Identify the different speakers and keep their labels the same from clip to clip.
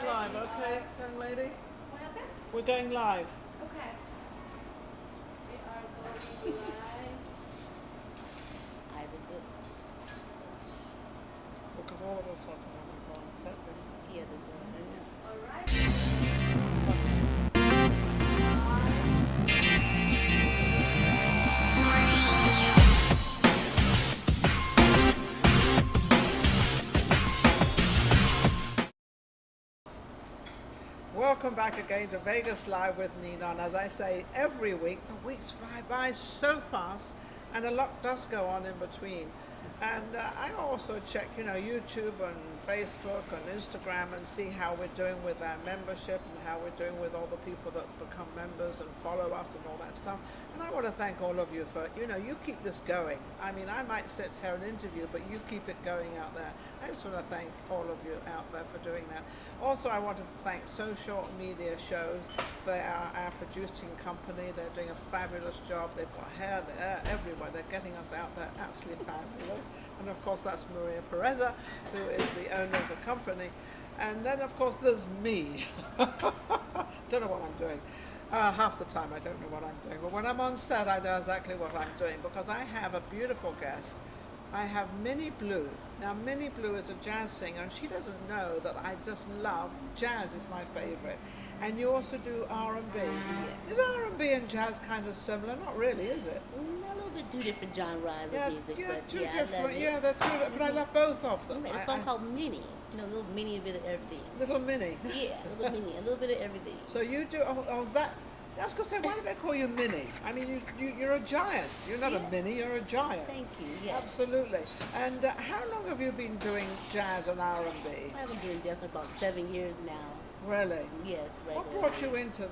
Speaker 1: live, okay, young lady?
Speaker 2: What happened?
Speaker 1: We're going live.
Speaker 2: Okay. We are going live. I did good.
Speaker 1: Because all of us are going to go on set this time.
Speaker 2: Yeah, the good. Alright.
Speaker 1: Welcome back again to Vegas Live with Ninon. As I say every week, the weeks fly by so fast and a lot does go on in between. And I also check, YouTube and Facebook and Instagram and see how we're doing with our membership and how we're doing with all the people that become members and follow us and all that stuff. And I want to thank all of you for, you keep this going. I mean, I might sit here and interview, but you keep it going out there. I just want to thank all of you out there for doing that. Also, I want to thank Social Media Shows. They are our producing company. They're doing a fabulous job. They've got hair there everywhere. They're getting us out there absolutely fabulous. And of course, that's Maria Pureza, who is the owner of the company. And then, of course, there's me. Don't know what I'm doing. Half the time I don't know what I'm doing. But when I'm on set, I know exactly what I'm doing because I have a beautiful guest. I have Minnie Blue. Now, Minnie Blue is a jazz singer, and she doesn't know that I just love jazz. Is my favorite. And you also do R&B. Is R&B and jazz kind of similar? Not really, is it?
Speaker 2: A little bit two different genres of music, but
Speaker 1: two
Speaker 2: yeah,
Speaker 1: different.
Speaker 2: I love it.
Speaker 1: Yeah, they're two. But I love both of them.
Speaker 2: It's a song called Minnie. Little Minnie, a bit of everything.
Speaker 1: Little Minnie.
Speaker 2: Yeah, little Minnie, a little bit of everything.
Speaker 1: So you do. That. I was going to say, why do they call you Minnie? I mean, you're a giant. You're not a mini, you're a giant.
Speaker 2: Thank you, yes.
Speaker 1: Absolutely. And how long have you been doing jazz and R&B?
Speaker 2: I've been doing jazz for about 7 years now.
Speaker 1: Really?
Speaker 2: Yes, right.
Speaker 1: What brought you into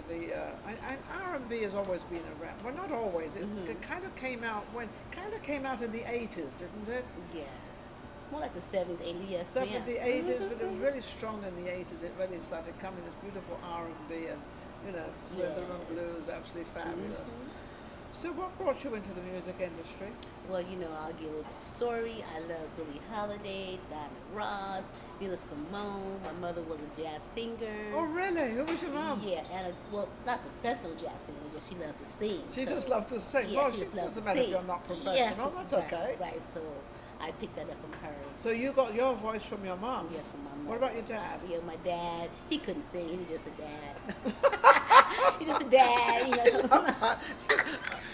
Speaker 1: the R&B has always been around. Well, not always. It kind of came out in the 80s, didn't it?
Speaker 2: Yes. More like the 70s, 80s, yes.
Speaker 1: 70s, 80s, but it was really strong in the 80s. It really started coming, this beautiful R&B and rhythm and blues, absolutely fabulous. So what brought you into the music industry?
Speaker 2: Well, I'll give a little story. I love Billie Holiday, Diana Ross, Nina Simone. My mother was a jazz singer.
Speaker 1: Oh, really? Who was your mom?
Speaker 2: Yeah, and not professional jazz singer, just she loved to sing.
Speaker 1: She just loved to sing.
Speaker 2: Yeah,
Speaker 1: Well,
Speaker 2: she just loved
Speaker 1: doesn't
Speaker 2: to
Speaker 1: matter if
Speaker 2: sing.
Speaker 1: you're not professional.
Speaker 2: Yeah,
Speaker 1: That's
Speaker 2: right,
Speaker 1: okay.
Speaker 2: Right, so I picked that up from her.
Speaker 1: So you got your voice from your mom?
Speaker 2: Yes, from my mom.
Speaker 1: What about your dad?
Speaker 2: Yeah, my dad, he couldn't sing. He was just a dad. He's just a dad,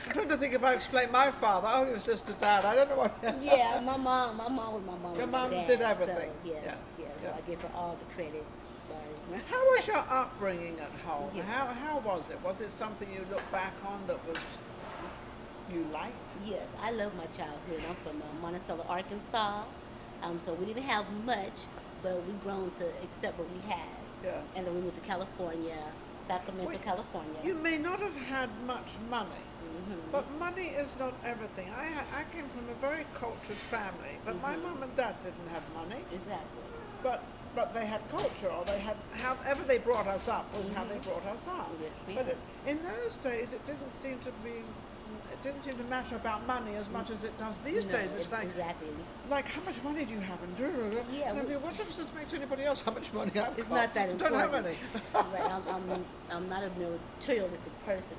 Speaker 1: I'm trying to think if I explained my father. Oh, he was just a dad. I don't know what.
Speaker 2: Yeah, my mom was my mom.
Speaker 1: Your mom
Speaker 2: dad,
Speaker 1: did everything.
Speaker 2: So, yes. So I give her all the credit. Sorry.
Speaker 1: How was your upbringing at home?
Speaker 2: Yes.
Speaker 1: How was it? Was it something you look back on that was you liked?
Speaker 2: Yes, I love my childhood. I'm from Monticello, Arkansas. So we didn't have much, but we grown to accept what we had.
Speaker 1: Yeah.
Speaker 2: And then we moved to California, Sacramento, California.
Speaker 1: You may not have had much money, but money is not everything. I came from a very cultured family, but my mum and dad didn't have money.
Speaker 2: Exactly.
Speaker 1: But they had culture, or they had, however they brought us up was how they brought us up.
Speaker 2: Yes,
Speaker 1: But in those days, it didn't seem to matter about money as much as it does these days. It's like,
Speaker 2: exactly.
Speaker 1: like, how much money do you have? And
Speaker 2: Yeah,
Speaker 1: what difference does it make to anybody else how much money I've got?
Speaker 2: It's not that important.
Speaker 1: Don't have any.
Speaker 2: Right. I'm not a materialistic person.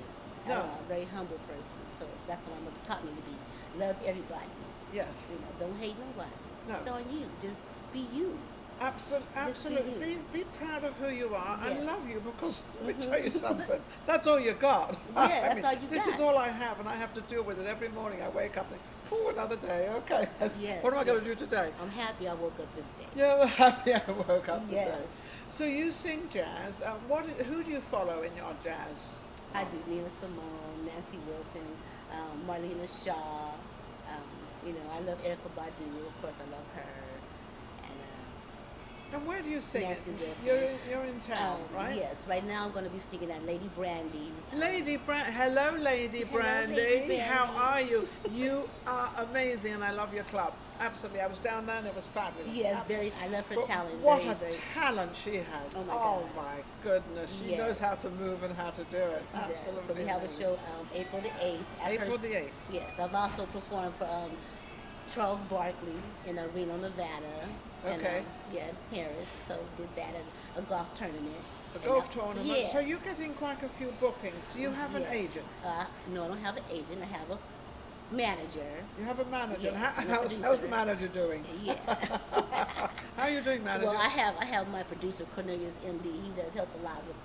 Speaker 1: No.
Speaker 2: I'm a very humble person. So that's what my mother taught me to be. Love everybody.
Speaker 1: Yes.
Speaker 2: Don't hate nobody.
Speaker 1: No.
Speaker 2: Put on you. Just be you.
Speaker 1: Absolutely. Be proud of who you are and
Speaker 2: Yes.
Speaker 1: love you because let me tell you something. That's all you got.
Speaker 2: Yeah, that's all you
Speaker 1: this
Speaker 2: got.
Speaker 1: is all I have, and I have to deal with it every morning. I wake up and think, another day. Okay.
Speaker 2: Yes,
Speaker 1: What am I going to do today?
Speaker 2: I'm happy I woke up this day.
Speaker 1: Yeah, I'm happy I woke up today.
Speaker 2: Yes.
Speaker 1: So you sing jazz. Who do you follow in your jazz?
Speaker 2: I do Nina Simone, Nancy Wilson, Marlena Shaw. I love Erica Badu. Of course, I love her.
Speaker 1: And where do you sing
Speaker 2: Nancy
Speaker 1: it?
Speaker 2: Wilson.
Speaker 1: You're in town, right?
Speaker 2: Yes. Right now, I'm going to be singing at Lady Brandy's.
Speaker 1: Hello, Lady
Speaker 2: Hello,
Speaker 1: Brandy.
Speaker 2: Lady Brandy.
Speaker 1: How are you? You are amazing, and I love your club. Absolutely. I was down there, and it was fabulous.
Speaker 2: Yes, I love her
Speaker 1: But
Speaker 2: talent.
Speaker 1: What
Speaker 2: very,
Speaker 1: a
Speaker 2: very,
Speaker 1: talent she has.
Speaker 2: Oh, my God.
Speaker 1: My goodness. She
Speaker 2: Yes.
Speaker 1: knows how to move and how to do it.
Speaker 2: She does.
Speaker 1: Absolutely.
Speaker 2: So we have a
Speaker 1: amazing.
Speaker 2: show April the 8th.
Speaker 1: April the 8th.
Speaker 2: Yes, I've also performed for Charles Barkley in Reno, Nevada. And,
Speaker 1: Okay.
Speaker 2: yeah, Paris. So did that at a golf tournament.
Speaker 1: A
Speaker 2: And,
Speaker 1: golf tournament.
Speaker 2: Yeah.
Speaker 1: So you're getting quite a few bookings. Do you have an
Speaker 2: Yes.
Speaker 1: agent?
Speaker 2: No, I don't have an agent. I have a manager.
Speaker 1: You have a manager.
Speaker 2: Yes,
Speaker 1: And
Speaker 2: and a
Speaker 1: how's
Speaker 2: producer.
Speaker 1: the manager doing?
Speaker 2: Yeah.
Speaker 1: How are you doing, manager?
Speaker 2: Well, I have my producer Cornelius MD. He does help a lot with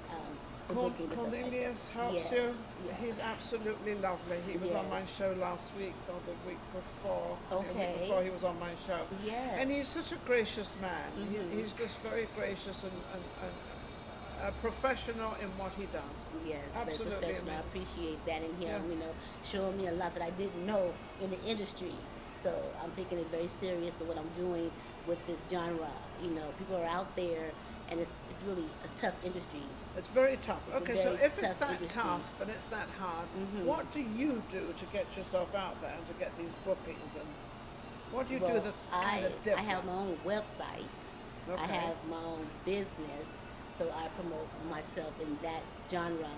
Speaker 2: the booking and stuff like that.
Speaker 1: Cornelius helps
Speaker 2: Yes,
Speaker 1: you.
Speaker 2: yes.
Speaker 1: He's absolutely lovely. He was on my
Speaker 2: Yes.
Speaker 1: show last week or the week before. The week
Speaker 2: Okay.
Speaker 1: before he was on my show.
Speaker 2: Yes.
Speaker 1: And he's such a gracious man.
Speaker 2: Mhm.
Speaker 1: He's just very gracious and a professional in what he does.
Speaker 2: Yes, very
Speaker 1: Absolutely
Speaker 2: professional. I
Speaker 1: amazing.
Speaker 2: appreciate that in him,
Speaker 1: Yeah.
Speaker 2: showing me a lot that I didn't know in the industry. So I'm taking it very serious of what I'm doing with this genre. People are out there, and it's really a tough industry.
Speaker 1: It's very tough.
Speaker 2: It's a
Speaker 1: Okay, so
Speaker 2: very
Speaker 1: if it's
Speaker 2: tough
Speaker 1: that
Speaker 2: industry.
Speaker 1: tough and it's that hard,
Speaker 2: Mhm.
Speaker 1: what do you do to get yourself out there and to get these bookings? And what do you do
Speaker 2: Well,
Speaker 1: that's kind of
Speaker 2: I
Speaker 1: different?
Speaker 2: have my own website. I
Speaker 1: Okay.
Speaker 2: have my own business, so I promote myself in that genre,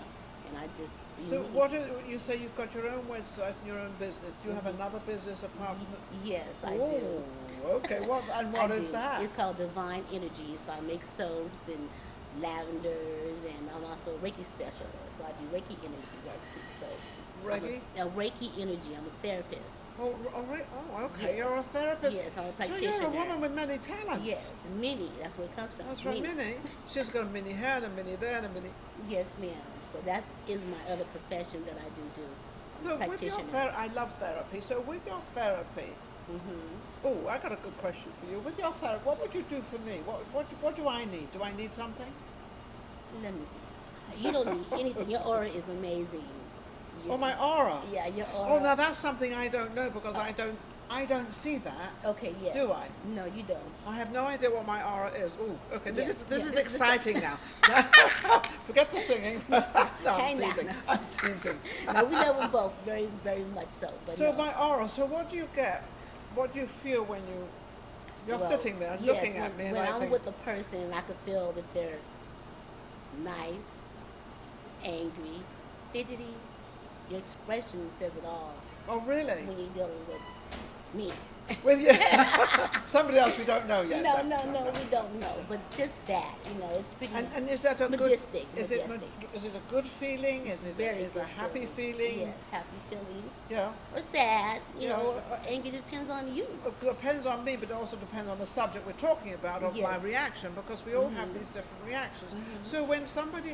Speaker 2: and I just
Speaker 1: So what is, you say you've got your own website and your own business. Do you have another business apart from the...
Speaker 2: Yes, I do.
Speaker 1: Oh, okay. What
Speaker 2: I
Speaker 1: is
Speaker 2: do.
Speaker 1: that?
Speaker 2: It's called Divine Energy. So I make soaps and lavenders, and I'm also a Reiki specialist. So I do Reiki energy work too. So
Speaker 1: Reiki?
Speaker 2: I'm a Reiki energy. I'm a therapist.
Speaker 1: Oh, all right. Oh, okay.
Speaker 2: Yes.
Speaker 1: You're a therapist.
Speaker 2: Yes, I'm a
Speaker 1: So
Speaker 2: practitioner.
Speaker 1: you're a woman with many talents.
Speaker 2: Yes, Minnie. That's where it comes from.
Speaker 1: That's right, Minnie. She's got a Minnie here and a Minnie there and a Minnie...
Speaker 2: Yes, ma'am. So that is my other profession that I do.
Speaker 1: So with your
Speaker 2: Practitioner.
Speaker 1: I love therapy. So with your therapy,
Speaker 2: Mm-hmm.
Speaker 1: oh, I got a good question for you. With your therapy, what would you do for me? What do I need? Do I need something?
Speaker 2: Let me see. You don't need anything. Your aura is amazing.
Speaker 1: Oh, my aura.
Speaker 2: Yeah, your aura.
Speaker 1: Oh, now that's something I don't know because I don't see that.
Speaker 2: Okay, yes.
Speaker 1: Do I?
Speaker 2: No, you don't.
Speaker 1: I have no idea what my aura is. Oh, okay. This
Speaker 2: Yes,
Speaker 1: is
Speaker 2: yes,
Speaker 1: is
Speaker 2: this is
Speaker 1: exciting now. Forget the singing. No, I'm
Speaker 2: Hang on.
Speaker 1: teasing. I'm teasing.
Speaker 2: No, we love them both very, very much so. But
Speaker 1: So
Speaker 2: no.
Speaker 1: my aura. So what do you get? What do you feel when you're
Speaker 2: Well,
Speaker 1: sitting there
Speaker 2: yes,
Speaker 1: looking at me? And
Speaker 2: when
Speaker 1: I
Speaker 2: I'm
Speaker 1: think,
Speaker 2: with a person, I could feel that they're nice, angry, fidgety. Your expression says it all
Speaker 1: oh, really?
Speaker 2: when you're dealing with me.
Speaker 1: With you? Somebody else we don't know yet.
Speaker 2: No, we don't know. But just that, it's pretty
Speaker 1: And is that a
Speaker 2: majestic.
Speaker 1: good? Is it a good feeling? Is it
Speaker 2: very
Speaker 1: is a
Speaker 2: good
Speaker 1: happy feeling?
Speaker 2: Yes, happy feelings.
Speaker 1: Yeah.
Speaker 2: Or sad,
Speaker 1: Yeah.
Speaker 2: or angry, depends on you.
Speaker 1: It depends on me, but it also depends on the subject we're talking about of my
Speaker 2: Yes.
Speaker 1: reaction, because we all have these different reactions. So when somebody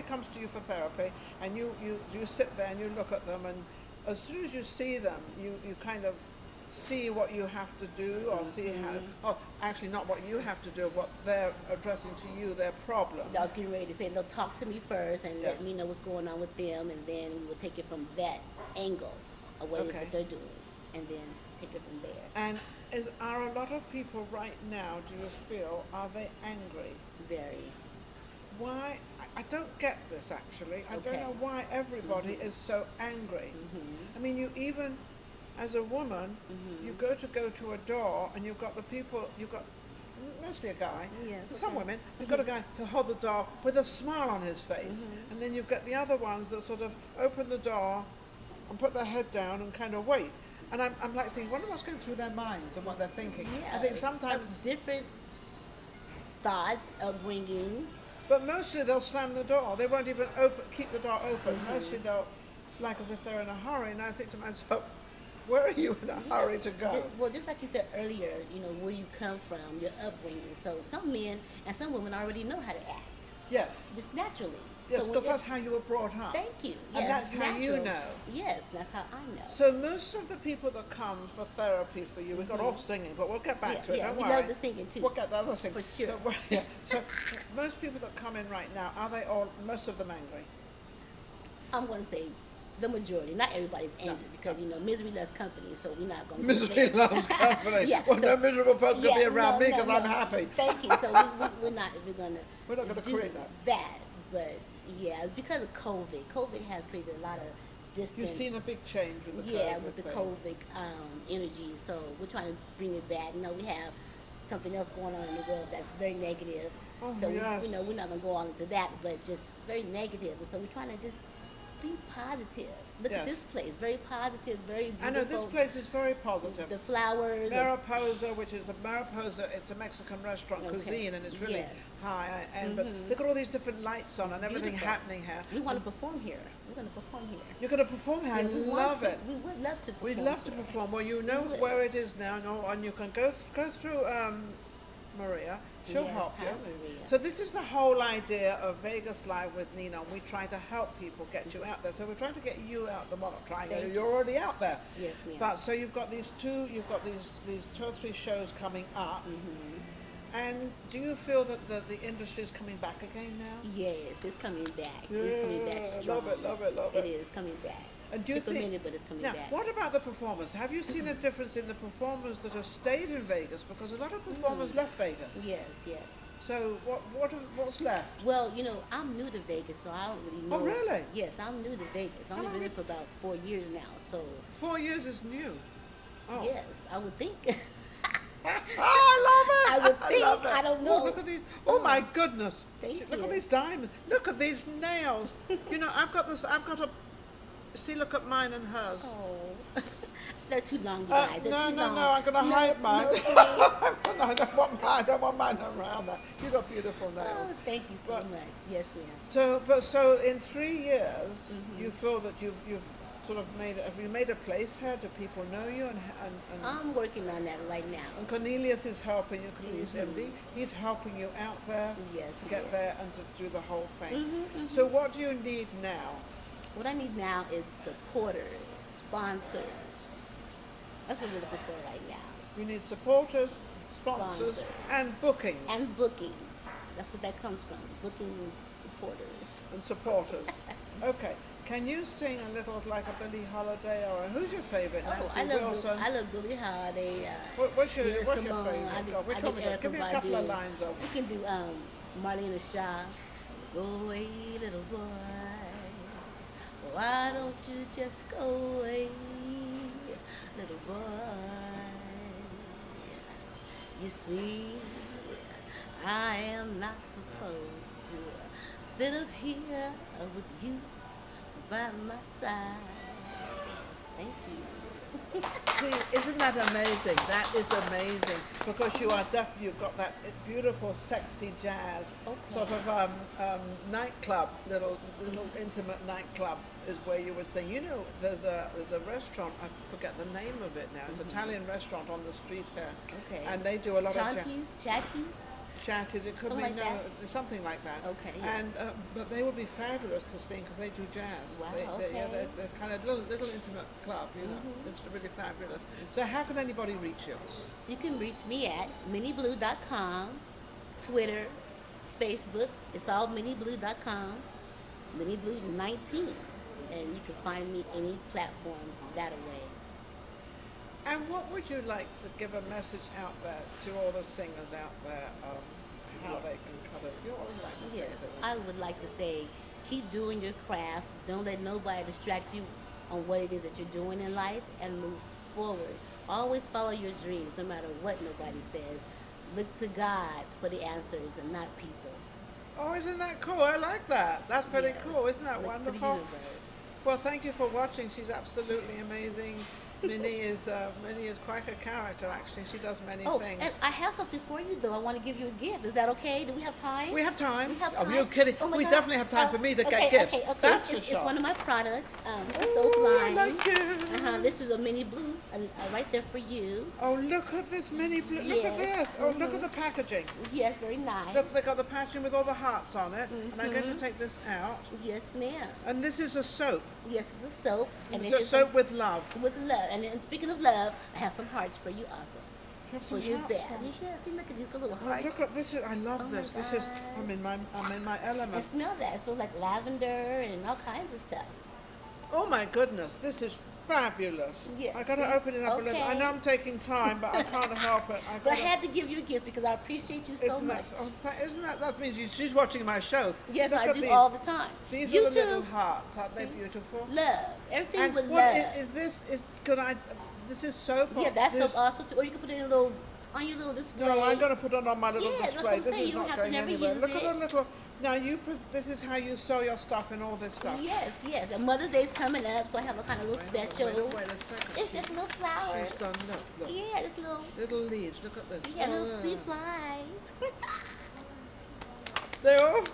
Speaker 1: comes to you for therapy, and you sit there and you look at them, and as soon as you see them, you kind of see what you have to do, or see how, or actually not what you have to do, what they're addressing to you, their problem.
Speaker 2: I was getting ready to say they'll talk to me first and
Speaker 1: Yes.
Speaker 2: let me know what's going on with them, and then we will take it from that angle of what it is
Speaker 1: Okay.
Speaker 2: that they're doing, and then take it from there.
Speaker 1: And are a lot of people right now, do you feel, are they angry?
Speaker 2: Very.
Speaker 1: Why? I don't get this actually. I don't
Speaker 2: Okay.
Speaker 1: know why everybody is so angry. I mean, you even, as a woman, you go to a door and you've got mostly a guy,
Speaker 2: Yes,
Speaker 1: some
Speaker 2: okay.
Speaker 1: women, you've got a guy who hold the door with a smile on his face, and then you've got the other ones that sort of open the door and put their head down and kind of wait. And I'm like thinking, wonder what's going through their minds and what they're thinking.
Speaker 2: Yeah.
Speaker 1: I think sometimes,
Speaker 2: different thoughts, upbringing.
Speaker 1: but mostly they'll slam the door. They won't even keep the door open. Mostly they'll, like as if they're in a hurry. And I think to myself, where are you in a hurry to go?
Speaker 2: Well, just like you said earlier, where you come from, your upbringing. So some men and some women already know how to act,
Speaker 1: Yes.
Speaker 2: just naturally.
Speaker 1: Yes,
Speaker 2: So when
Speaker 1: because
Speaker 2: it's-
Speaker 1: that's how you were brought up.
Speaker 2: Thank you.
Speaker 1: And
Speaker 2: Yes,
Speaker 1: that's
Speaker 2: it's
Speaker 1: how you
Speaker 2: natural.
Speaker 1: know.
Speaker 2: Yes, that's how I know.
Speaker 1: So most of the people that come for therapy for you, we got off singing, but we'll get back to it.
Speaker 2: Yeah,
Speaker 1: Don't
Speaker 2: we
Speaker 1: worry.
Speaker 2: love the singing too.
Speaker 1: We'll get the other thing.
Speaker 2: For sure.
Speaker 1: Don't worry. Yeah. So most people that come in right now, are they all, most of them angry?
Speaker 2: I'm going to say the majority. Not everybody's angry because, misery loves company, so we're not going to
Speaker 1: Misery loves company.
Speaker 2: Yeah,
Speaker 1: Well,
Speaker 2: so-
Speaker 1: no miserable person's going to be around me
Speaker 2: no,
Speaker 1: because
Speaker 2: no.
Speaker 1: I'm happy.
Speaker 2: Thank you. So we're not going to
Speaker 1: We're not going to
Speaker 2: do
Speaker 1: create that.
Speaker 2: that. But, yeah, because of COVID has created a lot of distance.
Speaker 1: You've seen a big change with the
Speaker 2: Yeah,
Speaker 1: COVID
Speaker 2: with the
Speaker 1: thing.
Speaker 2: COVID energy. So we're trying to bring it back. We have something else going on in the world that's very negative.
Speaker 1: Oh,
Speaker 2: So
Speaker 1: yes.
Speaker 2: we're not going to go on into that, but just very negative. And so we're trying to just be positive. Look at
Speaker 1: Yes.
Speaker 2: this place. Very positive, very beautiful.
Speaker 1: I know this place is very positive.
Speaker 2: The flowers.
Speaker 1: Mariposa, which is the Mariposa, it's a Mexican restaurant
Speaker 2: Okay.
Speaker 1: cuisine, and it's really
Speaker 2: Yes.
Speaker 1: high. And but they've got all these different lights on
Speaker 2: It's
Speaker 1: and everything
Speaker 2: beautiful.
Speaker 1: happening here.
Speaker 2: We want to perform here. We're going to perform here.
Speaker 1: You're going to perform here. I
Speaker 2: We want
Speaker 1: love
Speaker 2: to.
Speaker 1: it.
Speaker 2: We would love to perform.
Speaker 1: We'd love to
Speaker 2: here.
Speaker 1: perform. Well, you know
Speaker 2: would.
Speaker 1: where it is now, and you can go through Maria. She'll
Speaker 2: Yes,
Speaker 1: help you.
Speaker 2: hi, Maria.
Speaker 1: So this is the whole idea of Vegas Live with Ninon. We try to help people get you out there. So we're trying to get you out there. Well, not trying to.
Speaker 2: Thank
Speaker 1: You're already out there.
Speaker 2: Yes, ma'am.
Speaker 1: But so you've got these two or three shows coming up. And do you feel that the industry is coming back again now?
Speaker 2: Yes, it's coming back. It's coming back
Speaker 1: Yeah,
Speaker 2: strong.
Speaker 1: love it, love it, love it.
Speaker 2: It is coming back.
Speaker 1: And do you
Speaker 2: Took a
Speaker 1: think-
Speaker 2: minute, but it's coming
Speaker 1: Now,
Speaker 2: back.
Speaker 1: what about the performers? Have you seen a difference in the performers that have stayed in Vegas? Because a lot of performers left Vegas.
Speaker 2: Yes, yes.
Speaker 1: So what's left?
Speaker 2: Well, I'm new to Vegas, so I don't really know.
Speaker 1: Oh, really?
Speaker 2: Yes, I'm new to Vegas. I've
Speaker 1: How
Speaker 2: only
Speaker 1: long
Speaker 2: been here
Speaker 1: you-
Speaker 2: for about 4 years now, so
Speaker 1: 4 years is new. Oh.
Speaker 2: yes, I would think.
Speaker 1: Oh, I love it.
Speaker 2: I would think.
Speaker 1: love it.
Speaker 2: I don't
Speaker 1: Oh,
Speaker 2: know.
Speaker 1: look at these. Oh my goodness.
Speaker 2: Thank
Speaker 1: Look
Speaker 2: you.
Speaker 1: at these diamonds. Look at these nails. I've got a. See, look at mine and hers.
Speaker 2: Oh, they're too long, you guys. They're
Speaker 1: No,
Speaker 2: too
Speaker 1: no,
Speaker 2: long.
Speaker 1: no, I'm going to hide mine.
Speaker 2: no.
Speaker 1: No, I don't want mine around that. You've got beautiful nails.
Speaker 2: Oh, thank you so
Speaker 1: But-
Speaker 2: much. Yes, ma'am.
Speaker 1: So in 3 years, you feel that you've sort of have you made a place here? Do people know you? And
Speaker 2: I'm working on that right now.
Speaker 1: and Cornelius is helping you, Cornelius MD. He's helping you out there
Speaker 2: Yes,
Speaker 1: to get
Speaker 2: yes.
Speaker 1: there and to do the whole thing. So what do you need now?
Speaker 2: What I need now is supporters, sponsors. That's what we're looking for right now.
Speaker 1: You need supporters, sponsors,
Speaker 2: Sponsors.
Speaker 1: and bookings
Speaker 2: And bookings. That's what that comes from. Booking supporters.
Speaker 1: and supporters. Okay. Can you sing a little like a Billie Holiday or who's your favorite?
Speaker 2: Oh,
Speaker 1: Nancy Wilson.
Speaker 2: I love Billie Holiday.
Speaker 1: What's your
Speaker 2: Nina
Speaker 1: what's your
Speaker 2: Simone.
Speaker 1: favorite?
Speaker 2: I do,
Speaker 1: Which
Speaker 2: I
Speaker 1: one
Speaker 2: do
Speaker 1: we got? Give me a
Speaker 2: Erykah
Speaker 1: couple of
Speaker 2: Badu.
Speaker 1: lines of.
Speaker 2: We can do Marilyn Irizarry. Go away, little boy. Why don't you just go away, little boy? You see, I am not supposed to sit up here with you by my side. Thank you.
Speaker 1: See, isn't that amazing? That is amazing because you are you've got that beautiful, sexy jazz sort of nightclub, little intimate nightclub is where you would think. There's a restaurant. I forget the name of it now. It's an Italian restaurant on the street here.
Speaker 2: Okay.
Speaker 1: And they do a lot of
Speaker 2: Chatties?
Speaker 1: chatties. It could
Speaker 2: Something
Speaker 1: be
Speaker 2: like
Speaker 1: something like that.
Speaker 2: Okay, yes.
Speaker 1: And but they would be fabulous to sing because they do jazz.
Speaker 2: Wow,
Speaker 1: Yeah,
Speaker 2: okay.
Speaker 1: they're kind of little intimate club. It's really fabulous. So how can anybody reach you?
Speaker 2: You can reach me at minnieblue.com, Twitter, Facebook. It's all minnieblue.com, minnieblue19. And you can find me any platform that way.
Speaker 1: And what would you like to give a message out there to all the singers out there of how they can cut it? What would you like to say
Speaker 2: Yes,
Speaker 1: to them?
Speaker 2: I would like to say, keep doing your craft. Don't let nobody distract you on what it is that you're doing in life, and move forward. Always follow your dreams, no matter what nobody says. Look to God for the answers and not people.
Speaker 1: Oh, isn't that cool? I like that. That's pretty
Speaker 2: Yes.
Speaker 1: cool. Isn't that
Speaker 2: Look to the
Speaker 1: wonderful?
Speaker 2: universe.
Speaker 1: Well, thank you for watching. She's absolutely amazing. Minnie is quite a character, actually. She does many
Speaker 2: Oh,
Speaker 1: things.
Speaker 2: and I have something for you, though. I want to give you a gift. Is that okay? Do we have time?
Speaker 1: We have time.
Speaker 2: We have
Speaker 1: Oh,
Speaker 2: time.
Speaker 1: you're kidding.
Speaker 2: Oh my
Speaker 1: We
Speaker 2: God.
Speaker 1: definitely have time for me to get gifts.
Speaker 2: Okay.
Speaker 1: That's for
Speaker 2: It's
Speaker 1: sure.
Speaker 2: one of my products. This is soap
Speaker 1: Ooh, I
Speaker 2: line.
Speaker 1: like it.
Speaker 2: This is a Minnie Blue, right there for you.
Speaker 1: Oh, look at this Minnie Blue. Look at
Speaker 2: Yes.
Speaker 1: this. Oh, look at the packaging.
Speaker 2: Yes, very nice.
Speaker 1: Look, they got the packaging with all the hearts on it. And I'm going to take this out.
Speaker 2: Yes, ma'am.
Speaker 1: And this is a soap.
Speaker 2: Yes, it's a soap.
Speaker 1: It's
Speaker 2: it
Speaker 1: a
Speaker 2: is
Speaker 1: soap with love.
Speaker 2: with love. And then, speaking of love, I have some hearts for you also.
Speaker 1: Have
Speaker 2: For
Speaker 1: some
Speaker 2: your
Speaker 1: hearts
Speaker 2: bed.
Speaker 1: on it.
Speaker 2: Yeah, see, look at these little
Speaker 1: Oh,
Speaker 2: hearts.
Speaker 1: look at this. I love
Speaker 2: Oh my
Speaker 1: this. This is.
Speaker 2: God.
Speaker 1: I'm in my
Speaker 2: I
Speaker 1: element.
Speaker 2: smell that. It smells like lavender and all kinds of stuff.
Speaker 1: Oh my goodness, this is fabulous.
Speaker 2: Yes,
Speaker 1: I got to
Speaker 2: see?
Speaker 1: open it up a little. I
Speaker 2: Okay.
Speaker 1: know I'm taking time, but I can't help it.
Speaker 2: But I had to give you a gift because I appreciate you so much.
Speaker 1: Isn't that means she's watching my show?
Speaker 2: Yes,
Speaker 1: Look
Speaker 2: I
Speaker 1: at
Speaker 2: do
Speaker 1: these.
Speaker 2: all the time.
Speaker 1: These
Speaker 2: You
Speaker 1: are the little
Speaker 2: too.
Speaker 1: hearts. Aren't they
Speaker 2: See?
Speaker 1: beautiful?
Speaker 2: Love. Everything
Speaker 1: And
Speaker 2: with
Speaker 1: what
Speaker 2: love.
Speaker 1: is this? Could I? This is soap.
Speaker 2: Yeah, that's
Speaker 1: this,
Speaker 2: soap also too. Or you can put it in a little on your little display.
Speaker 1: No, I'm going to put it on my little
Speaker 2: Yeah, that's
Speaker 1: display.
Speaker 2: what I'm
Speaker 1: This
Speaker 2: saying.
Speaker 1: is
Speaker 2: You don't
Speaker 1: not
Speaker 2: have to
Speaker 1: going
Speaker 2: never
Speaker 1: anywhere.
Speaker 2: use
Speaker 1: Look at
Speaker 2: it.
Speaker 1: the little. now this is how you sew your stuff and all this stuff.
Speaker 2: Yes, yes. And Mother's Day's coming up, so I have a kind of little special.
Speaker 1: Wait a second.
Speaker 2: It's just little flowers.
Speaker 1: She's done, look.
Speaker 2: Yeah, this little.
Speaker 1: Little leaves, look at this.
Speaker 2: Yeah, little sweet flies.
Speaker 1: They're all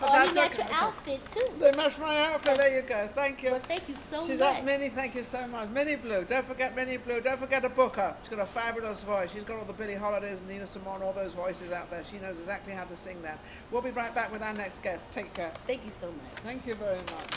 Speaker 2: Oh, you match your outfit too.
Speaker 1: They match my outfit, there you go, thank you.
Speaker 2: Well, thank you so
Speaker 1: She's
Speaker 2: much.
Speaker 1: up, Minnie, thank you so much. Minnie Blue, don't forget Minnie Blue, don't forget to book her. She's got a fabulous voice. She's got all the Billie Holidays and Nina Simone, all those voices out there. She knows exactly how to sing them. We'll be right back with our next guest. Take care.
Speaker 2: Thank you so much.
Speaker 1: Thank you very much.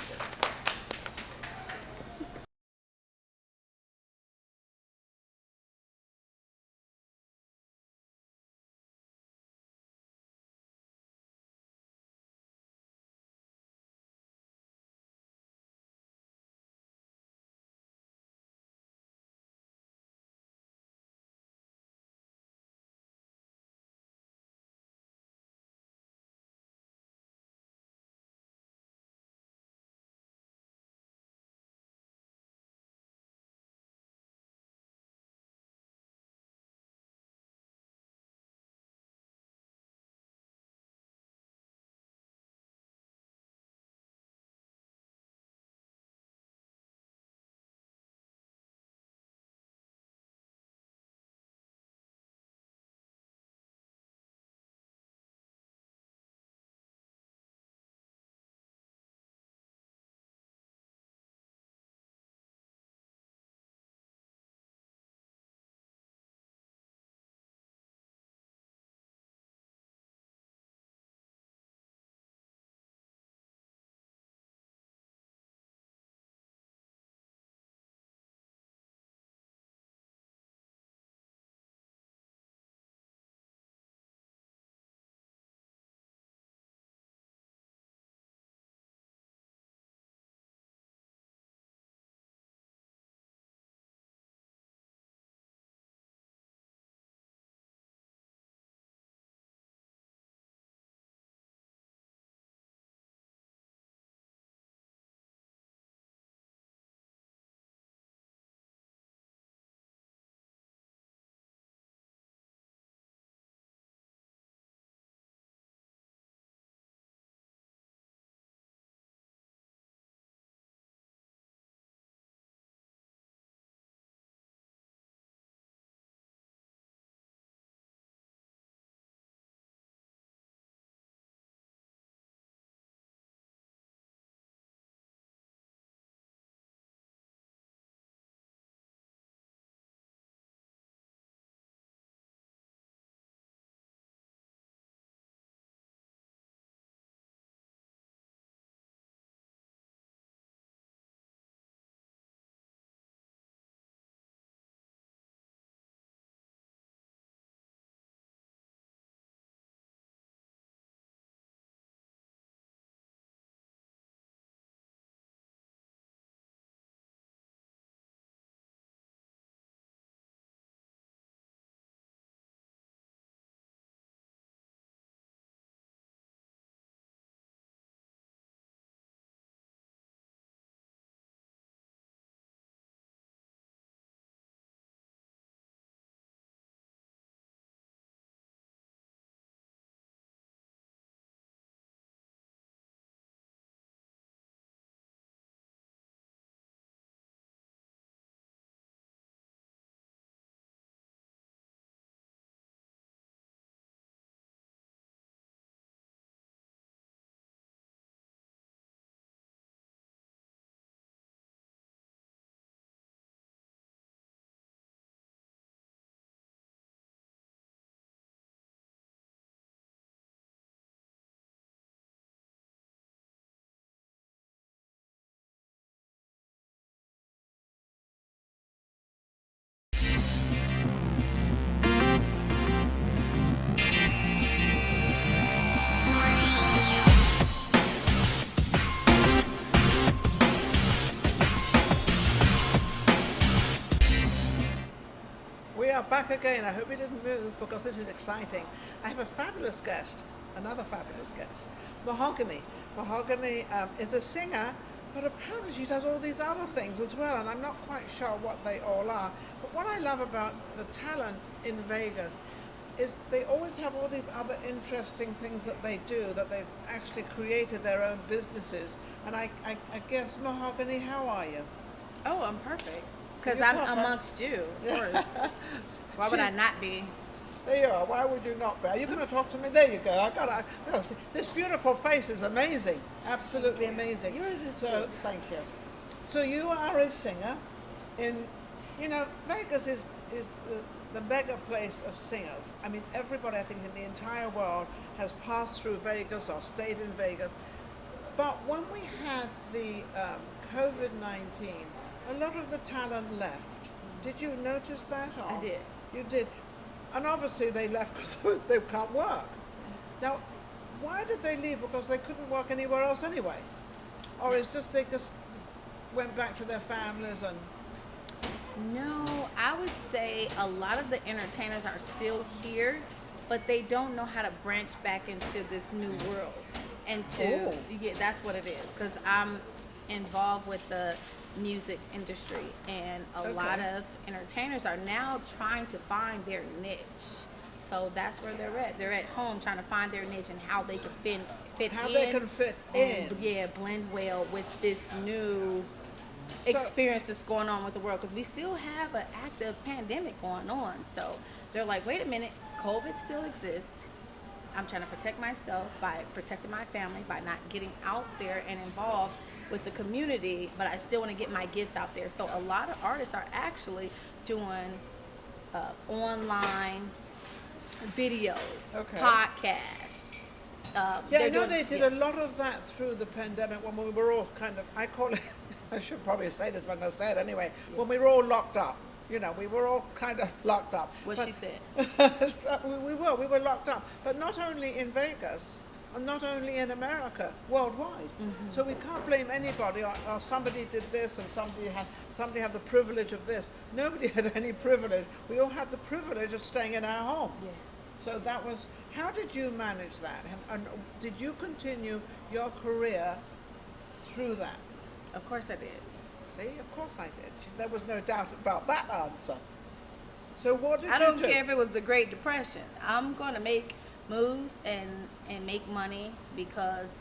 Speaker 1: We are back again. I hope you didn't move because this is exciting. I have a fabulous guest, another fabulous guest, Mahoganii. Mahoganii is a singer, but apparently she does all these other things as well, and I'm not quite sure what they all are. But what I love about the talent in Vegas, is they always have all these other interesting things that they do, that they've actually created their own businesses. And I guess, Mahoganii, how are you?
Speaker 3: Oh, I'm perfect. Because
Speaker 1: You're
Speaker 3: I'm
Speaker 1: perfect.
Speaker 3: amongst you, of course. Why would I not be?
Speaker 1: There you are. Why would you not be? Are you going to talk to me? There you go. I got to see. This beautiful face is amazing. Absolutely amazing.
Speaker 3: Yours is
Speaker 1: so.
Speaker 3: too.
Speaker 1: Thank you. So you are a singer, in, Vegas is the mega place of singers. I mean, everybody I think in the entire world has passed through Vegas or stayed in Vegas. But when we had the COVID-19, a lot of the talent left. Did you notice that? Or?
Speaker 3: I did.
Speaker 1: You did. And obviously they left because they can't work. Now, why did they leave? Because they couldn't work anywhere else anyway? Or is just they just went back to their families and...
Speaker 3: No, I would say a lot of the entertainers are still here, but they don't know how to branch back into this new world. And yeah, that's what it is. Because I'm involved with the music industry, and a lot of entertainers are now trying to find their niche. So that's where they're at. They're at home trying to find their niche and how they can fit
Speaker 1: How
Speaker 3: in.
Speaker 1: they can fit in.
Speaker 3: Yeah, blend well with this new experience that's going on with the world, because we still have an active pandemic going on. So they're like, wait a minute, COVID still exists. I'm trying to protect myself by protecting my family, by not getting out there and involved with the community, but I still want to get my gifts out there. So a lot of artists are actually doing online videos, podcasts.
Speaker 1: Yeah, I know they did a lot of that through the pandemic when we were all kind of, I call it, I should probably say this, but I'm going to say it anyway, when we were all locked up. We were all kind of locked up.
Speaker 3: She said.
Speaker 1: we were locked up. But not only in Vegas, and not only in America, worldwide. Mm-hmm. So we can't blame anybody, or somebody did this and somebody had the privilege of this. Nobody had any privilege. We all had the privilege of staying in our home.
Speaker 3: Yes.
Speaker 1: So that was, how did you manage that? And did you continue your career through that?
Speaker 3: Of course I did.
Speaker 1: See, of course I did. There was no doubt about that answer. So what did
Speaker 3: I
Speaker 1: you
Speaker 3: don't
Speaker 1: do?
Speaker 3: care if it was the Great Depression. I'm going to make moves and make money, because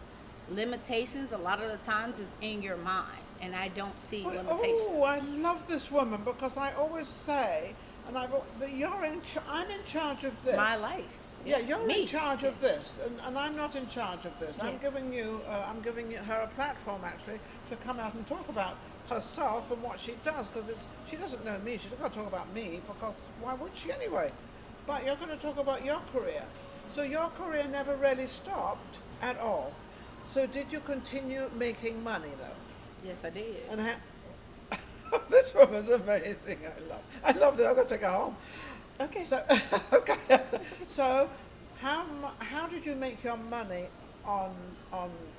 Speaker 3: limitations a lot of the times is in your mind, and I don't see limitations.
Speaker 1: Oh, I love this woman, because I always say, and I'm in charge of this.
Speaker 3: My life.
Speaker 1: Yeah, you're
Speaker 3: Me.
Speaker 1: in charge of this, and I'm not in charge of this.
Speaker 3: Yes.
Speaker 1: I'm giving her a platform actually to come out and talk about herself and what she does, because she doesn't know me. She's not going to talk about me, because why would she anyway? But you're going to talk about your career. So your career never really stopped at all. So did you continue making money though?
Speaker 3: Yes, I did.
Speaker 1: And this woman's amazing. I love this. I'm going to take her home.
Speaker 3: Okay.
Speaker 1: So, so how did you make your money on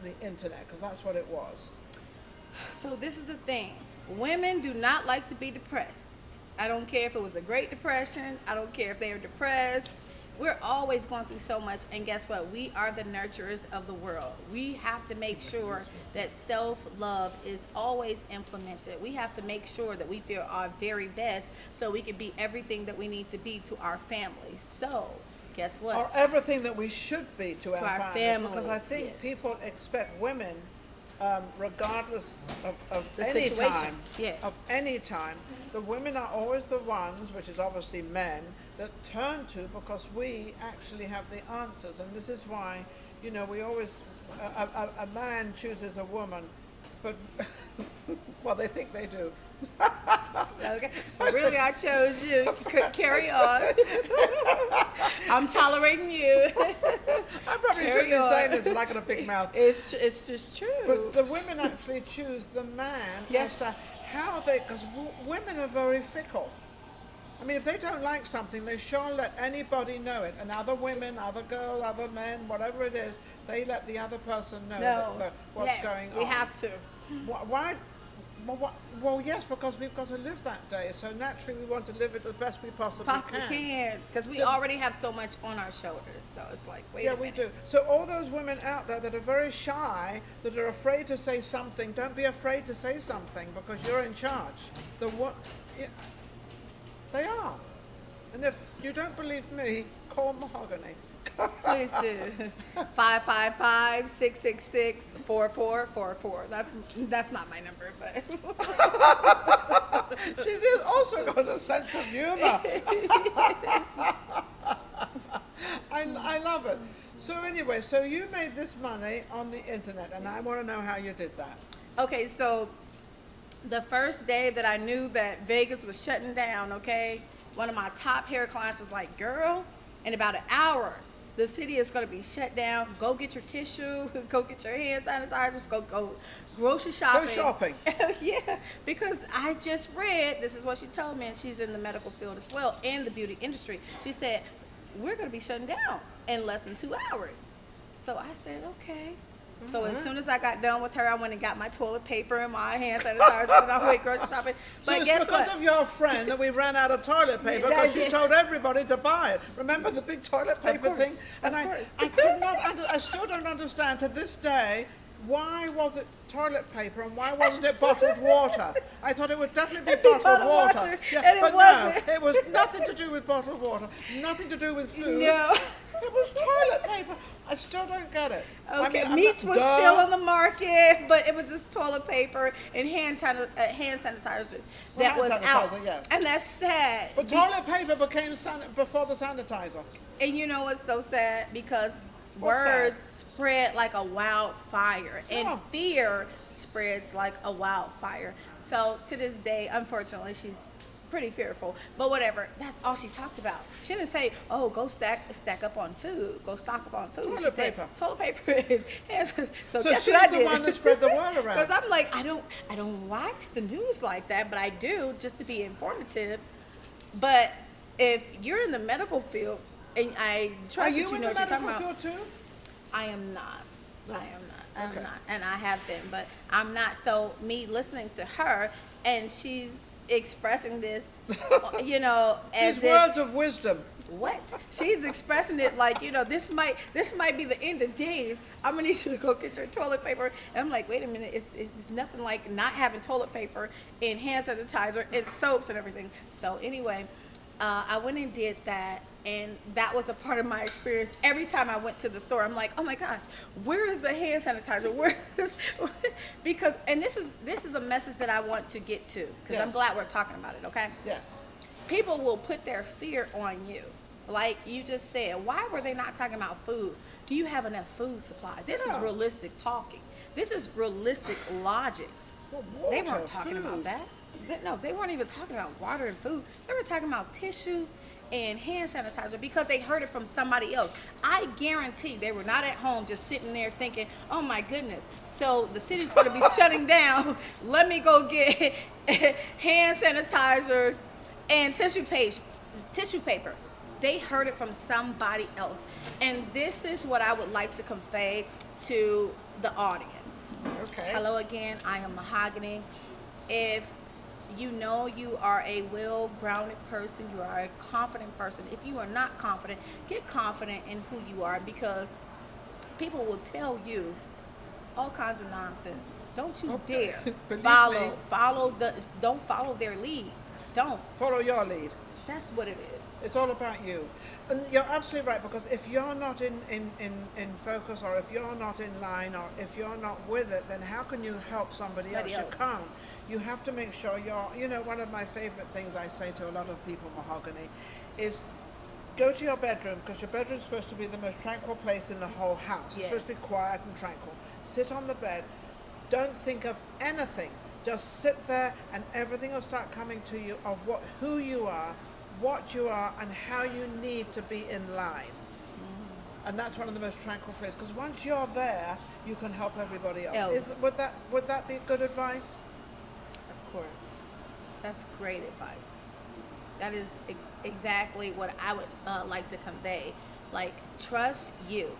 Speaker 1: the internet? Because that's what it was.
Speaker 3: So this is the thing. Women do not like to be depressed. I don't care if it was a Great Depression. I don't care if they are depressed. We're always going through so much, and guess what? We are the nurturers of the world. We have to make sure that self-love is always implemented. We have to make sure that we feel our very best so we can be everything that we need to be to our families. So, guess what?
Speaker 1: Or everything that we should be to our families. Because I think
Speaker 3: yes.
Speaker 1: people expect women, regardless of
Speaker 3: The
Speaker 1: any
Speaker 3: situation,
Speaker 1: time,
Speaker 3: yes.
Speaker 1: of any time, the women are always the ones, which is obviously men, that turn to, because we actually have the answers. And this is why, we always, a man chooses a woman, but, well, they think they do.
Speaker 3: Okay. But really, I chose you. Carry on. I'm tolerating you.
Speaker 1: I'm probably shouldn't be saying this, but I got a big mouth.
Speaker 3: It's just true.
Speaker 1: But the women actually choose the man
Speaker 3: Yes.
Speaker 1: as to how they, because women are very fickle. I mean, if they don't like something, they sure let anybody know it. And other women, other girls, other men, whatever it is, they let the other person know what's going on.
Speaker 3: We have to.
Speaker 1: Why? Well, yes, because we've got to live that day. So naturally, we want to live it the best we possibly can.
Speaker 3: Because we already have so much on our shoulders. So it's like, wait a minute.
Speaker 1: Yeah, we do. So all those women out there that are very shy, that are afraid to say something, don't be afraid to say something, because you're in charge. They are. And if you don't believe me, call Mahogany.
Speaker 3: Please do. 555-666-4444. That's not my number, but
Speaker 1: She's also got a sense of humor. I love it. So anyway, so you made this money on the internet, and I want to know how you did that.
Speaker 3: okay, so the first day that I knew that Vegas was shutting down, okay, one of my top hair clients was like, girl, in about an hour, the city is going to be shut down. Go get your tissue, go get your hand sanitizers, go grocery shopping.
Speaker 1: Go shopping.
Speaker 3: Yeah, because I just read, this is what she told me, and she's in the medical field as well, and the beauty industry. She said, we're going to be shutting down in less than 2 hours. So I said, okay. So as soon as I got done with her, I went and got my toilet paper and my hand sanitizer, and I went grocery shopping. But
Speaker 1: So it's
Speaker 3: guess
Speaker 1: because
Speaker 3: what?
Speaker 1: of your friend that we ran out of toilet paper because you told everybody to buy it. Remember the big toilet paper
Speaker 3: course,
Speaker 1: thing? And
Speaker 3: of
Speaker 1: I
Speaker 3: course.
Speaker 1: could not, I still don't understand to this day, why was it toilet paper and why wasn't it bottled water? I thought it would definitely be bottled water.
Speaker 3: and it
Speaker 1: but
Speaker 3: wasn't.
Speaker 1: No, it was nothing to do with bottled water, nothing to do with food.
Speaker 3: No.
Speaker 1: It was toilet paper. I still don't get it.
Speaker 3: Okay,
Speaker 1: I mean,
Speaker 3: meats was
Speaker 1: duh.
Speaker 3: still on the market, but it was just toilet paper and hand sanitizer that
Speaker 1: Well,
Speaker 3: was
Speaker 1: hand
Speaker 3: out.
Speaker 1: sanitizer, yes.
Speaker 3: And that's sad.
Speaker 1: But toilet paper became before the sanitizer.
Speaker 3: And you know what's so sad? Because
Speaker 1: What's
Speaker 3: words spread like a wildfire, and
Speaker 1: Oh.
Speaker 3: fear spreads like a wildfire. So to this day, unfortunately, she's pretty fearful. But whatever, that's all she talked about. She didn't say, "Oh, go stack up on food, go stock up on food."
Speaker 1: Toilet
Speaker 3: She said,
Speaker 1: paper.
Speaker 3: "Toilet paper." And so
Speaker 1: So
Speaker 3: guess
Speaker 1: she's
Speaker 3: what I
Speaker 1: the
Speaker 3: did?
Speaker 1: one that spread the word around.
Speaker 3: Because I'm like, I don't watch the news like that, but I do just to be informative. But if you're in the medical field, and I
Speaker 1: Are
Speaker 3: trust
Speaker 1: you
Speaker 3: that you
Speaker 1: in
Speaker 3: know
Speaker 1: the
Speaker 3: what you're talking
Speaker 1: medical
Speaker 3: about.
Speaker 1: field too?
Speaker 3: I am not.
Speaker 1: No.
Speaker 3: I am not. I'm
Speaker 1: Okay.
Speaker 3: not. And I have been, but I'm not. So me listening to her, and she's expressing this, you know, as
Speaker 1: These
Speaker 3: if,
Speaker 1: words of wisdom.
Speaker 3: what? She's expressing it like, you know, this might be the end of days. I'm gonna need you to go get your toilet paper. And I'm like, wait a minute, it's just nothing like not having toilet paper and hand sanitizer and soaps and everything. So anyway, I went and did that, and that was a part of my experience. Every time I went to the store, I'm like, oh my gosh, where is the hand sanitizer? Where is because, and this is a message that I want to get to, because I'm
Speaker 1: Yes.
Speaker 3: glad we're talking about it, okay?
Speaker 1: Yes.
Speaker 3: People will put their fear on you. Like you just said, why were they not talking about food? Do you have enough food supply? This is
Speaker 1: No.
Speaker 3: realistic talking. This is realistic logics.
Speaker 1: Well,
Speaker 3: They
Speaker 1: water,
Speaker 3: weren't talking about
Speaker 1: food.
Speaker 3: that. No, they weren't even talking about water and food. They were talking about tissue and hand sanitizer because they heard it from somebody else. I guarantee they were not at home just sitting there thinking, oh my goodness, so the city's going to be shutting down. Let me go get hand sanitizer and tissue paper. They heard it from somebody else. And this is what I would like to convey to the audience.
Speaker 1: Okay.
Speaker 3: Hello again, I am Mahogany. If you know you are a well-grounded person, you are a confident person. If you are not confident, get confident in who you are, because people will tell you all kinds of nonsense. Don't you dare
Speaker 1: Believe me.
Speaker 3: don't follow their lead. Don't.
Speaker 1: Follow your lead.
Speaker 3: That's what it is.
Speaker 1: It's all about you. And you're absolutely right, because if you're not in focus, or if you're not in line, or if you're not with it, then how can you help somebody else?
Speaker 3: Somebody
Speaker 1: You
Speaker 3: else.
Speaker 1: can't. You have to make sure one of my favorite things I say to a lot of people, Mahogany, is go to your bedroom, because your bedroom's supposed to be the most tranquil place in the whole house. It's
Speaker 3: Yes.
Speaker 1: supposed to be quiet and tranquil. Sit on the bed. Don't think of anything. Just sit there, and everything will start coming to you of who you are, what you are, and how you need to be in line. And that's one of the most tranquil places, because once you're there, you can help everybody else. Would that be good advice?
Speaker 3: Of course. That's great advice. That is exactly what I would like to convey. Like, trust you.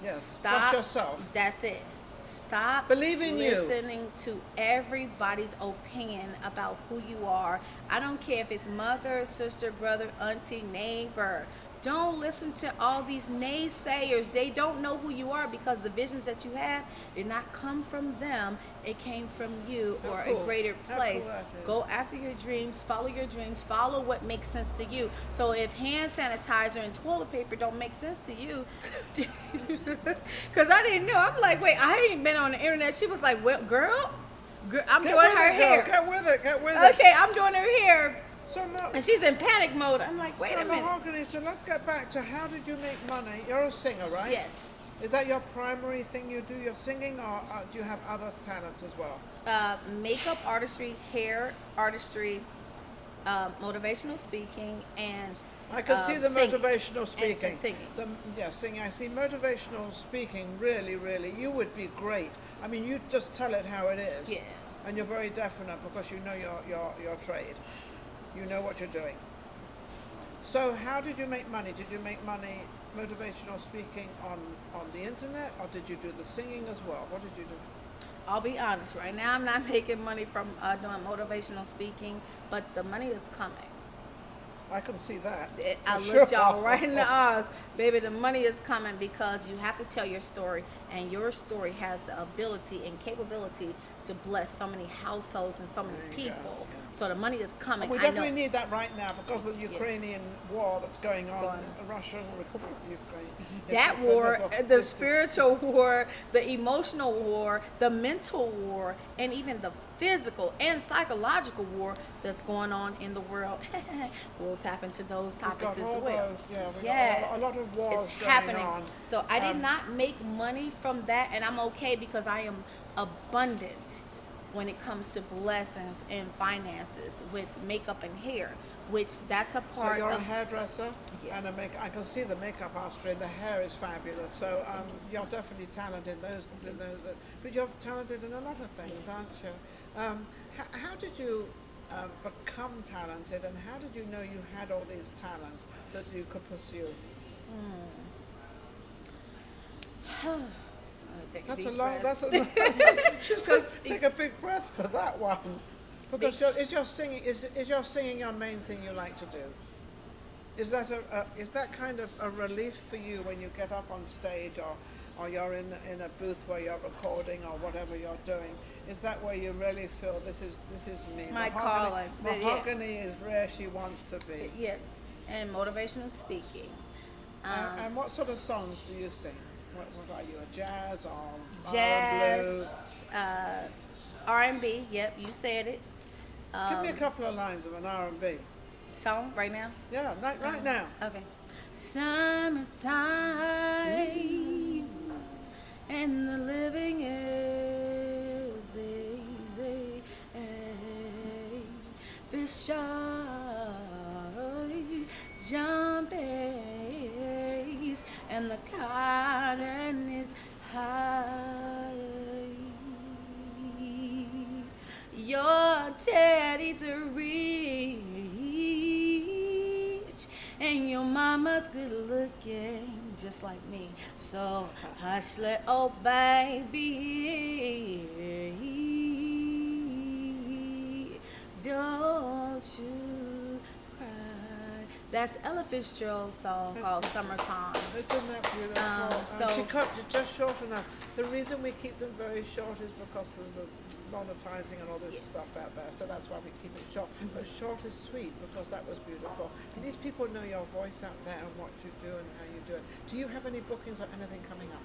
Speaker 1: Yes.
Speaker 3: Stop.
Speaker 1: Trust yourself.
Speaker 3: That's it. Stop
Speaker 1: Believe in you.
Speaker 3: listening to everybody's opinion about who you are. I don't care if it's mother, sister, brother, auntie, neighbor. Don't listen to all these naysayers. They don't know who you are, because the visions that you have did not come from them. It came from you,
Speaker 1: How
Speaker 3: or
Speaker 1: cool.
Speaker 3: a greater
Speaker 1: How
Speaker 3: place.
Speaker 1: cool that is.
Speaker 3: Go after your dreams, follow what makes sense to you. So if hand sanitizer and toilet paper don't make sense to you, because I didn't know. I'm like, wait, I ain't been on the internet. She was like, well, girl, I'm
Speaker 1: Get
Speaker 3: doing
Speaker 1: with
Speaker 3: her
Speaker 1: it, girl.
Speaker 3: hair.
Speaker 1: Get with it. Get with it.
Speaker 3: Okay, I'm doing her hair.
Speaker 1: So,
Speaker 3: And she's in panic mode. I'm like, wait
Speaker 1: so
Speaker 3: a minute.
Speaker 1: Mahoganii, so let's get back to how did you make money? You're a singer, right?
Speaker 3: Yes.
Speaker 1: Is that your primary thing you do, your singing, or do you have other talents as well?
Speaker 3: Makeup artistry, hair artistry, motivational speaking, and
Speaker 1: I can see the
Speaker 3: singing.
Speaker 1: motivational speaking.
Speaker 3: And singing.
Speaker 1: Singing. I see motivational speaking, really, you would be great. I mean, you just tell it how it is.
Speaker 3: Yeah.
Speaker 1: And you're very definite because you know your trade. You know what you're doing. So how did you make money? Did you make money motivational speaking on the internet, or did you do the singing as well? What did you do?
Speaker 3: I'll be honest, right now I'm not making money from doing motivational speaking, but the money is coming.
Speaker 1: I can see that.
Speaker 3: I
Speaker 1: for
Speaker 3: looked
Speaker 1: sure.
Speaker 3: y'all right in the eyes. Baby, the money is coming, because you have to tell your story, and your story has the ability and capability to bless so many households and so many
Speaker 1: There you go,
Speaker 3: people.
Speaker 1: yeah.
Speaker 3: So the money is coming.
Speaker 1: We
Speaker 3: I
Speaker 1: definitely
Speaker 3: know.
Speaker 1: need that right now because of the Ukrainian war that's going on. Russia, Ukraine.
Speaker 3: That
Speaker 1: It's a
Speaker 3: war,
Speaker 1: little-
Speaker 3: the
Speaker 1: it's a-
Speaker 3: spiritual war, the emotional war, the mental war, and even the physical and psychological war that's going on in the world. We'll tap into those
Speaker 1: we've
Speaker 3: topics
Speaker 1: got
Speaker 3: as
Speaker 1: all
Speaker 3: well.
Speaker 1: those, yeah, we've
Speaker 3: Yes.
Speaker 1: got a lot of wars
Speaker 3: It's
Speaker 1: going
Speaker 3: happening.
Speaker 1: on.
Speaker 3: So I did not make money from that, and I'm okay because I am abundant when it comes to blessings and finances with makeup and hair, which that's a
Speaker 1: So
Speaker 3: part
Speaker 1: you're a
Speaker 3: of.
Speaker 1: hairdresser
Speaker 3: Yeah.
Speaker 1: and I can see the makeup artistry and the hair is fabulous. So you're definitely talented in those, but you're talented in a lot of things, aren't you? How did you become talented, and how did you know you had all these talents that you could pursue?
Speaker 3: Take a
Speaker 1: That's
Speaker 3: deep
Speaker 1: a long.
Speaker 3: breath.
Speaker 1: Take a big breath for that one. Because is your singing your main thing you like to do? Is that kind of a relief for you when you get up on stage, or you're in a booth where you're recording or whatever you're doing? Is that where you really feel this is me?
Speaker 3: My calling.
Speaker 1: Mahogany is where she wants to be.
Speaker 3: Yes, and motivational speaking.
Speaker 1: And what sort of songs do you sing? What are you, a jazz or
Speaker 3: Jazz,
Speaker 1: R&B?
Speaker 3: R&B. Yep, you said it.
Speaker 1: Give me a couple of lines of an R&B.
Speaker 3: Song right now.
Speaker 1: Yeah, right now.
Speaker 3: Okay. Summertime and the living is easy. Fish are jumping and the cotton is high. Your teddies are rich and your mama's good looking just like me. So hush, little baby, don't you cry. That's Ella Fitzgerald's song called Summertime.
Speaker 1: Isn't that beautiful?
Speaker 3: so-
Speaker 1: She cut it just short enough. The reason we keep them very short is because there's a monetizing and all this stuff out there, so that's why we keep it short. But short is sweet because that was beautiful. And these people know your voice out there and what you do and how you do it. Do you have any bookings or anything coming up?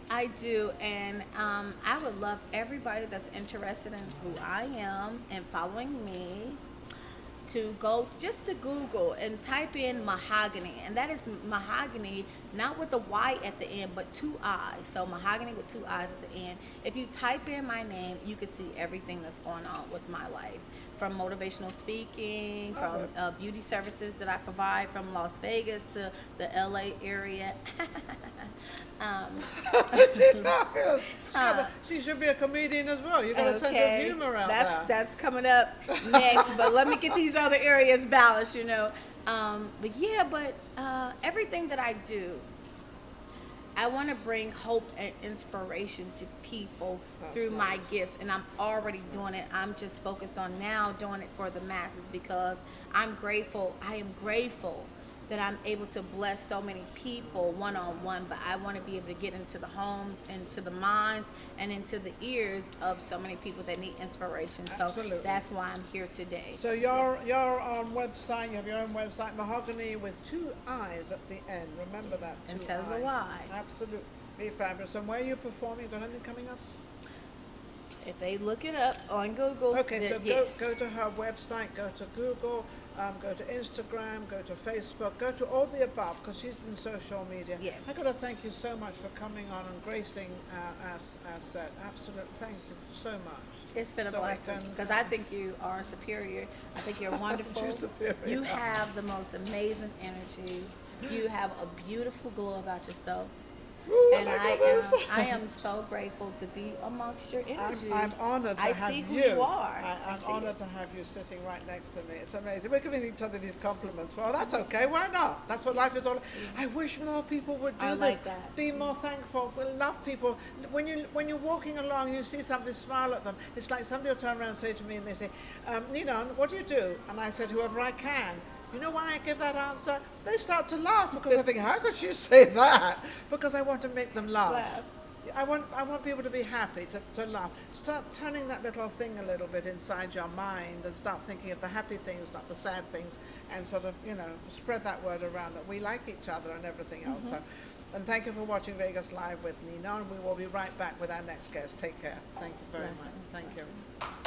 Speaker 3: I do, and I would love everybody that's interested in who I am and following me to go just to Google and type in Mahoganii, and that is Mahogany, not with the Y at the end, but 2 I's. So Mahogany with 2 I's at the end. If you type in my name, you can see everything that's going on with my life, from motivational speaking, from beauty services that I provide from Las Vegas to the LA area.
Speaker 1: She should be a comedian as well. You've got a sense of humor out there.
Speaker 3: That's coming up next, but let me get these other areas balanced, you know. But everything that I do, I want to bring hope and inspiration to people through my gifts, and I'm already doing it. I'm just focused on now doing it for the masses because I'm grateful. I am grateful that I'm able to bless so many people one on one, but I want to be able to get into the homes, into the minds, and into the ears of so many people that need inspiration. So
Speaker 1: Absolutely.
Speaker 3: that's why I'm here today.
Speaker 1: So you're on website. You have your own website, Mahoganii with 2 eyes at the end. Remember that. 2
Speaker 3: Instead of
Speaker 1: eyes.
Speaker 3: the Y.
Speaker 1: Absolutely fabulous. And where are you performing? You got anything coming up?
Speaker 3: If they look it up on Google,
Speaker 1: Okay, so
Speaker 3: yeah.
Speaker 1: go to her website, go to Google, go to Instagram, go to Facebook, go to all the above, because she's in social media.
Speaker 3: Yes.
Speaker 1: I got to thank you so much for coming on and gracing our set. Absolutely, thank you so much.
Speaker 3: It's been a
Speaker 1: So we
Speaker 3: blessing
Speaker 1: can-
Speaker 3: because I think you are superior. I think you're wonderful.
Speaker 1: She's superior.
Speaker 3: You have the most amazing energy. You have a beautiful glow about yourself.
Speaker 1: Ooh,
Speaker 3: And
Speaker 1: look at this.
Speaker 3: I am so grateful to be amongst your energy.
Speaker 1: I'm honored to
Speaker 3: I
Speaker 1: have
Speaker 3: see who
Speaker 1: you.
Speaker 3: you are.
Speaker 1: I'm
Speaker 3: see
Speaker 1: honored
Speaker 3: it.
Speaker 1: to have you sitting right next to me. It's amazing. We're giving each other these compliments. Well, that's okay. Why not? That's what life is all about. I wish more people would do
Speaker 3: I
Speaker 1: this.
Speaker 3: like that.
Speaker 1: Be more thankful. We love people. When you're walking along, you see somebody, smile at them. It's like somebody will turn around and say to me, and they say, Ninon, what do you do? And I said, whoever I can. You know why I give that answer? They start to laugh because I think, how could she say that? Because I want to make them laugh.
Speaker 3: Laugh.
Speaker 1: I want people to be happy, to laugh. Start turning that little thing a little bit inside your mind and start thinking of the happy things, not the sad things, and sort of, spread that word around that we like each other and everything else. So, and thank you for watching Vegas Live with Ninon. We will be right back with our next guest. Take care. Thank you very much.
Speaker 3: Blessings,
Speaker 1: Thank you.
Speaker 3: blessings.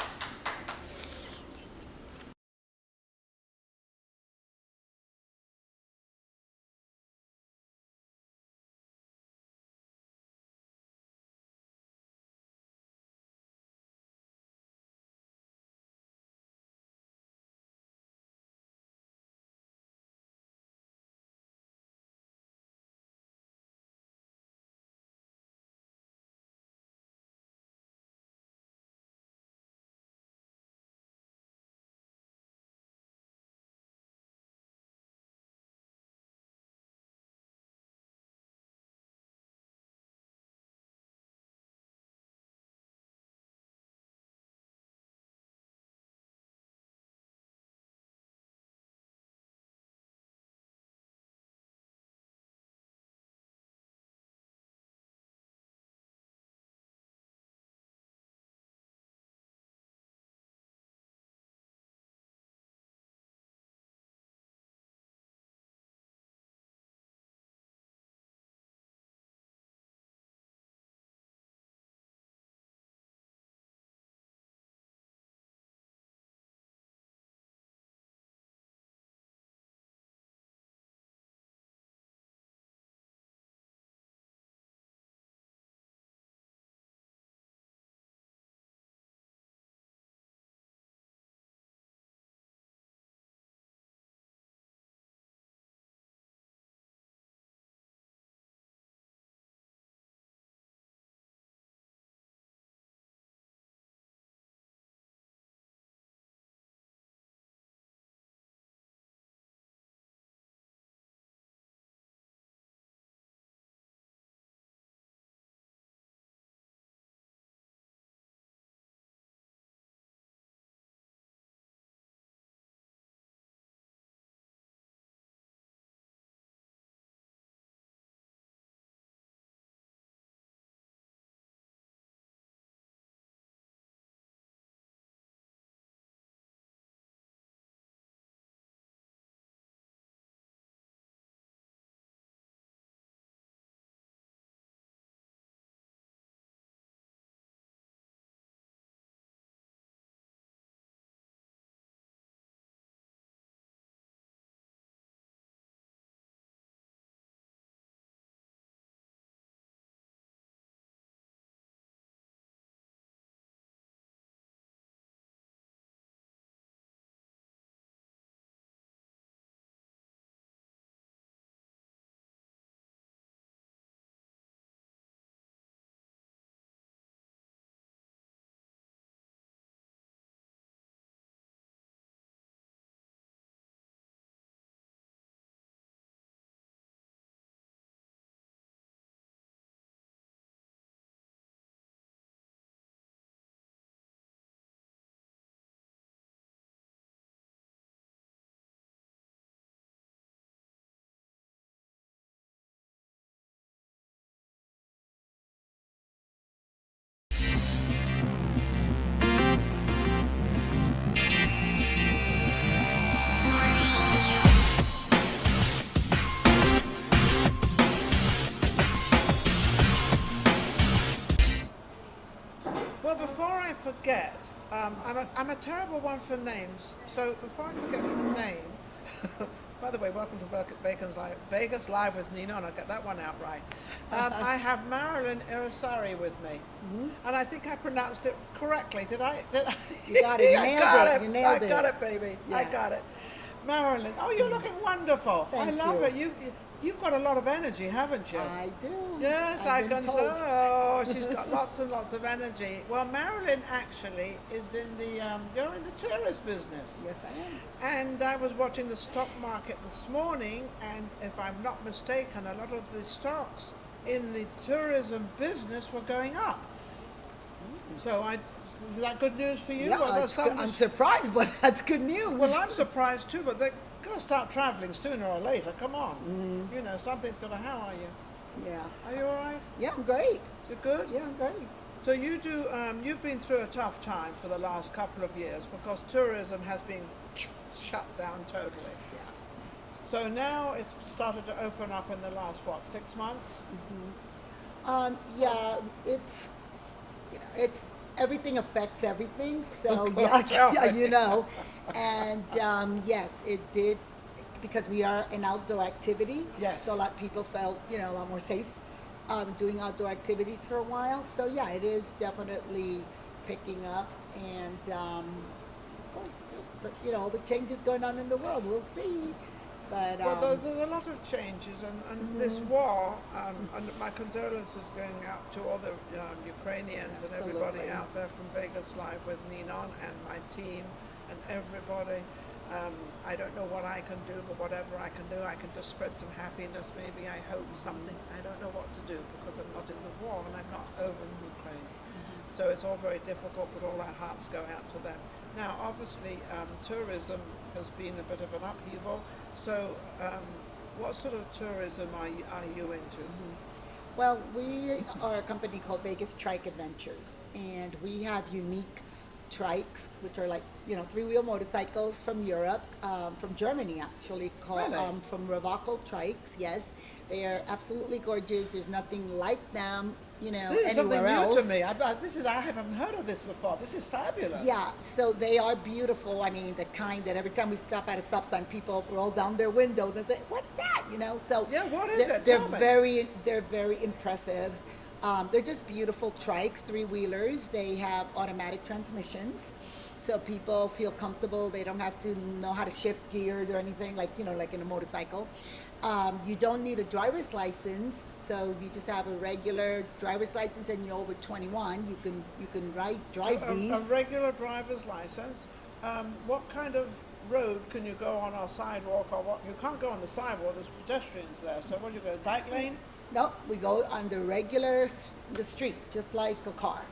Speaker 1: I'm a terrible one for names. So before I forget her name, by the way, welcome to Vegas Live with Ninon. I'll get that one out right. I have Marilyn Irizarry with me, and I think I pronounced it correctly. Did I?
Speaker 2: You got it. You
Speaker 1: I
Speaker 2: nailed
Speaker 1: got
Speaker 2: it. You nailed
Speaker 1: I
Speaker 2: it.
Speaker 1: got it, baby. I
Speaker 2: Yeah.
Speaker 1: got it. Marilyn, oh, you're looking wonderful. I
Speaker 2: Thank
Speaker 1: love
Speaker 2: you.
Speaker 1: it. You've got a lot of energy, haven't you?
Speaker 2: I do.
Speaker 1: Yes,
Speaker 2: I've
Speaker 1: I
Speaker 2: been
Speaker 1: can
Speaker 2: told.
Speaker 1: tell. She's got lots and lots of energy. Well, Marilyn actually is in the, you're in the tourist business.
Speaker 2: Yes, I am.
Speaker 1: And I was watching the stock market this morning, and if I'm not mistaken, a lot of the stocks in the tourism business were going up. So is that good news for you?
Speaker 2: Yeah,
Speaker 1: Or there's
Speaker 2: I'm surprised, but that's good news.
Speaker 1: well, I'm surprised too, but they're going to start traveling sooner or later. Come on. You know, something's going to, how are you?
Speaker 2: Yeah.
Speaker 1: Are you all right?
Speaker 2: Yeah, I'm great.
Speaker 1: You're good?
Speaker 2: Yeah, I'm great.
Speaker 1: So you do, you've been through a tough time for the last couple of years because tourism has been shut down totally.
Speaker 2: Yeah.
Speaker 1: So now it's started to open up in the last, 6 months?
Speaker 2: Yeah, it's, it's everything affects everything. So
Speaker 1: God, tell
Speaker 2: yeah,
Speaker 1: me.
Speaker 2: you know, and yes, it did because we are an outdoor activity.
Speaker 1: Yes.
Speaker 2: So a lot of people felt a lot more safe doing outdoor activities for a while. So yeah, it is definitely picking up, and of course, the changes going on in the world. We'll see. But
Speaker 1: Well, there's a lot of changes, and this war, and my condolences going out to all the Ukrainians and everybody
Speaker 2: Absolutely.
Speaker 1: out there from Vegas Live with Ninon and my team and everybody. I don't know what I can do, but whatever I can do, I can just spread some happiness, maybe, I hope, something. I don't know what to do because I'm not in the war and I'm not over in Ukraine. So it's all very difficult, but all our hearts go out to them. Now, obviously, tourism has been a bit of an upheaval. So, what sort of tourism are you into?
Speaker 2: Well, we are a company called Vegas Trike Adventures, and we have unique trikes, which are like, three-wheel motorcycles from Europe, from Germany actually, called
Speaker 1: Really?
Speaker 2: from Revocco Trikes. Yes, they are absolutely gorgeous. There's nothing like them,
Speaker 1: This is something
Speaker 2: anywhere
Speaker 1: new
Speaker 2: else.
Speaker 1: to me. I haven't heard of this before. This is fabulous.
Speaker 2: Yeah, so they are beautiful. I mean, the kind that every time we stop at a stop sign, people roll down their windows and say, "What's that?" So
Speaker 1: Yeah, what is it?
Speaker 2: They're
Speaker 1: Tell me.
Speaker 2: they're very impressive. They're just beautiful trikes, three-wheelers. They have automatic transmissions, so people feel comfortable. They don't have to know how to shift gears or anything like like in a motorcycle. You don't need a driver's license, so you just have a regular driver's license and you're over 21. You can drive these.
Speaker 1: A regular driver's license. What kind of road can you go on our sidewalk or what? You can't go on the sidewalk. There's pedestrians there. So what do you go? Bike lane?
Speaker 2: No, we go on the street, just like a car.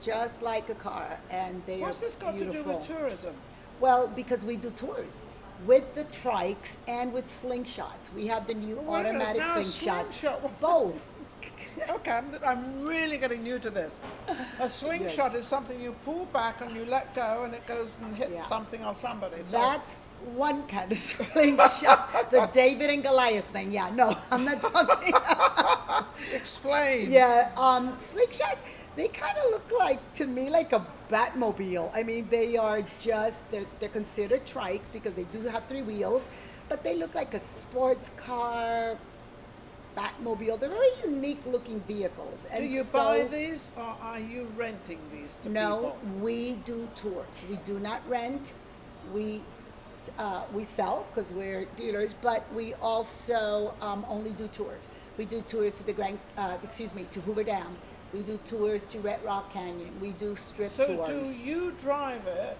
Speaker 2: Just like a car, and they
Speaker 1: What's
Speaker 2: are
Speaker 1: this got
Speaker 2: beautiful.
Speaker 1: to do with tourism?
Speaker 2: Well, because we do tours with the trikes and with slingshots. We have the new
Speaker 1: Wait a minute,
Speaker 2: automatic
Speaker 1: now a
Speaker 2: slingshots.
Speaker 1: slingshot.
Speaker 2: Both.
Speaker 1: Okay, I'm really getting new to this. A slingshot is something you pull back and you let go and it goes and hits
Speaker 2: Yeah.
Speaker 1: something or somebody. So
Speaker 2: That's one kind of slingshot. The David and Goliath thing. Yeah, no, I'm not talking.
Speaker 1: explain.
Speaker 2: Yeah, slingshots, they kind of look like, to me, like a Batmobile. I mean, they are they're considered trikes because they do have three wheels, but they look like a sports car, Batmobile. They're very unique looking vehicles.
Speaker 1: Do you buy these or are you renting these to
Speaker 2: No,
Speaker 1: people?
Speaker 2: we do tours. We do not rent. We sell because we're dealers, but we also only do tours. We do tours to to Hoover Dam. We do tours to Red Rock Canyon. We do strip
Speaker 1: So
Speaker 2: tours.
Speaker 1: do you drive it?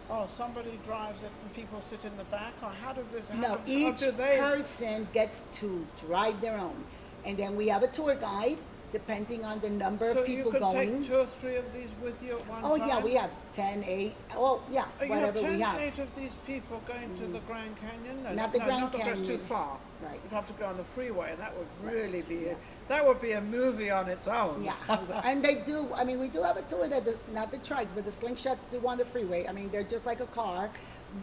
Speaker 1: Oh, somebody drives it and people sit in the back? Or how does this happen?
Speaker 2: No,
Speaker 1: Or
Speaker 2: each
Speaker 1: do they?
Speaker 2: person gets to drive their own. And then we have a tour guide, depending on the number
Speaker 1: So
Speaker 2: of
Speaker 1: you
Speaker 2: people
Speaker 1: could
Speaker 2: going.
Speaker 1: take 2 or 3 of these with you at one
Speaker 2: Oh
Speaker 1: time?
Speaker 2: yeah, we have 10, 8, well, yeah,
Speaker 1: You have
Speaker 2: whatever
Speaker 1: 10,
Speaker 2: we have.
Speaker 1: 8 of these people going to the Grand Canyon? No,
Speaker 2: Not the Grand
Speaker 1: not that's too
Speaker 2: Canyon.
Speaker 1: far.
Speaker 2: Right.
Speaker 1: You'd have to go on the freeway, and that would really be that would be a movie on its own.
Speaker 2: Yeah, and they do. I mean, we do have a tour that not the trikes, but the slingshots do on the freeway. I mean, they're just like a car,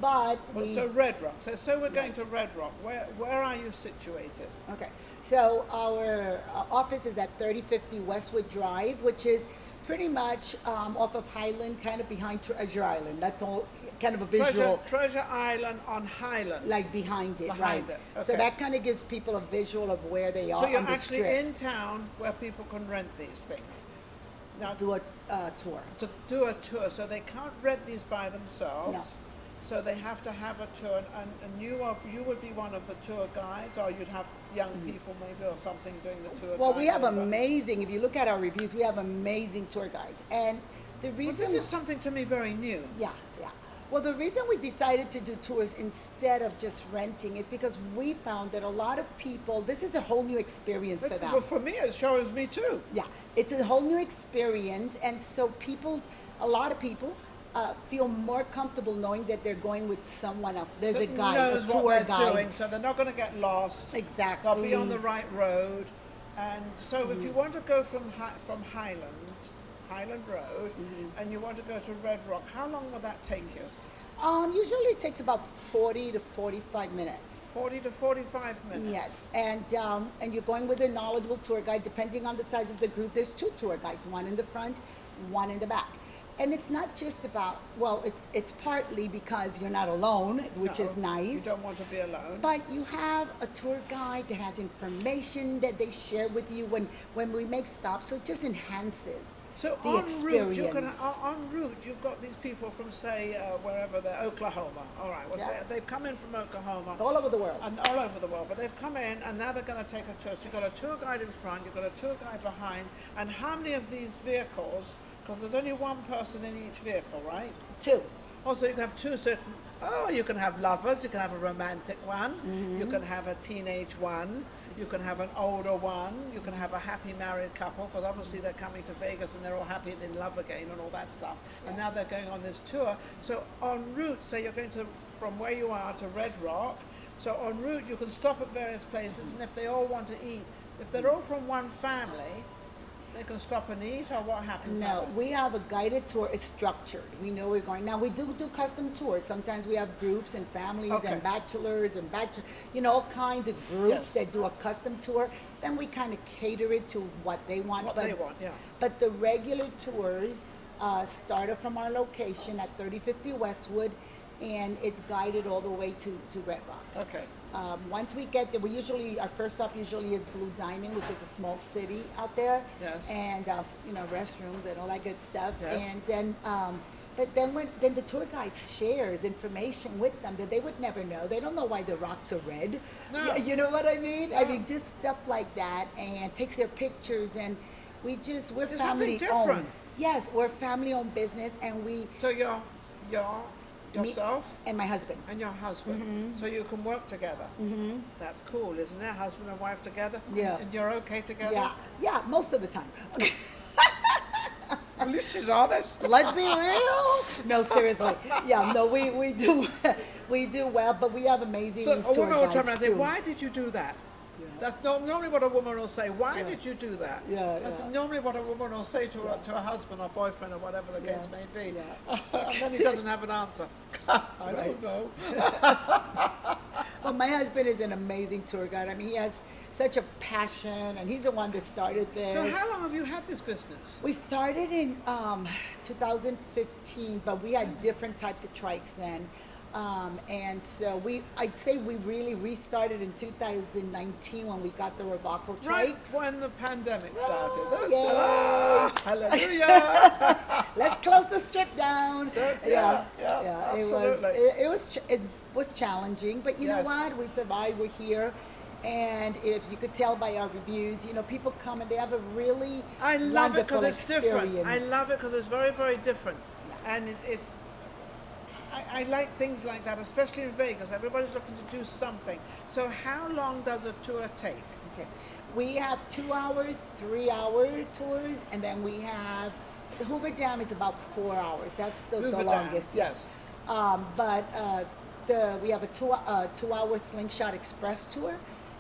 Speaker 2: but
Speaker 1: Well,
Speaker 2: we.
Speaker 1: so Red Rock. So we're going to Red Rock. Where are you situated?
Speaker 2: Okay, so our office is at 3050 Westwood Drive, which is
Speaker 4: Pretty much off of Highland, kind of behind Treasure Island. That's all, kind of a visual.
Speaker 1: Treasure Island on Highland.
Speaker 4: Like behind it,
Speaker 1: Behind
Speaker 4: right?
Speaker 1: it,
Speaker 4: So
Speaker 1: okay.
Speaker 4: that kind of gives people a visual of where they are
Speaker 1: So you're
Speaker 4: on the
Speaker 1: actually
Speaker 4: strip.
Speaker 1: in town where people can rent these things. Now,
Speaker 4: Do a tour.
Speaker 1: to do a tour, so they can't rent these by themselves.
Speaker 4: No.
Speaker 1: So they have to have a tour, and you would be one of the tour guides, or you'd have young people maybe or something doing the tour.
Speaker 4: Well, we
Speaker 1: guide
Speaker 4: have
Speaker 1: over.
Speaker 4: amazing. If you look at our reviews, we have amazing tour guides, and the
Speaker 1: Well,
Speaker 4: reason
Speaker 1: this is something to me very new.
Speaker 4: Yeah, yeah. Well, the reason we decided to do tours instead of just renting is because we found that a lot of people, this is a whole new experience for them.
Speaker 1: Well, for me, it shows me too.
Speaker 4: Yeah, it's a whole new experience, and so a lot of people feel more comfortable knowing that they're going with someone else. There's a
Speaker 1: That
Speaker 4: guide,
Speaker 1: knows
Speaker 4: a
Speaker 1: what
Speaker 4: tour
Speaker 1: they're
Speaker 4: guide.
Speaker 1: doing, so they're not going to get lost.
Speaker 4: Exactly.
Speaker 1: They'll be on the right road. And so if you
Speaker 4: Mm-hmm.
Speaker 1: want to go from Highland Road,
Speaker 4: Mm-hmm.
Speaker 1: and you want to go to Red Rock, how long will that take you?
Speaker 4: Usually it takes about 40 to 45 minutes.
Speaker 1: 40 to 45 minutes.
Speaker 4: Yes, and you're going with a knowledgeable tour guide. Depending on the size of the group, there's two tour guides, one in the front, one in the back. And it's not just about, well, it's partly because you're not alone, which
Speaker 1: No,
Speaker 4: is nice.
Speaker 1: You don't want to be alone.
Speaker 4: But you have a tour guide that has information that they share with you when we make stops, so it just enhances
Speaker 1: So
Speaker 4: the
Speaker 1: en
Speaker 4: experience.
Speaker 1: route, you've got these people from, say, wherever they're, Oklahoma. All right, well,
Speaker 4: Yeah.
Speaker 1: say they've come in from Oklahoma.
Speaker 4: all over the world.
Speaker 1: And all over the world, but they've come in and now they're going to take a tour. So you've got a tour guide in front, you've got a tour guide behind, and how many of these vehicles, because there's only one person in each vehicle, right?
Speaker 4: Two.
Speaker 1: Also, you can have two, so, you can have lovers, you can have a romantic one, you can have a teenage one, you can have an older one, you can have a happy married couple, because obviously they're coming to Vegas and they're all happy and in love again and all that stuff. And now they're going on this tour. So en route, say you're going to, from where you are to Red Rock, so en route you can stop at various places, and if they all want to eat, if they're all from one family, they can stop and eat, or what happens?
Speaker 4: No, we have a guided tour. It's structured. We know we're going. Now we do custom tours. Sometimes we have groups and families
Speaker 1: Okay.
Speaker 4: and bachelors and all kinds of groups
Speaker 1: Yes.
Speaker 4: that do a custom tour. Then we kind of cater it to what they want.
Speaker 1: What they want, yeah.
Speaker 4: But the regular tours started from our location at 3050 Westwood, and it's guided all the way to Red Rock.
Speaker 1: Okay.
Speaker 4: Once we get there, our first stop usually is Blue Diamond, which is a small city out there.
Speaker 1: Yes.
Speaker 4: And, restrooms and all that good stuff.
Speaker 1: Yes.
Speaker 4: And then, but then the tour guide shares information with them that they would never know. They don't know why the rocks are red.
Speaker 1: No.
Speaker 4: Yeah, you know what I mean?
Speaker 1: No.
Speaker 4: I mean, just stuff like that, and takes their pictures, and we're
Speaker 1: There's
Speaker 4: family
Speaker 1: something different.
Speaker 4: owned. Yes, we're family owned business, and
Speaker 1: So yourself
Speaker 4: and my husband.
Speaker 1: and your husband, so you can work together. Mm-hmm. That's cool, isn't it? Husband and wife together.
Speaker 4: Yeah.
Speaker 1: And you're okay together.
Speaker 4: Yeah, most of the time.
Speaker 1: At least she's honest.
Speaker 4: Let's be real. No, seriously. Yeah, no, we do well, but we have amazing
Speaker 1: So a
Speaker 4: tour
Speaker 1: woman will turn around and
Speaker 4: guides
Speaker 1: say,
Speaker 4: too.
Speaker 1: "Why did you do that?" That's normally what a woman will say. Why
Speaker 4: Yeah.
Speaker 1: did you do that?
Speaker 4: Yeah,
Speaker 1: That's
Speaker 4: yeah.
Speaker 1: normally what a woman will say to her husband or boyfriend or whatever the case
Speaker 4: Yeah,
Speaker 1: may be.
Speaker 4: yeah.
Speaker 1: And then he doesn't have an answer. I
Speaker 4: Right.
Speaker 1: don't know.
Speaker 4: Well, my husband is an amazing tour guide. I mean, he has such a passion, and he's the one that started this.
Speaker 1: So how long have you had this business?
Speaker 4: We started in 2015, but we had different types of trikes then. And so I'd say we really restarted in 2019 when we got the Ravaco
Speaker 1: Right
Speaker 4: trikes.
Speaker 1: when the pandemic started.
Speaker 4: Yay.
Speaker 1: Hallelujah!
Speaker 4: Let's close the strip down.
Speaker 1: Yeah,
Speaker 4: It was
Speaker 1: absolutely.
Speaker 4: it was challenging, but you know
Speaker 1: Yes.
Speaker 4: what? We survived. We're here, and if you could tell by our reviews, people come and they have a really
Speaker 1: I love it because
Speaker 4: wonderful
Speaker 1: it's different. I
Speaker 4: experience.
Speaker 1: love it because it's very, very different. And it's I like things like that, especially in Vegas. Everybody's looking to do something. So how long does a tour take?
Speaker 4: Okay. We have 2 hours, 3-hour tours, and then we have the Hoover Dam is about 4 hours. That's the
Speaker 1: Hoover Dam,
Speaker 4: longest.
Speaker 1: yes.
Speaker 4: But we have a 2-hour Slingshot Express tour.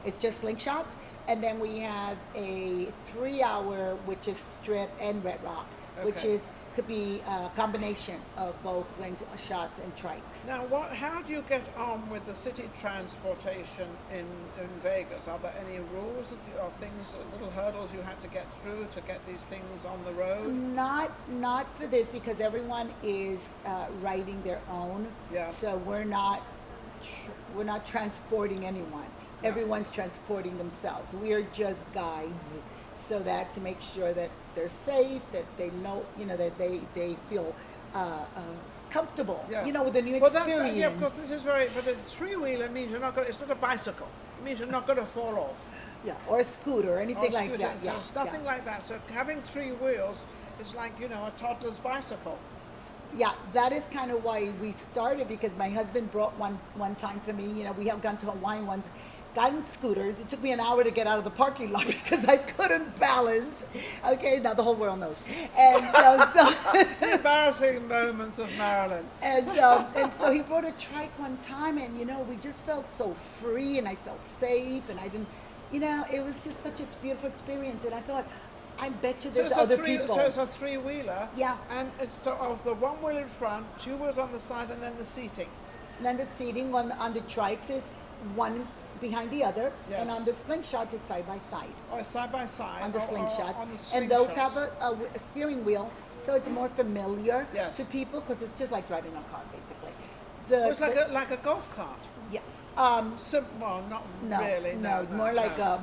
Speaker 4: It's just slingshots, and then we have a 3-hour, which is Strip and Red Rock, which
Speaker 1: Okay.
Speaker 4: is could be a combination of both slingshots and trikes.
Speaker 1: Now, how do you get on with the city transportation in Vegas? Are there any rules or things, little hurdles you had to get through to get these things on the road?
Speaker 4: Not for this, because everyone is riding their own.
Speaker 1: Yeah.
Speaker 4: So we're not transporting anyone.
Speaker 1: Yeah.
Speaker 4: Everyone's transporting themselves. We are just guides, so that to make sure that they're safe, that they know, that they feel comfortable,
Speaker 1: Yeah.
Speaker 4: With the new
Speaker 1: Well,
Speaker 4: experience.
Speaker 1: yeah, of course, this is but a three-wheeler means you're not going. It's not a bicycle. It means you're not going to fall off.
Speaker 4: Yeah, or a scooter, or anything
Speaker 1: Or
Speaker 4: like
Speaker 1: scooter.
Speaker 4: that.
Speaker 1: So
Speaker 4: Yeah,
Speaker 1: it's nothing like that. So having three wheels is like a toddler's bicycle.
Speaker 4: Yeah, that is kind of why we started, because my husband brought one time for me. We have gone to Hawaii once, gotten scooters. It took me an hour to get out of the parking lot because I couldn't balance. Okay, now the whole world knows. And
Speaker 1: The embarrassing moments of Marilyn.
Speaker 4: and so he brought a trike one time, and we just felt so free, and I felt safe, and I didn't, it was just such a beautiful experience. And I thought, I bet you there's other people.
Speaker 1: So it's a three-wheeler.
Speaker 4: Yeah.
Speaker 1: And it's of the one wheel in front, two wheels on the side, and then the seating.
Speaker 4: And then the seating on the trikes is one behind the other,
Speaker 1: Yes.
Speaker 4: and on the slingshots is side by side.
Speaker 1: Or side by side.
Speaker 4: On the
Speaker 1: or
Speaker 4: slingshots,
Speaker 1: on the
Speaker 4: and those
Speaker 1: slingshots.
Speaker 4: have a steering wheel, so it's more familiar
Speaker 1: Yes.
Speaker 4: to people, because it's just like driving a car, basically.
Speaker 1: It's like a golf cart.
Speaker 4: Yeah.
Speaker 1: Well, not
Speaker 4: No,
Speaker 1: really.
Speaker 4: no, more like a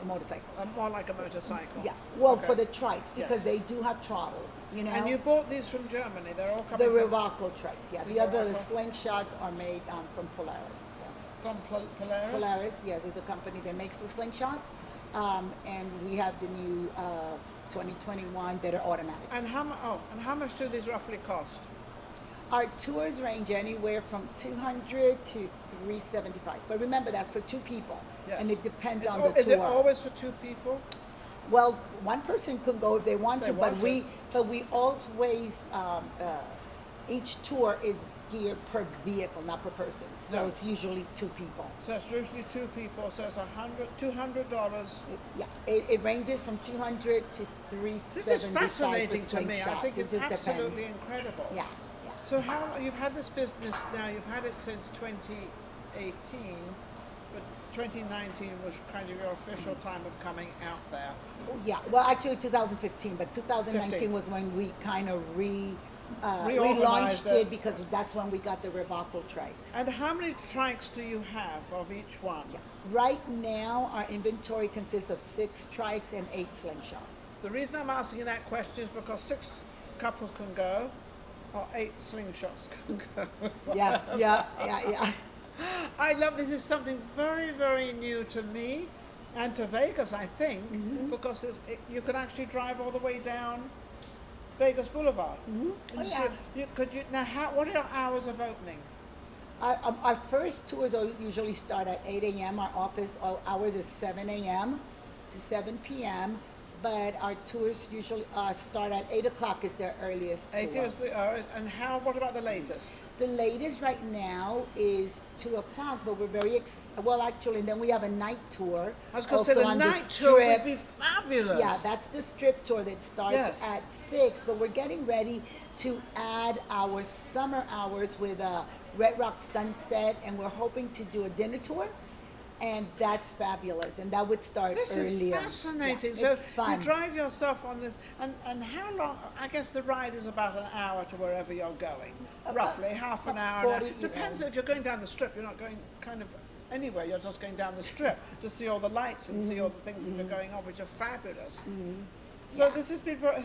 Speaker 4: motorcycle.
Speaker 1: More like a motorcycle.
Speaker 4: Yeah. Well,
Speaker 1: Okay.
Speaker 4: for the trikes, because
Speaker 1: Yes.
Speaker 4: they do have travels.
Speaker 1: And you bought these from Germany. They're all
Speaker 4: the
Speaker 1: coming from
Speaker 4: Rivaco trikes. Yeah.
Speaker 1: The
Speaker 4: The other
Speaker 1: Rivaco.
Speaker 4: slingshots are made from Polaris. Yes.
Speaker 1: Polaris.
Speaker 4: Polaris, yes, is a company that makes the slingshot, and we have the new 2021 that are automatic.
Speaker 1: And how much do these roughly cost?
Speaker 4: Our tours range anywhere from $200 to $375, but remember, that's for two people,
Speaker 1: Yes.
Speaker 4: and it depends
Speaker 1: It's
Speaker 4: on the
Speaker 1: Is it
Speaker 4: tour.
Speaker 1: always for two people?
Speaker 4: Well, one person could go if they want
Speaker 1: If
Speaker 4: to,
Speaker 1: they
Speaker 4: but
Speaker 1: want
Speaker 4: we always each tour is geared per vehicle, not per person. So
Speaker 1: No.
Speaker 4: it's usually two people.
Speaker 1: So it's usually two people. So it's $200.
Speaker 4: Yeah, it ranges from $200 to $375.
Speaker 1: This is fascinating
Speaker 4: for
Speaker 1: to me. I
Speaker 4: slingshots.
Speaker 1: think
Speaker 4: It
Speaker 1: it's
Speaker 4: just
Speaker 1: absolutely
Speaker 4: depends.
Speaker 1: incredible.
Speaker 4: Yeah, yeah.
Speaker 1: So you've had this business now? You've had it since 2018, but 2019 was kind of your official time of coming out there.
Speaker 4: Yeah, well, actually 2015, but 2019
Speaker 1: 15.
Speaker 4: was when we kind of
Speaker 1: Reorganized
Speaker 4: relaunched
Speaker 1: it.
Speaker 4: it, because that's when we got the Rivaco trikes.
Speaker 1: And how many trikes do you have of each one?
Speaker 4: Yeah. Right now, our inventory consists of 6 trikes and 8 slingshots.
Speaker 1: The reason I'm asking that question is because 6 couples can go, or 8 slingshots can go.
Speaker 4: Yeah.
Speaker 1: I love this. Is something very, very new to me and to Vegas, I think, because you can actually drive all the way down Vegas Boulevard.
Speaker 4: Oh, yeah.
Speaker 1: What are your hours of opening?
Speaker 4: Our first tours usually start at 8 a.m. Our office hours are 7 a.m. to 7 p.m. But our tours usually start at 8 o'clock is their earliest
Speaker 1: 8
Speaker 4: tour.
Speaker 1: is the hours. And what about the latest?
Speaker 4: The latest right now is 2 o'clock, but we're very, actually, and then we have a night tour.
Speaker 1: I was going to say
Speaker 4: also
Speaker 1: the
Speaker 4: on
Speaker 1: night
Speaker 4: the
Speaker 1: tour would
Speaker 4: Strip.
Speaker 1: be fabulous.
Speaker 4: Yeah, that's the strip tour that starts
Speaker 1: Yes.
Speaker 4: at 6, but we're getting ready to add our summer hours with a Red Rock Sunset, and we're hoping to do a dinner tour, and that's fabulous, and that would start
Speaker 1: This
Speaker 4: earlier.
Speaker 1: is fascinating.
Speaker 4: Yeah,
Speaker 1: So
Speaker 4: it's fun.
Speaker 1: you drive yourself on this, and how long? I guess the ride is about an hour to wherever you're going, roughly half an hour.
Speaker 4: 40,
Speaker 1: Depends if you're going down the strip. You're not going kind of anywhere. You're just going down the strip to see all the lights and see all the things which are going on, which are fabulous. So
Speaker 4: Yeah.
Speaker 1: this has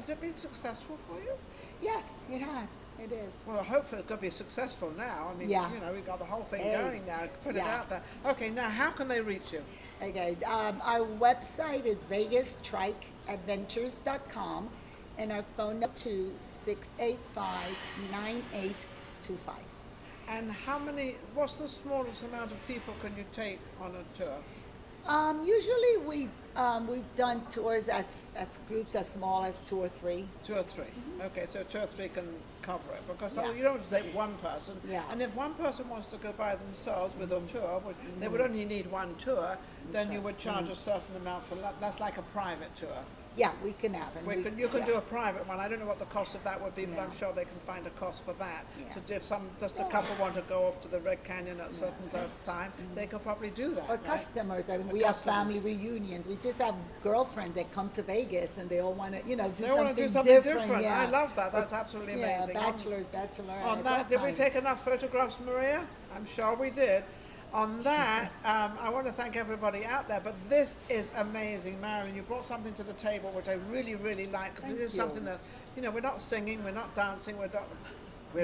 Speaker 1: it been successful for you?
Speaker 4: Yes, it has. It is.
Speaker 1: Well, hopefully it's going to be successful now. I mean,
Speaker 4: Yeah.
Speaker 1: we've got the whole thing
Speaker 4: Hey.
Speaker 1: going now. Put it
Speaker 4: Yeah.
Speaker 1: out there. Okay, now how can they reach you?
Speaker 4: Okay, our website is vegastrikeadventures.com, and our phone number to 685-9825.
Speaker 1: And what's the smallest amount of people can you take on a tour?
Speaker 4: Usually we've done tours as groups as small as 2 or 3.
Speaker 1: 2 or 3. Okay, so 2 or 3 can cover it, because
Speaker 4: Yeah.
Speaker 1: you don't have to take one person.
Speaker 4: Yeah.
Speaker 1: And if one person wants to go by themselves with a tour, they would only need one tour, then you would charge a certain amount for that. That's like a private tour.
Speaker 4: Yeah, we can have. And
Speaker 1: You can
Speaker 4: yeah.
Speaker 1: do a private one. I don't know what the cost of that would be, but
Speaker 4: Yeah.
Speaker 1: I'm sure they can find a cost for that.
Speaker 4: Yeah.
Speaker 1: To if just a couple want to go off to the Red Canyon at a certain time, they could probably do that.
Speaker 4: Or
Speaker 1: right?
Speaker 4: customers. I mean,
Speaker 1: Or
Speaker 4: we have
Speaker 1: customers.
Speaker 4: family reunions. We just have girlfriends that come to Vegas and they all want to, do
Speaker 1: They want
Speaker 4: something
Speaker 1: to do something
Speaker 4: different.
Speaker 1: different.
Speaker 4: Yeah.
Speaker 1: I love that. That's absolutely
Speaker 4: Yeah,
Speaker 1: amazing.
Speaker 4: bachelors, bachelorettes.
Speaker 1: On that,
Speaker 4: all
Speaker 1: did we
Speaker 4: kinds.
Speaker 1: take enough photographs, Maria? I'm sure we did. On that, I want to thank everybody out there, but this is amazing. Marilyn, you brought something to the table which I really, really like, because
Speaker 4: Thank
Speaker 1: this is
Speaker 4: you.
Speaker 1: something that, we're not singing, we're not dancing, we're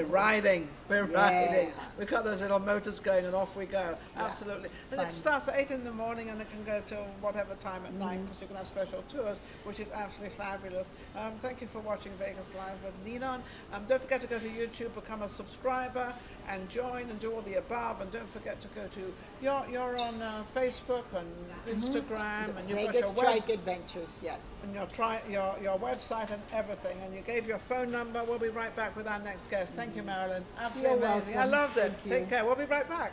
Speaker 1: riding,
Speaker 4: Yeah.
Speaker 1: riding. We've got those little motors going and off we go.
Speaker 4: Yeah.
Speaker 1: Absolutely. And
Speaker 4: Fun.
Speaker 1: it starts at 8 in the morning and it can go till whatever time at night, because you can have special tours, which is absolutely fabulous. Thank you for watching Vegas Live with Ninon. Don't forget to go to YouTube, become a subscriber, and join and do all the above. And don't forget to go to, you're on Facebook and Instagram, and you've
Speaker 4: Vegas
Speaker 1: got your
Speaker 4: Trike Adventures, yes.
Speaker 1: and your website and everything, and you gave your phone number. We'll be right back with our next guest. Thank you, Marilyn. Absolutely
Speaker 4: You're
Speaker 1: amazing. I
Speaker 4: welcome.
Speaker 1: loved it.
Speaker 4: Thank you.
Speaker 1: Take care. We'll be right back.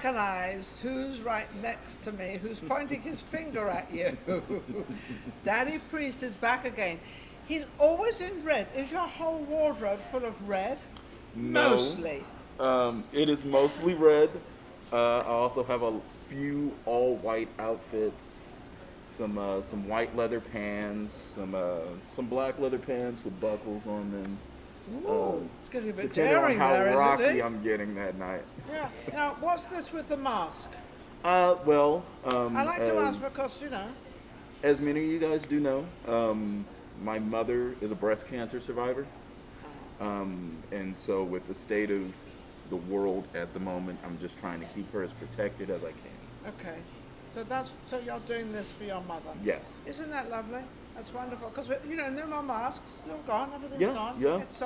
Speaker 1: recognize who's right next to me, who's pointing his finger at you. Daddy Priest is back again. He's always in red. Is your whole wardrobe full of red?
Speaker 5: No.
Speaker 1: Mostly.
Speaker 5: It is mostly red. I also have a few all-white outfits, some white leather pants, some black leather pants with buckles on them.
Speaker 1: Ooh, it's getting a bit
Speaker 5: Depending on
Speaker 1: daring
Speaker 5: how
Speaker 1: there,
Speaker 5: rocky
Speaker 1: isn't it?
Speaker 5: I'm getting that night.
Speaker 1: Yeah. Now, what's this with the mask?
Speaker 5: Well,
Speaker 1: I like to ask because,
Speaker 5: as many of you guys do know, my mother is a breast cancer survivor. And so with the state of the world at the moment, I'm just trying to keep her as protected as I can.
Speaker 1: Okay. So you're doing this for your mother?
Speaker 5: Yes.
Speaker 1: Isn't that lovely? That's wonderful. Because, no more masks. Still gone. Everything's
Speaker 5: Yeah,
Speaker 1: gone.
Speaker 5: yeah.
Speaker 1: It's,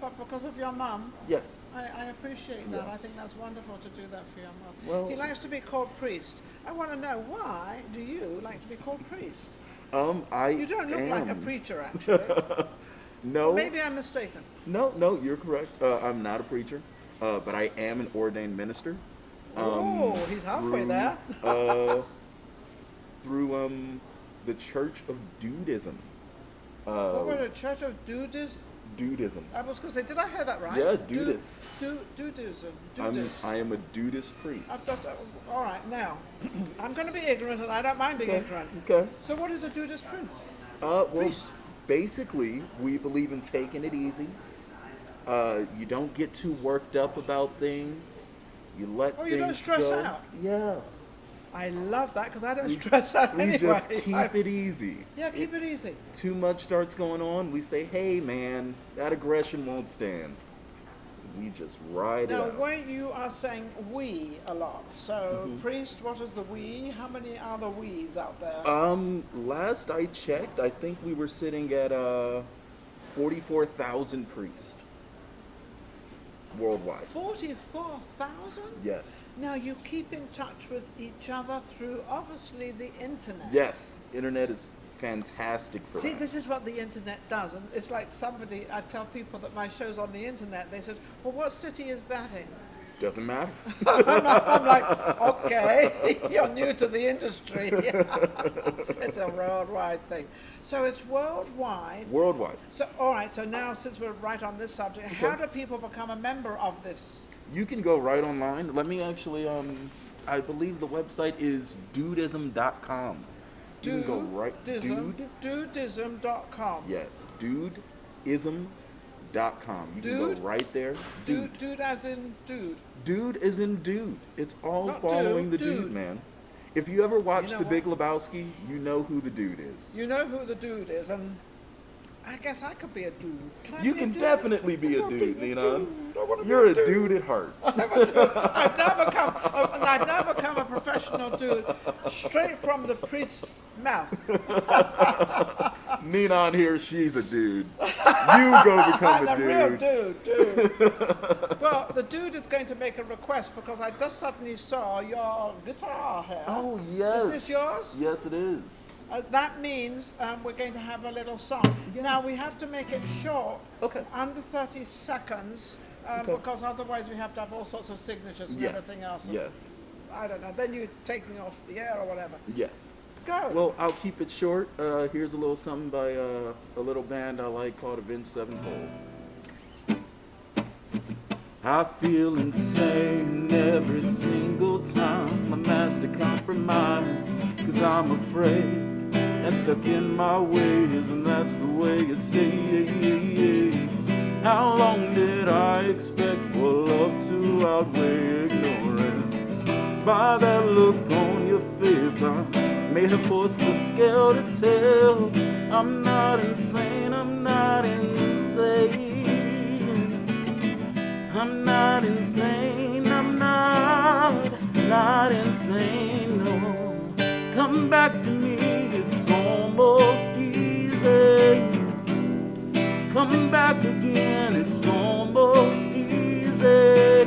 Speaker 1: but because of your mum,
Speaker 5: Yes.
Speaker 1: I appreciate that.
Speaker 5: Yeah.
Speaker 1: I think that's wonderful to do that for your mum.
Speaker 5: Well-
Speaker 1: He likes to be called priest. I want to know, why do you like to be called priest? You don't look like a preacher, actually.
Speaker 5: No.
Speaker 1: Maybe I'm mistaken.
Speaker 5: No, you're correct. I'm not a preacher, but I am an ordained minister.
Speaker 1: He's halfway there.
Speaker 5: Through the Church of Dudism.
Speaker 1: What was it? Church of Dudis?
Speaker 5: Dudism.
Speaker 1: I was going to say, did I hear that right?
Speaker 5: Yeah, Dudist.
Speaker 1: Dudism.
Speaker 5: I am a Dudist priest.
Speaker 1: All right, now, I'm going to be ignorant, and I don't mind being ignorant.
Speaker 5: Okay.
Speaker 1: So what is a Dudist prince?
Speaker 5: Well,
Speaker 1: Priest.
Speaker 5: basically, we believe in taking it easy. You don't get too worked up about things. You let
Speaker 1: Oh,
Speaker 5: things
Speaker 1: you don't stress
Speaker 5: go.
Speaker 1: out?
Speaker 5: Yeah.
Speaker 1: I love that, because I don't stress out
Speaker 5: We
Speaker 1: anyway.
Speaker 5: just keep it easy.
Speaker 1: Yeah, keep it easy.
Speaker 5: Too much starts going on, we say, hey man, that aggression won't stand. We just ride it
Speaker 1: Now,
Speaker 5: out.
Speaker 1: when you are saying we a lot, so
Speaker 5: Mm-hmm.
Speaker 1: priest, what is the we? How many are the we's out there?
Speaker 5: Last I checked, I think we were sitting at 44,000 priests worldwide.
Speaker 1: 44,000?
Speaker 5: Yes.
Speaker 1: Now, you keep in touch with each other through, obviously, the internet.
Speaker 5: Yes. Internet is fantastic for
Speaker 1: See,
Speaker 5: that.
Speaker 1: this is what the internet does. And it's like I tell people that my show's on the internet, they said, well, what city is that in?
Speaker 5: Doesn't matter.
Speaker 1: I'm like, okay, you're new to the industry. It's a worldwide thing. So it's worldwide.
Speaker 5: Worldwide.
Speaker 1: So, all right, so now since we're right on this subject, how do people become a member of this?
Speaker 5: You can go right online. Let me actually, I believe the website is dudism.com. You can go right.
Speaker 1: Dudism.com.
Speaker 5: Yes, dudism.com. You can go
Speaker 1: Dude?
Speaker 5: right there.
Speaker 1: Dude as in dude.
Speaker 5: Dude is in dude. It's all
Speaker 1: Not
Speaker 5: following
Speaker 1: dude,
Speaker 5: the dude,
Speaker 1: dude.
Speaker 5: man. If you ever watch
Speaker 1: You know
Speaker 5: The Big
Speaker 1: what?
Speaker 5: Lebowski, you know who the dude is.
Speaker 1: You know who the dude is, and I guess I could be a dude. I
Speaker 5: You
Speaker 1: be a
Speaker 5: can
Speaker 1: dude?
Speaker 5: definitely be
Speaker 1: I
Speaker 5: a
Speaker 1: wanna
Speaker 5: dude,
Speaker 1: be a
Speaker 5: Ninon.
Speaker 1: dude. I wanna be
Speaker 5: You're
Speaker 1: a
Speaker 5: a
Speaker 1: dude.
Speaker 5: dude at heart.
Speaker 1: I've now become a professional dude, straight from the priest's mouth.
Speaker 5: Ninon here, she's a dude. You go become
Speaker 1: I'm
Speaker 5: a
Speaker 1: the real
Speaker 5: dude.
Speaker 1: dude. Well, the dude is going to make a request because I just suddenly saw your guitar here.
Speaker 5: Oh, yes.
Speaker 1: Is this yours?
Speaker 5: Yes, it is.
Speaker 1: That means we're going to have a little song. Now, we have to make it short,
Speaker 5: Okay.
Speaker 1: under 30 seconds,
Speaker 5: Okay.
Speaker 1: because otherwise we have to have all sorts of signatures and
Speaker 5: Yes.
Speaker 1: everything else.
Speaker 5: Yes.
Speaker 1: I don't know. Then you take me off the air or whatever.
Speaker 5: Yes.
Speaker 1: Go.
Speaker 5: Well, I'll keep it short. Here's a little something by a little band I like called Avenged Sevenfold. I feel insane every single time I'm asked to compromise, 'cause I'm afraid and stuck in my ways, and that's the way it stays. How long did I expect for love to outweigh ignorance? By that look on your face, I may have forced the scale to tell. I'm not insane, I'm not insane. I'm not insane, I'm not insane, no. Come back to me, it's almost easy. Come back again, it's almost easy.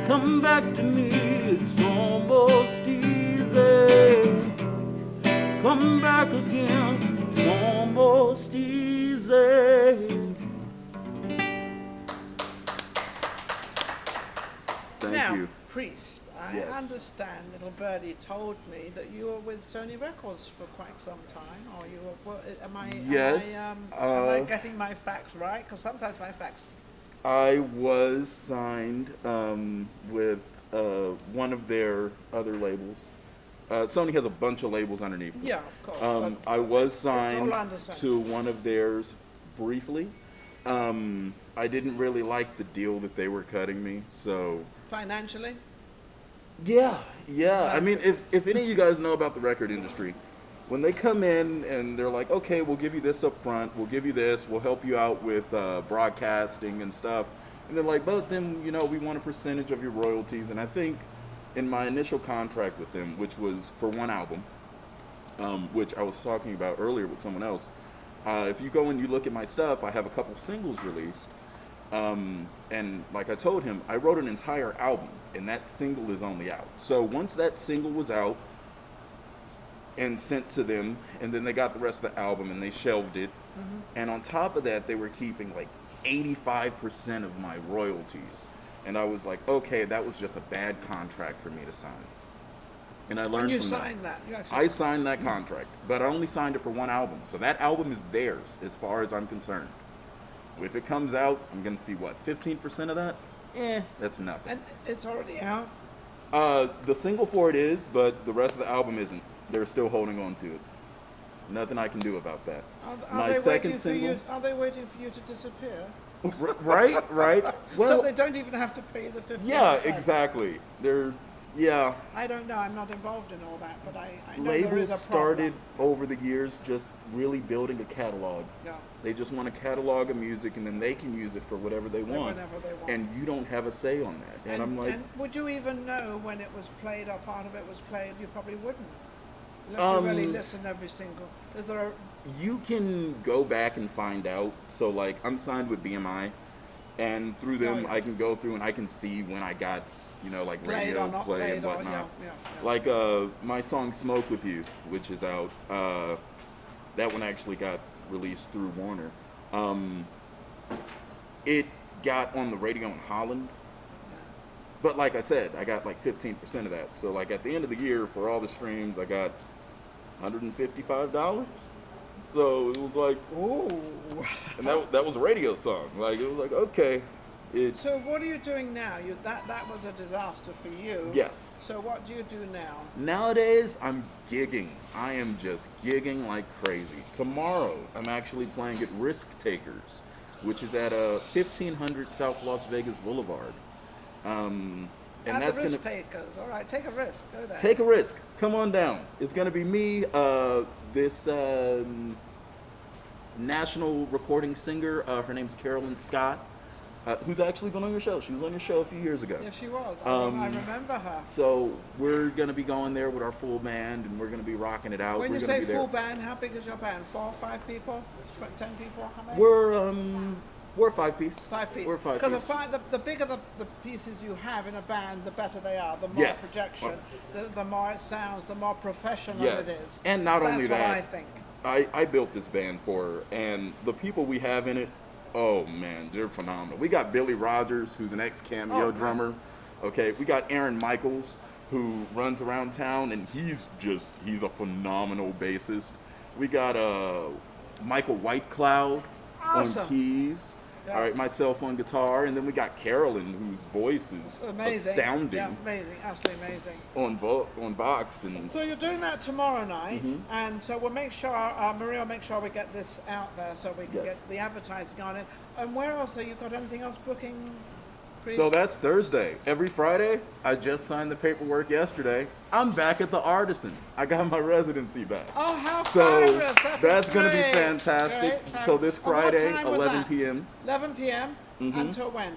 Speaker 5: Come back to me, it's almost easy. Come back again, it's almost easy. Thank
Speaker 1: now,
Speaker 5: you.
Speaker 1: Priest, I
Speaker 5: Yes.
Speaker 1: understand little birdie told me that you were with Sony Records for quite some time, or you were,
Speaker 5: Yes,
Speaker 1: am I getting my facts right? Because sometimes my facts,
Speaker 5: I was signed with one of their other labels. Sony has a bunch of labels underneath them.
Speaker 1: yeah, of course. but
Speaker 5: I was
Speaker 1: it's
Speaker 5: signed
Speaker 1: all under Sony.
Speaker 5: to one of theirs briefly. I didn't really like the deal that they were cutting me, so
Speaker 1: Financially?
Speaker 5: yeah. I mean, if any of you guys know about the record industry, when they come in and they're like, okay, we'll give you this up front, we'll give you this, we'll help you out with broadcasting and stuff, and they're like, but then we want a percentage of your royalties. And I think in my initial contract with them, which was for one album, which I was talking about earlier with someone else, if you go and you look at my stuff, I have a couple singles released. And like I told him, I wrote an entire album, and that single is only out. So once that single was out and sent to them, and then they got the rest of the album and they shelved it, and on top of that, they were keeping like 85% of my royalties. And I was like, okay, that was just a bad contract for me to sign. And I learned
Speaker 1: And you
Speaker 5: from
Speaker 1: signed that. You actually
Speaker 5: I signed that contract, but I only signed it for one album. So that album is theirs as far as I'm concerned. If it comes out, I'm going to see what, 15% of that? That's nothing.
Speaker 1: And it's already out.
Speaker 5: The single for it is, but the rest of the album isn't. They're still holding on to it. Nothing I can do about that.
Speaker 1: Are
Speaker 5: My
Speaker 1: they
Speaker 5: second
Speaker 1: waiting for
Speaker 5: single,
Speaker 1: you, are they waiting for you to disappear?
Speaker 5: right. Well,
Speaker 1: So they don't even have to pay the 50%.
Speaker 5: yeah, exactly. Yeah.
Speaker 1: I don't know. I'm not involved in all that, but I know there
Speaker 5: Labels
Speaker 1: is a problem.
Speaker 5: started over the years just really building a catalog.
Speaker 1: Yeah.
Speaker 5: They just want a catalog of music, and then they can use it for whatever they want.
Speaker 1: Whenever they want.
Speaker 5: And you don't have a say on that. And I'm like,
Speaker 1: and would you even know when it was played or part of it was played? You probably wouldn't. Unless you really listen every single. Is there a
Speaker 5: you can go back and find out. So like, I'm signed with BMI, and through them,
Speaker 1: yeah.
Speaker 5: I can go through and I can see when I got, like
Speaker 1: played
Speaker 5: radio
Speaker 1: or not
Speaker 5: play
Speaker 1: played
Speaker 5: and
Speaker 1: or
Speaker 5: whatnot.
Speaker 1: yeah.
Speaker 5: Like my song "Smoke with You," which is out. That one actually got released through Warner. It got on the radio in Holland. But like I said, I got like 15% of that. So like at the end of the year, for all the streams, I got $155. So it was like,
Speaker 1: Ooh.
Speaker 5: and that was a radio song. Like it was like, okay,
Speaker 1: So what are you doing now? That was a disaster for you.
Speaker 5: yes.
Speaker 1: So what do you do now?
Speaker 5: Nowadays, I'm gigging. I am just gigging like crazy. Tomorrow, I'm actually playing at Risk Takers, which is at 1500 South Las Vegas Boulevard. And
Speaker 1: At
Speaker 5: that's
Speaker 1: the
Speaker 5: gonna
Speaker 1: risk takers. All right, take a risk. Go there.
Speaker 5: take a risk. Come on down. It's gonna be me, this national recording singer. Her name's Carolyn Scott, who's actually been on your show. She was on your show a few years ago.
Speaker 1: Yes, she was. I remember her.
Speaker 5: So we're gonna be going there with our full band, and we're gonna be rocking it out.
Speaker 1: When
Speaker 5: we're
Speaker 1: you
Speaker 5: gonna
Speaker 1: say
Speaker 5: be there.
Speaker 1: full band, how big is your band? 4 or 5 people? 10 people? How many?
Speaker 5: We're a 5-piece.
Speaker 1: 5 pieces.
Speaker 5: We're a 5
Speaker 1: Because
Speaker 5: piece.
Speaker 1: the bigger the pieces you have in a band, the better they are. The more
Speaker 5: Yes.
Speaker 1: projection, the more it sounds, the more professional it
Speaker 5: Yes.
Speaker 1: is.
Speaker 5: And not
Speaker 1: That's
Speaker 5: only
Speaker 1: what
Speaker 5: that,
Speaker 1: I think.
Speaker 5: I built this band for her, and the people we have in it, oh man, they're phenomenal. We got Billy Rogers, who's an ex-Cameo
Speaker 1: Oh,
Speaker 5: drummer. Okay, we got Aaron Michaels, who runs around town, and he's a phenomenal bassist. We got Michael Whitecloud
Speaker 1: Awesome.
Speaker 5: on keys.
Speaker 1: Yeah.
Speaker 5: All right, myself on guitar, and then we got Carolyn, whose voice is
Speaker 1: Amazing.
Speaker 5: astounding
Speaker 1: Yeah, amazing. Absolutely amazing.
Speaker 5: on Vox, and
Speaker 1: So you're doing that tomorrow night,
Speaker 5: Mm-hmm.
Speaker 1: and so we'll make sure, Maria will make sure we get this out there so we can
Speaker 5: Yes.
Speaker 1: get the advertising on it. And where else? Have you got anything else booking? Chris?
Speaker 5: so that's Thursday. Every Friday, I just signed the paperwork yesterday. I'm back at the Artisan. I got my residency back.
Speaker 1: Oh, how
Speaker 5: So
Speaker 1: fabulous!
Speaker 5: that's going to be
Speaker 1: great.
Speaker 5: fantastic.
Speaker 1: Great.
Speaker 5: So this
Speaker 1: And what
Speaker 5: Friday,
Speaker 1: time was
Speaker 5: 11
Speaker 1: that?
Speaker 5: p.m.
Speaker 1: 11 p.m.
Speaker 5: Mm-hmm.
Speaker 1: Until when?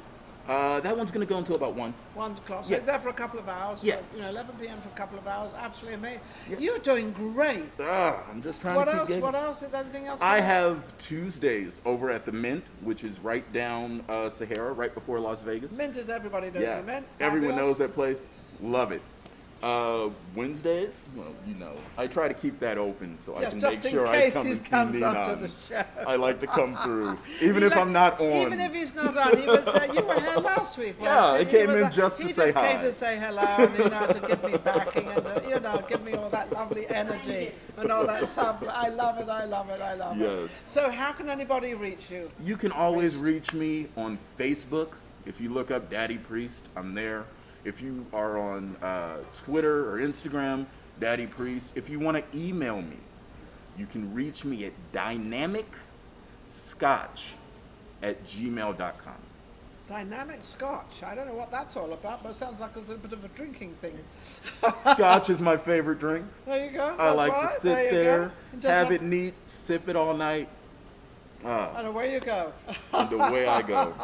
Speaker 5: That one's going to go until about 1.
Speaker 1: 1 o'clock. So
Speaker 5: Yeah.
Speaker 1: there for a couple of hours.
Speaker 5: Yeah.
Speaker 1: So, 11 p.m. for a couple of hours. Absolutely amazing. You're doing great.
Speaker 5: I'm just trying
Speaker 1: What
Speaker 5: to keep
Speaker 1: else?
Speaker 5: getting.
Speaker 1: What else? Is anything else?
Speaker 5: I
Speaker 1: going on?
Speaker 5: have Tuesdays over at the Mint, which is right down Sahara, right before Las Vegas.
Speaker 1: Mint is everybody knows
Speaker 5: Yeah,
Speaker 1: the Mint.
Speaker 5: everyone
Speaker 1: Fabulous.
Speaker 5: knows that place. Love it. Wednesdays, well, I try to keep that open so I
Speaker 1: Yes,
Speaker 5: can
Speaker 1: just
Speaker 5: make
Speaker 1: in
Speaker 5: sure I
Speaker 1: case
Speaker 5: come
Speaker 1: he
Speaker 5: and see
Speaker 1: comes onto
Speaker 5: Ninon.
Speaker 1: the show.
Speaker 5: I like to come through, even if I'm not on.
Speaker 1: Even if he's not on, he would say, "You were here last week." weren't
Speaker 5: Yeah,
Speaker 1: you?"
Speaker 5: I
Speaker 1: He
Speaker 5: came
Speaker 1: was
Speaker 5: in
Speaker 1: a-
Speaker 5: just to
Speaker 1: he
Speaker 5: say
Speaker 1: just came
Speaker 5: hi.
Speaker 1: to say hello, and to give me backing, and give me all that lovely energy and all that stuff. I love it. I love it. I love it.
Speaker 5: Yes.
Speaker 1: So, how can anybody reach you?
Speaker 5: You can always reach me on Facebook. If you look up Daddy Priest, I'm there. If you are on Twitter or Instagram, Daddy Priest. If you want to email me, you can reach me at dynamicscotch@gmail.com.
Speaker 1: Dynamic Scotch. I don't know what that's all about, but it sounds like it's a bit of a drinking thing.
Speaker 5: Scotch is my favorite drink.
Speaker 1: There you go.
Speaker 5: I
Speaker 1: That's
Speaker 5: like
Speaker 1: right.
Speaker 5: to sit
Speaker 1: There you
Speaker 5: there,
Speaker 1: go. And just
Speaker 5: have it neat, sip it all night.
Speaker 1: And away you go.
Speaker 5: And away I go.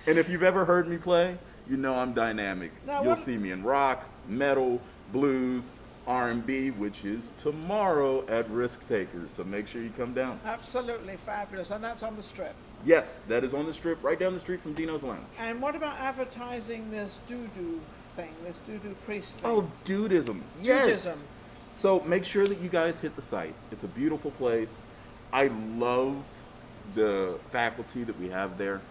Speaker 5: And if you've ever heard me play, you know I'm dynamic.
Speaker 1: Now,
Speaker 5: You'll
Speaker 1: what-
Speaker 5: see me in rock, metal, blues, R&B, which is tomorrow at Risk Takers. So make sure you come down.
Speaker 1: Absolutely fabulous, and that's on the Strip.
Speaker 5: Yes, that is on the Strip, right down the street from Dino's Lounge.
Speaker 1: And what about advertising this doo-doo thing, this doo-doo priest thing?
Speaker 5: Oh, dudism. Yes.
Speaker 1: Dudism.
Speaker 5: So make sure that you guys hit the site. It's a beautiful place. I love the faculty that we have there.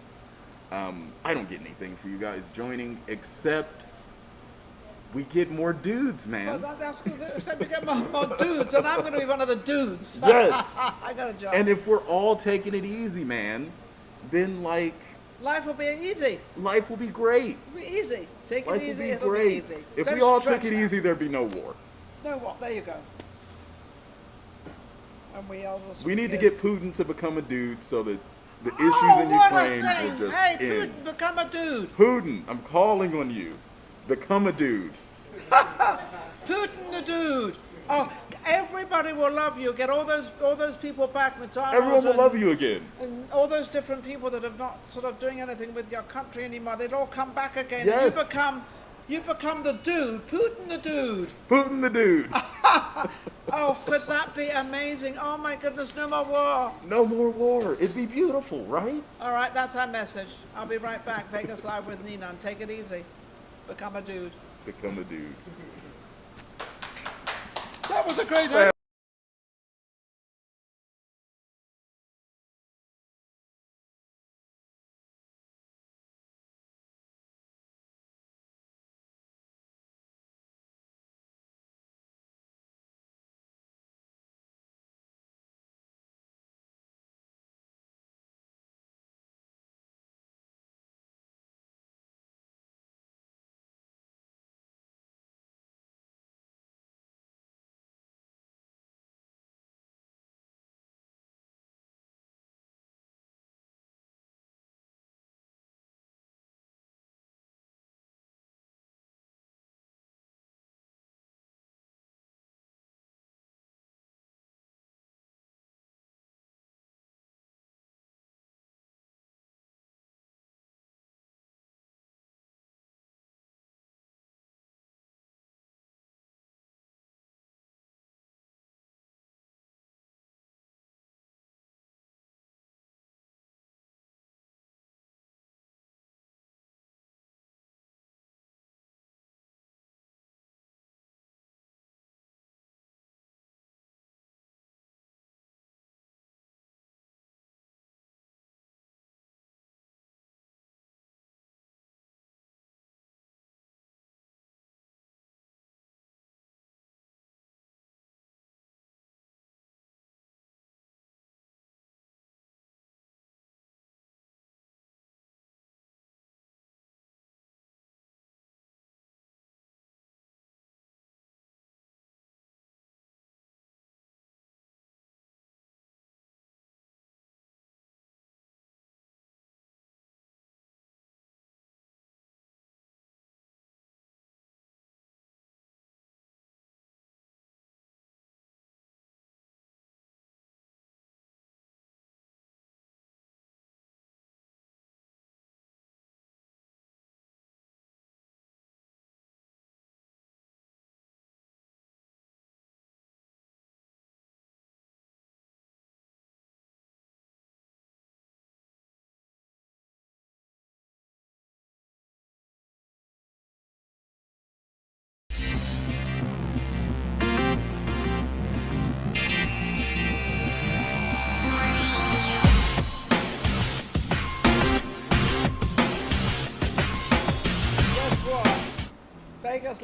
Speaker 5: I don't get anything for you guys joining, except we get more dudes, man.
Speaker 1: Well, that's because we get more dudes, and I'm going to be one of the dudes.
Speaker 5: Yes.
Speaker 1: I got a job.
Speaker 5: And if we're all taking it easy, man, then like
Speaker 1: Life will be easy.
Speaker 5: life will be great.
Speaker 1: It'll be easy. Take
Speaker 5: Life
Speaker 1: it
Speaker 5: will
Speaker 1: easy.
Speaker 5: be
Speaker 1: It'll
Speaker 5: great.
Speaker 1: be easy.
Speaker 5: If
Speaker 1: Don't
Speaker 5: we all
Speaker 1: stress
Speaker 5: took it
Speaker 1: out.
Speaker 5: easy, there'd be no war.
Speaker 1: Know what? There you go. And we all will
Speaker 5: We need to
Speaker 1: forgive.
Speaker 5: get Putin to become a dude so that the issues
Speaker 1: Oh,
Speaker 5: in
Speaker 1: what a
Speaker 5: Ukraine
Speaker 1: thing.
Speaker 5: will just
Speaker 1: Hey,
Speaker 5: end.
Speaker 1: Putin, become a dude.
Speaker 5: Putin, I'm calling on you. Become a dude.
Speaker 1: Putin the dude. Oh, everybody will love you. Get all those people back, McDonald's.
Speaker 5: Everyone will
Speaker 1: and-
Speaker 5: love you again.
Speaker 1: And all those different people that have not sort of doing anything with your country anymore, they'd all come back again.
Speaker 5: Yes.
Speaker 1: And you become the dude, Putin the dude.
Speaker 5: Putin the dude.
Speaker 1: Oh, could that be amazing? Oh my goodness, no more war.
Speaker 5: No more war. It'd be beautiful, right?
Speaker 1: All right, that's our message. I'll be right back. Vegas Live with Ninon. Take it easy. Become a dude.
Speaker 5: Become a dude.
Speaker 1: That was a great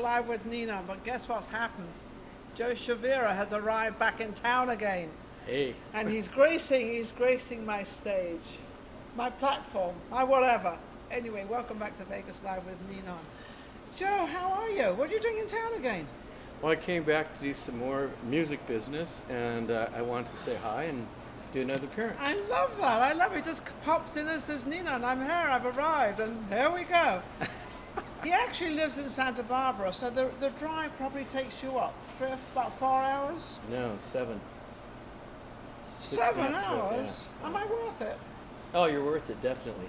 Speaker 1: Live with Ninon, but guess what's happened? Joe Shavira has arrived back in town again.
Speaker 6: Hey.
Speaker 1: And he's gracing my stage, my platform, my whatever. Anyway, welcome back to Vegas Live with Ninon. Joe, how are you? What are you doing in town again?
Speaker 6: Well, I came back to do some more music business, and I wanted to say hi and do another appearance.
Speaker 1: I love that. I love it. He just pops in and says, Ninon, I'm here, I've arrived, and here we go. He actually lives in Santa Barbara, so the drive probably takes you up about 4 hours?
Speaker 6: No, 7.
Speaker 1: 7
Speaker 6: 6
Speaker 1: hours?
Speaker 6: yeah.
Speaker 1: Am I worth it?
Speaker 6: Oh, you're worth it, definitely.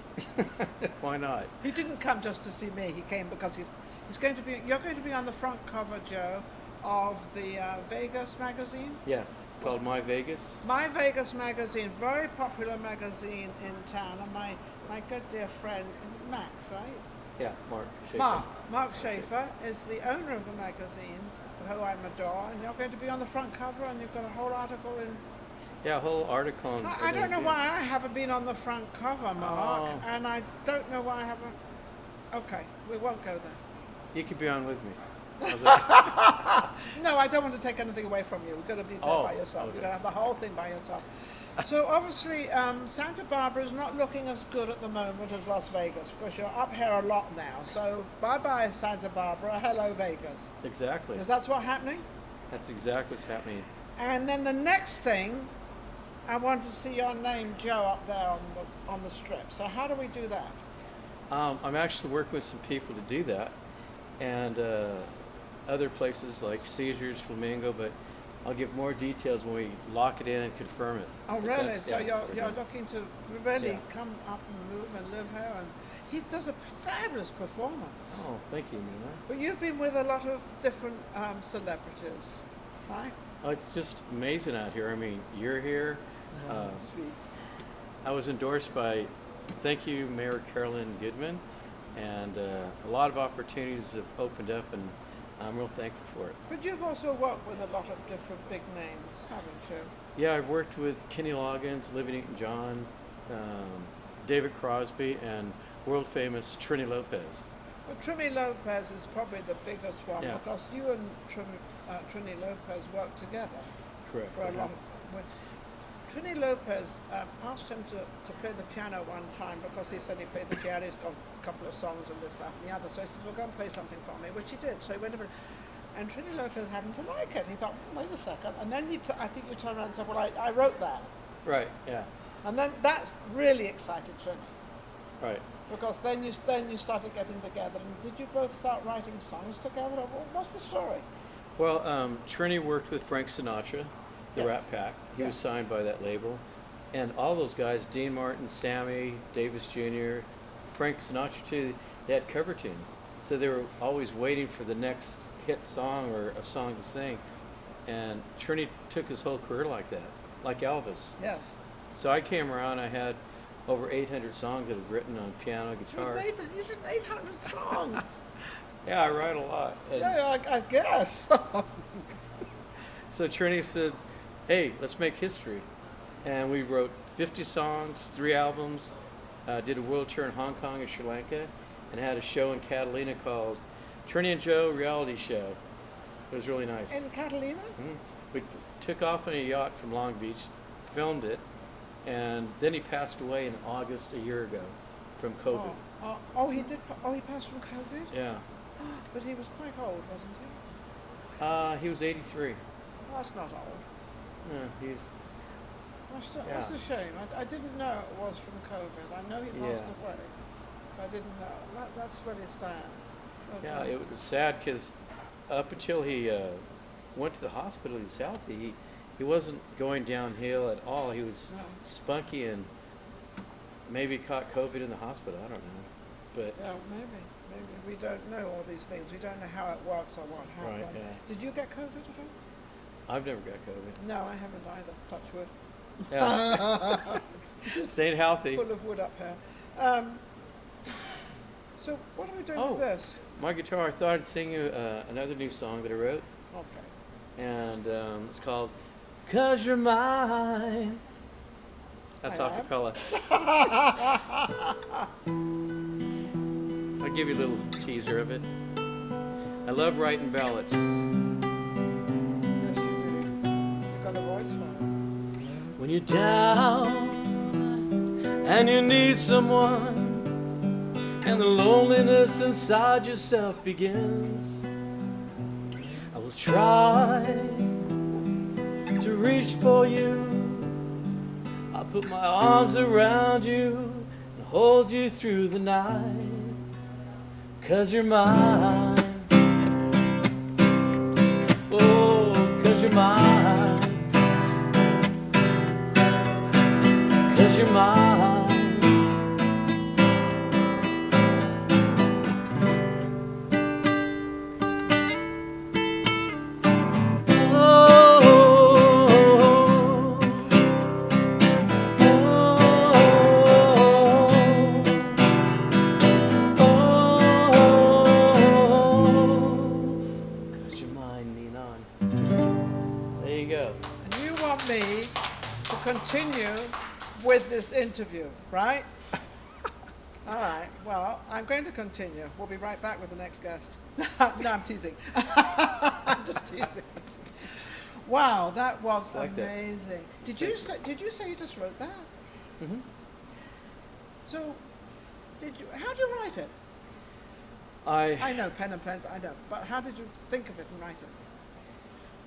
Speaker 6: Why not?
Speaker 1: He didn't come just to see me. He came because he's going to be. You're going to be on the front cover, Joe, of the Vegas magazine.
Speaker 6: Yes, it's called My Vegas.
Speaker 1: My Vegas magazine, very popular magazine in town, and my good dear friend is it Max, right?
Speaker 6: Yeah, Mark Schaefer.
Speaker 1: Mark Schaefer is the owner of the magazine, who I adore, and you're going to be on the front cover, and you've got a whole article in.
Speaker 6: Yeah, a whole article on.
Speaker 1: I don't know why I haven't been on the front cover, Mark,
Speaker 6: Oh.
Speaker 1: and I don't know why I haven't. Okay, we won't go there.
Speaker 6: You could be on with me. How's that?
Speaker 1: No, I don't want to take anything away from you. You're going to be there by yourself.
Speaker 6: okay.
Speaker 1: You're going to have the whole thing by yourself. So obviously, Santa Barbara is not looking as good at the moment as Las Vegas because you're up here a lot now. So bye-bye Santa Barbara, hello Vegas.
Speaker 6: Exactly.
Speaker 1: Because that's what's happening.
Speaker 6: That's exactly what's happening.
Speaker 1: And then the next thing, I want to see your name, Joe, up there on the strip. So how do we do that?
Speaker 6: I'm actually working with some people to do that, and other places like Caesars, Flamingo, but I'll give more details when we lock it in and confirm it.
Speaker 1: Oh,
Speaker 6: But
Speaker 1: really?
Speaker 6: that's-
Speaker 1: So
Speaker 6: yeah, that's what
Speaker 1: you're
Speaker 6: we're doing.
Speaker 1: looking to really
Speaker 6: Yeah.
Speaker 1: come up and move and live here, and he does a fabulous performance.
Speaker 6: Oh, thank you, Nina.
Speaker 1: But you've been with a lot of different celebrities, right?
Speaker 6: Oh, it's just amazing out here. I mean, you're here.
Speaker 1: Sweet.
Speaker 6: I was endorsed by, thank you, Mayor Carolyn Goodman, and a lot of opportunities have opened up, and I'm real thankful for it.
Speaker 1: But you've also worked with a lot of different big names, haven't you?
Speaker 6: Yeah, I've worked with Kenny Loggins, Living Eaton John, David Crosby, and world famous Trini Lopez.
Speaker 1: Well, Trini Lopez is probably the biggest one
Speaker 6: Yeah.
Speaker 1: because you and Trini Lopez worked together
Speaker 6: Correct.
Speaker 1: for a long. Trini Lopez asked him to play the piano one time because he said he played the piano. He's got a couple of songs and this, that, and the other. So he says, "Well, go and play something for me," which he did. So he went over, and Trini Lopez happened to like it. He thought, "Wait a second," and then I think you turned around and said, "Well, I wrote that,"
Speaker 6: Right. Yeah.
Speaker 1: and then that really excited Trini
Speaker 6: Right.
Speaker 1: because then you started getting together. And did you both start writing songs together? Or what's the story?
Speaker 6: Well, Trini worked with Frank Sinatra, the
Speaker 1: Yes.
Speaker 6: Rat Pack. He was signed by that label. And all those guys, Dean Martin, Sammy, Davis Jr., Frank Sinatra too, they had cover tunes. So they were always waiting for the next hit song or a song to sing. And Trini took his whole career like that, like Elvis.
Speaker 1: Yes.
Speaker 6: So I came around, I had over 800 songs that I've written on piano, guitar.
Speaker 1: You've written 800 songs.
Speaker 6: Yeah, I write a lot. And
Speaker 1: Yeah, I guess.
Speaker 6: so Trini said, hey, let's make history. And we wrote 50 songs, 3 albums, did a world tour in Hong Kong and Sri Lanka, and had a show in Catalina called Trini and Joe Reality Show. It was really nice.
Speaker 1: In Catalina?
Speaker 6: We took off on a yacht from Long Beach, filmed it, and then he passed away in August a year ago from COVID.
Speaker 1: He did. He passed from COVID.
Speaker 6: Yeah.
Speaker 1: But he was quite old, wasn't he?
Speaker 6: He was 83.
Speaker 1: Oh, that's not old.
Speaker 6: Yeah, he's
Speaker 1: That's a shame. I didn't know it was from COVID. I know he passed
Speaker 6: Yeah.
Speaker 1: away. I didn't know. That's really sad.
Speaker 6: Yeah,
Speaker 1: Okay.
Speaker 6: it was sad because up until he went to the hospital, he was healthy. He wasn't going downhill at all. He was
Speaker 1: No.
Speaker 6: spunky and maybe caught COVID in the hospital. I don't know. But
Speaker 1: Yeah, maybe. We don't know all these things. We don't know how it works or what happened.
Speaker 6: Right, yeah.
Speaker 1: Did you get COVID at all?
Speaker 6: I've never got COVID.
Speaker 1: No, I haven't either. Touch wood.
Speaker 6: Yeah. Stayed healthy.
Speaker 1: Full of wood up here. So what are we doing
Speaker 6: Oh.
Speaker 1: with this?
Speaker 6: My guitar, I thought I'd sing you another new song that I wrote.
Speaker 1: Okay.
Speaker 6: And it's called 'Cause You're Mine. That's
Speaker 1: I
Speaker 6: a
Speaker 1: am.
Speaker 6: cappella. I'll give you a little teaser of it. I love writing ballads.
Speaker 1: Yes, you do. You've got a voice for it.
Speaker 6: When you're down and you need someone, and the loneliness inside yourself begins, I will try to reach for you. I'll put my arms around you and hold you through the night, 'cause you're mine. Oh, 'cause you're mine. 'Cause you're mine.
Speaker 1: And you want me to continue with this interview, right? All right, well, I'm going to continue. We'll be right back with the next guest. No, I'm teasing. I'm just teasing. Wow, that was
Speaker 6: I like that.
Speaker 1: amazing. Did you say you just wrote that?
Speaker 6: Mm-hmm.
Speaker 1: So, how did you write it? I know, pen and pens, I know. But how did you think of it and write it?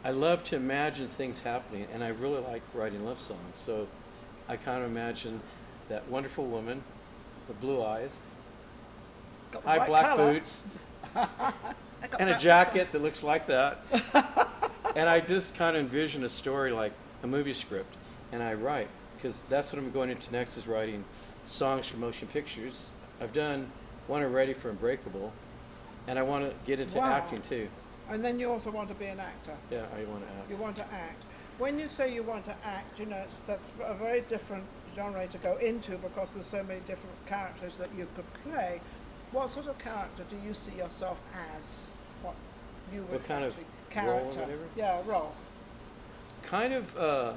Speaker 6: I love to imagine things happening, and I really like writing love songs. So I kind of imagine that wonderful woman, the blue eyes,
Speaker 1: Got the
Speaker 6: high
Speaker 1: right
Speaker 6: black
Speaker 1: colour.
Speaker 6: boots,
Speaker 1: I got
Speaker 6: and a
Speaker 1: that
Speaker 6: jacket that looks like that. And I just kind of envision a story like a movie script, and I write, because that's what I'm going into next, is writing songs for motion pictures. I've done one already for Unbreakable, and I want to get into
Speaker 1: Wow.
Speaker 6: acting too.
Speaker 1: And then you also want to be an actor.
Speaker 6: Yeah, I want to act.
Speaker 1: You want to act. When you say you want to act, that's a very different genre to go into because there's so many different characters that you could play. What sort of character do you see yourself as? What you would
Speaker 6: What kind of
Speaker 1: actually
Speaker 6: role or
Speaker 1: character?
Speaker 6: whatever?
Speaker 1: Yeah, role.
Speaker 6: Kind of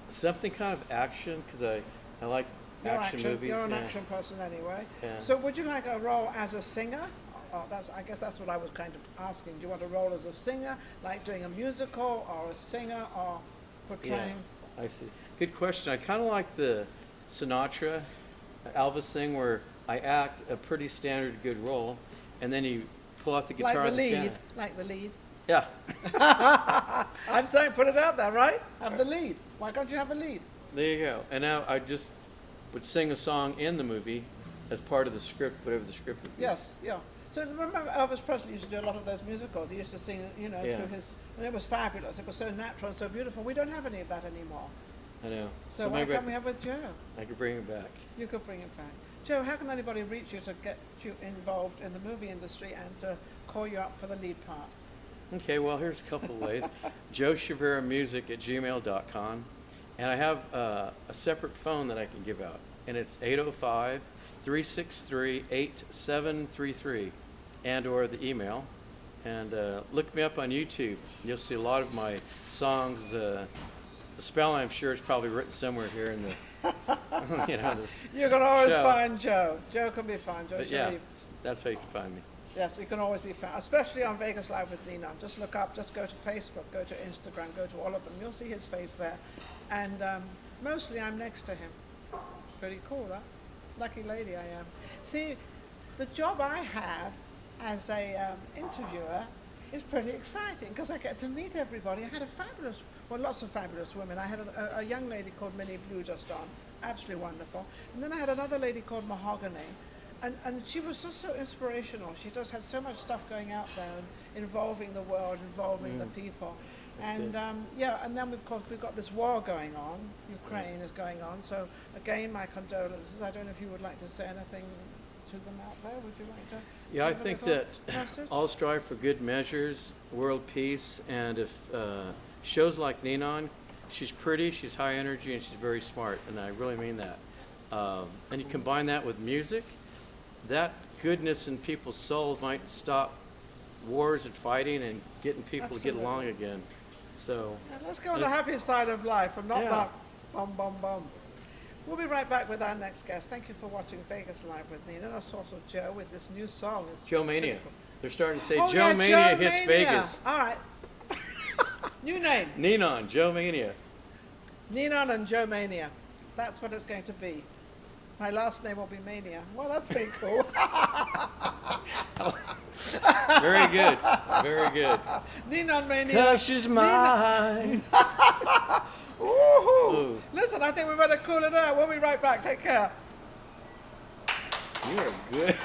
Speaker 6: something kind of action, because I like
Speaker 1: You're
Speaker 6: action movies.
Speaker 1: You're an
Speaker 6: yeah.
Speaker 1: action person anyway.
Speaker 6: Yeah.
Speaker 1: So would you like a role as a singer? I guess that's what I was kind of asking. Do you want a role as a singer, like doing a musical, or a singer, or portraying?
Speaker 6: I see. Good question. I kind of like the Sinatra, Elvis thing, where I act a pretty standard good role, and then you pull out the guitar
Speaker 1: Like the
Speaker 6: and the
Speaker 1: lead,
Speaker 6: piano.
Speaker 1: like the lead.
Speaker 6: Yeah.
Speaker 1: I'm saying put it out there, right? Have the lead. Why can't you have a lead?
Speaker 6: There you go. And now I just would sing a song in the movie as part of the script, whatever the script would be.
Speaker 1: Yes, yeah. So remember Elvis Presley used to do a lot of those musicals. He used to sing,
Speaker 6: Yeah.
Speaker 1: through his, and it was fabulous. It was so natural and so beautiful. We don't have any of that anymore.
Speaker 6: I know.
Speaker 1: So why
Speaker 6: maybe
Speaker 1: can't we have with Joe?
Speaker 6: I could bring it back.
Speaker 1: You could bring it back. Joe, how can anybody reach you to get you involved in the movie industry and to call you up for the lead part?
Speaker 6: Okay, well, here's a couple of ways. joeshiveramusic@gmail.com. And I have a separate phone that I can give out, and it's 805-363-8733, and or the email. And look me up on YouTube. You'll see a lot of my songs. The spelling, I'm sure, is probably written somewhere here in the,
Speaker 1: You can always
Speaker 6: show.
Speaker 1: find Joe. Joe can be found. Joe
Speaker 6: But
Speaker 1: should
Speaker 6: yeah,
Speaker 1: be.
Speaker 6: that's how you can find me.
Speaker 1: Yes, you can always be found, especially on Vegas Live with Ninon. Just look up, just go to Facebook, go to Instagram, go to all of them. You'll see his face there. And mostly I'm next to him. Pretty cool, huh? Lucky lady I am. See, the job I have as a interviewer is pretty exciting because I get to meet everybody. I had lots of fabulous women. I had a young lady called Minnie Blue just on, absolutely wonderful. And then I had another lady called Mahoganii. And she was just so inspirational. She just had so much stuff going out there and involving the world, involving the people.
Speaker 6: That's
Speaker 1: And
Speaker 6: good.
Speaker 1: and then of course we've got this war going on. Ukraine is going on. So again, my condolences. I don't know if you would like to say anything to them out there. Would you like to?
Speaker 6: Yeah, I
Speaker 1: give a
Speaker 6: think
Speaker 1: little
Speaker 6: that
Speaker 1: message?
Speaker 6: all strive for good measures, world peace, and if shows like Ninon, she's pretty, she's high energy, and she's very smart, and I really mean that. And you combine that with music, that goodness in people's souls might stop wars and fighting and getting people to get along again. So,
Speaker 1: And let's go on the happy side of life and not
Speaker 6: Yeah.
Speaker 1: that bum bum bum. We'll be right back with our next guest. Thank you for watching Vegas Live with me. And I saw Joe with this new song. It's
Speaker 6: Joe Mania.
Speaker 1: pretty cool.
Speaker 6: They're starting to say
Speaker 1: Oh,
Speaker 6: Joe
Speaker 1: yeah,
Speaker 6: Mania
Speaker 1: Joe
Speaker 6: hits
Speaker 1: Mania.
Speaker 6: Vegas.
Speaker 1: All right. New name.
Speaker 6: Ninon, Joe Mania.
Speaker 1: Ninon and Joe Mania. That's what it's going to be. My last name will be Mania. Well, that's pretty cool.
Speaker 6: Very good. Very good.
Speaker 1: Ninon Mania.
Speaker 6: 'Cause she's mine.
Speaker 1: Woohoo!
Speaker 6: Ooh.
Speaker 1: Listen, I think we better cool it out. We'll be right back. Take care.
Speaker 6: You are good.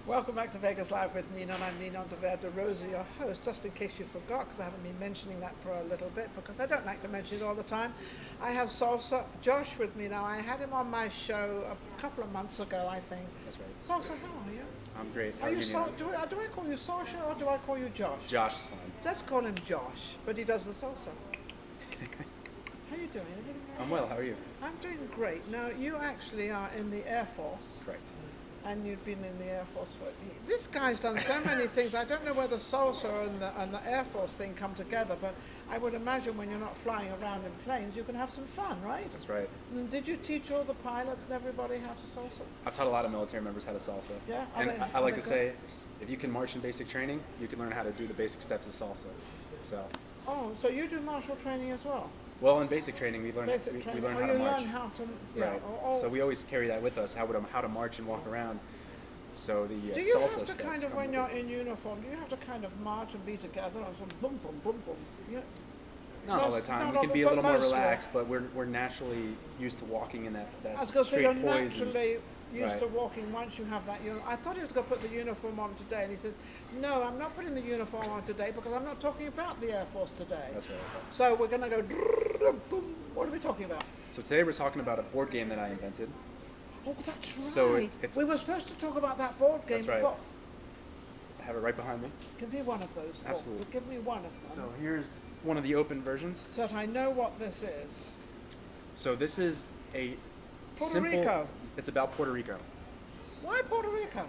Speaker 1: Welcome back to Vegas Live with Ninon. I'm Ninon de Rosa, your host. Just in case you forgot, because I haven't been mentioning that for a little bit, because I don't like to mention it all the time. I have Salsa Josh with me now. I had him on my show a couple of months ago, I think.
Speaker 7: That's right.
Speaker 1: Salsa, how are you?
Speaker 7: I'm great. How
Speaker 1: Are
Speaker 7: are
Speaker 1: you
Speaker 7: you?
Speaker 1: do I call you Salsa or do I call you Josh?
Speaker 7: Josh is fine.
Speaker 1: Let's call him Josh, but he does the salsa. doing? Everything all
Speaker 7: I'm
Speaker 1: right?
Speaker 7: well. How are you?
Speaker 1: I'm doing great. Now, you actually are in the Air Force.
Speaker 7: Correct.
Speaker 1: And you've been in the Air Force for... This guy's done so many things. I don't know where the salsa and the Air Force thing come together, but I would imagine when you're not flying around in planes, you can have some fun, right?
Speaker 7: That's right.
Speaker 1: And did you teach all the pilots and everybody how to salsa?
Speaker 7: I've taught a lot of military members how to salsa.
Speaker 1: Yeah? Are
Speaker 7: And
Speaker 1: they-
Speaker 7: I
Speaker 1: are
Speaker 7: like
Speaker 1: they
Speaker 7: to
Speaker 1: good?
Speaker 7: say, if you can march in basic training, you can learn how to do the basic steps of salsa. So,
Speaker 1: Oh, so you do martial training as well?
Speaker 7: well, in basic training, we learn
Speaker 1: Basic
Speaker 7: we
Speaker 1: training.
Speaker 7: learn
Speaker 1: Oh,
Speaker 7: how to
Speaker 1: you
Speaker 7: march.
Speaker 1: learn how to... Yeah.
Speaker 7: Right.
Speaker 1: Oh,
Speaker 7: So we always carry that with us, how to march and walk around. So the
Speaker 1: do you
Speaker 7: salsa
Speaker 1: have to
Speaker 7: steps
Speaker 1: kind of,
Speaker 7: come
Speaker 1: when
Speaker 7: with
Speaker 1: you're
Speaker 7: it.
Speaker 1: in uniform, do you have to kind of march and be together and sort of boom, boom, boom, boom? You,
Speaker 7: Not all the
Speaker 1: most-
Speaker 7: time.
Speaker 1: not
Speaker 7: We
Speaker 1: all
Speaker 7: can
Speaker 1: the-
Speaker 7: be a
Speaker 1: but
Speaker 7: little more
Speaker 1: mostly.
Speaker 7: relaxed, but we're naturally used to walking in that
Speaker 1: I was going to say,
Speaker 7: straight
Speaker 1: you're
Speaker 7: poise.
Speaker 1: naturally used
Speaker 7: Right.
Speaker 1: to walking once you have that uniform. I thought he was going to put the uniform on today, and he says, no, I'm not putting the uniform on today because I'm not talking about the Air Force today.
Speaker 7: That's right.
Speaker 1: So we're going to go, boom. What are we talking about?
Speaker 7: So today we're talking about a board game that I invented.
Speaker 1: Oh, that's right.
Speaker 7: So it's-
Speaker 1: we were supposed to talk about that board game
Speaker 7: That's right.
Speaker 1: before.
Speaker 7: I have it right behind me.
Speaker 1: Give me one of those. Paul.
Speaker 7: Absolutely.
Speaker 1: Give me one of them.
Speaker 7: So here's one of the open versions.
Speaker 1: So that I know what this is.
Speaker 7: So this is a
Speaker 1: Puerto
Speaker 7: simple.
Speaker 1: Rico.
Speaker 7: It's about Puerto Rico.
Speaker 1: Why Puerto Rico?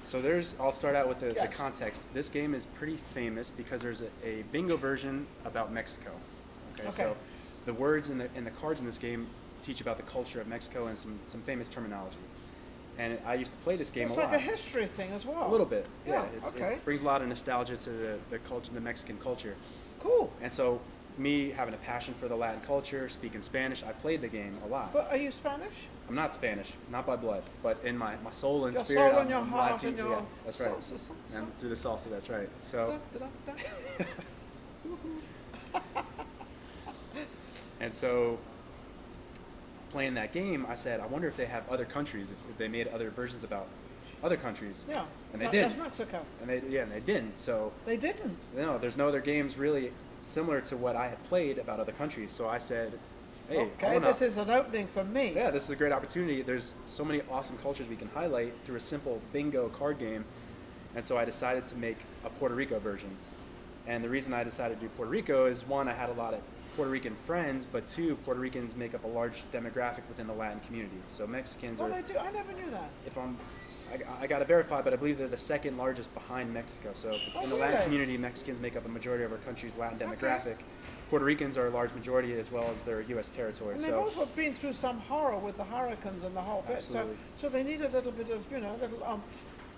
Speaker 7: So I'll start out with the
Speaker 1: Yes.
Speaker 7: context. This game is pretty famous because there's a bingo version about Mexico. Okay.
Speaker 1: Okay.
Speaker 7: So the words and the cards in this game teach about the culture of Mexico and some famous terminology. And I used to play this game
Speaker 1: It's
Speaker 7: a
Speaker 1: like
Speaker 7: lot.
Speaker 1: a history thing as well.
Speaker 7: A little bit,
Speaker 1: Yeah,
Speaker 7: yeah.
Speaker 1: okay.
Speaker 7: It brings a lot of nostalgia to the culture, the Mexican culture.
Speaker 1: Cool.
Speaker 7: And so, me having a passion for the Latin culture, speaking Spanish, I played the game a lot.
Speaker 1: But are you Spanish?
Speaker 7: I'm not Spanish, not by blood, but in my soul and
Speaker 1: Your
Speaker 7: spirit,
Speaker 1: soul
Speaker 7: I'm,
Speaker 1: and your
Speaker 7: I'm
Speaker 1: heart
Speaker 7: Latin.
Speaker 1: and your
Speaker 7: Yeah, that's right.
Speaker 1: salsa.
Speaker 7: And through the salsa, that's right. So,
Speaker 1: Da, da, da, da.
Speaker 7: and so, playing that game, I said, I wonder if they have other countries, if they made other versions about other countries.
Speaker 1: Yeah.
Speaker 7: And they
Speaker 1: not
Speaker 7: did.
Speaker 1: just Mexico.
Speaker 7: And they didn't. So,
Speaker 1: They didn't.
Speaker 7: no, there's no other games really similar to what I had played about other countries. So I said, hey, I
Speaker 1: Okay,
Speaker 7: wanna-
Speaker 1: this is an opening for me.
Speaker 7: yeah, this is a great opportunity. There's so many awesome cultures we can highlight through a simple bingo card game. And so I decided to make a Puerto Rico version. And the reason I decided to do Puerto Rico is, one, I had a lot of Puerto Rican friends, but two, Puerto Ricans make up a large demographic within the Latin community. So Mexicans
Speaker 1: Oh,
Speaker 7: are,
Speaker 1: they do. I never knew that.
Speaker 7: if I got to verify, but I believe they're the second largest behind Mexico. So in the Latin
Speaker 1: really?
Speaker 7: community, Mexicans make up a majority of our country's Latin
Speaker 1: Okay.
Speaker 7: demographic. Puerto Ricans are a large majority as well as their U.S. territory.
Speaker 1: And they've
Speaker 7: So
Speaker 1: also been through some horror with the hurricanes and the whole bit.
Speaker 7: Absolutely.
Speaker 1: So they need a little bit of, a little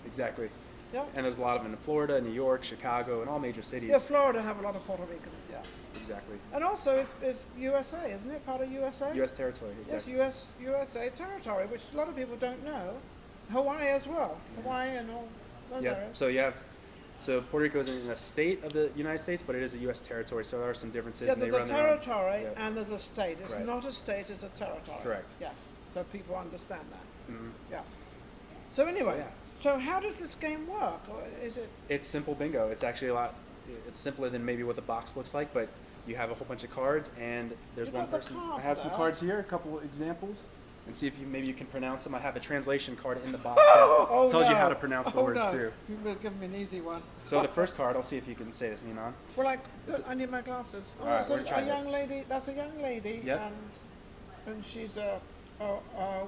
Speaker 7: exactly.
Speaker 1: Yeah.
Speaker 7: And there's a lot of them in Florida, New York, Chicago, and all major cities.
Speaker 1: Yeah, Florida have a lot of Puerto Ricans, yeah.
Speaker 7: Exactly.
Speaker 1: And also it's USA, isn't it? Part of USA?
Speaker 7: U.S. territory. Exactly.
Speaker 1: Yes, USA territory, which a lot of people don't know. Hawaii as well. Hawaii and all those
Speaker 7: Yeah.
Speaker 1: areas.
Speaker 7: So Puerto Rico is in a state of the United States, but it is a U.S. territory. So there are some differences.
Speaker 1: Yeah,
Speaker 7: and they
Speaker 1: there's a
Speaker 7: run their own-
Speaker 1: territory
Speaker 7: Yeah.
Speaker 1: and there's a state. It's
Speaker 7: Right.
Speaker 1: not a state, it's a territory.
Speaker 7: Correct.
Speaker 1: Yes, so people understand that.
Speaker 7: Mhm.
Speaker 1: Yeah. So anyway,
Speaker 7: yeah.
Speaker 1: so how does this game work? Or is it?
Speaker 7: It's simple bingo. It's actually a lot. It's simpler than maybe what the box looks like, but you have a whole bunch of cards, and there's
Speaker 1: You
Speaker 7: one
Speaker 1: got the
Speaker 7: person. I
Speaker 1: cards
Speaker 7: have some
Speaker 1: there.
Speaker 7: cards here, a couple of examples, and see if maybe you can pronounce them. I have a translation card in the box that tells you how to pronounce the words
Speaker 1: no.
Speaker 7: too.
Speaker 1: You will give me an easy one.
Speaker 7: So the first card, I'll see if you can say this, Ninon.
Speaker 1: Well,
Speaker 7: It's
Speaker 1: I need my glasses. Oh,
Speaker 7: All right,
Speaker 1: it's
Speaker 7: we're gonna try
Speaker 1: a
Speaker 7: this.
Speaker 1: young lady. That's a young lady.
Speaker 7: Yep.
Speaker 1: And she's a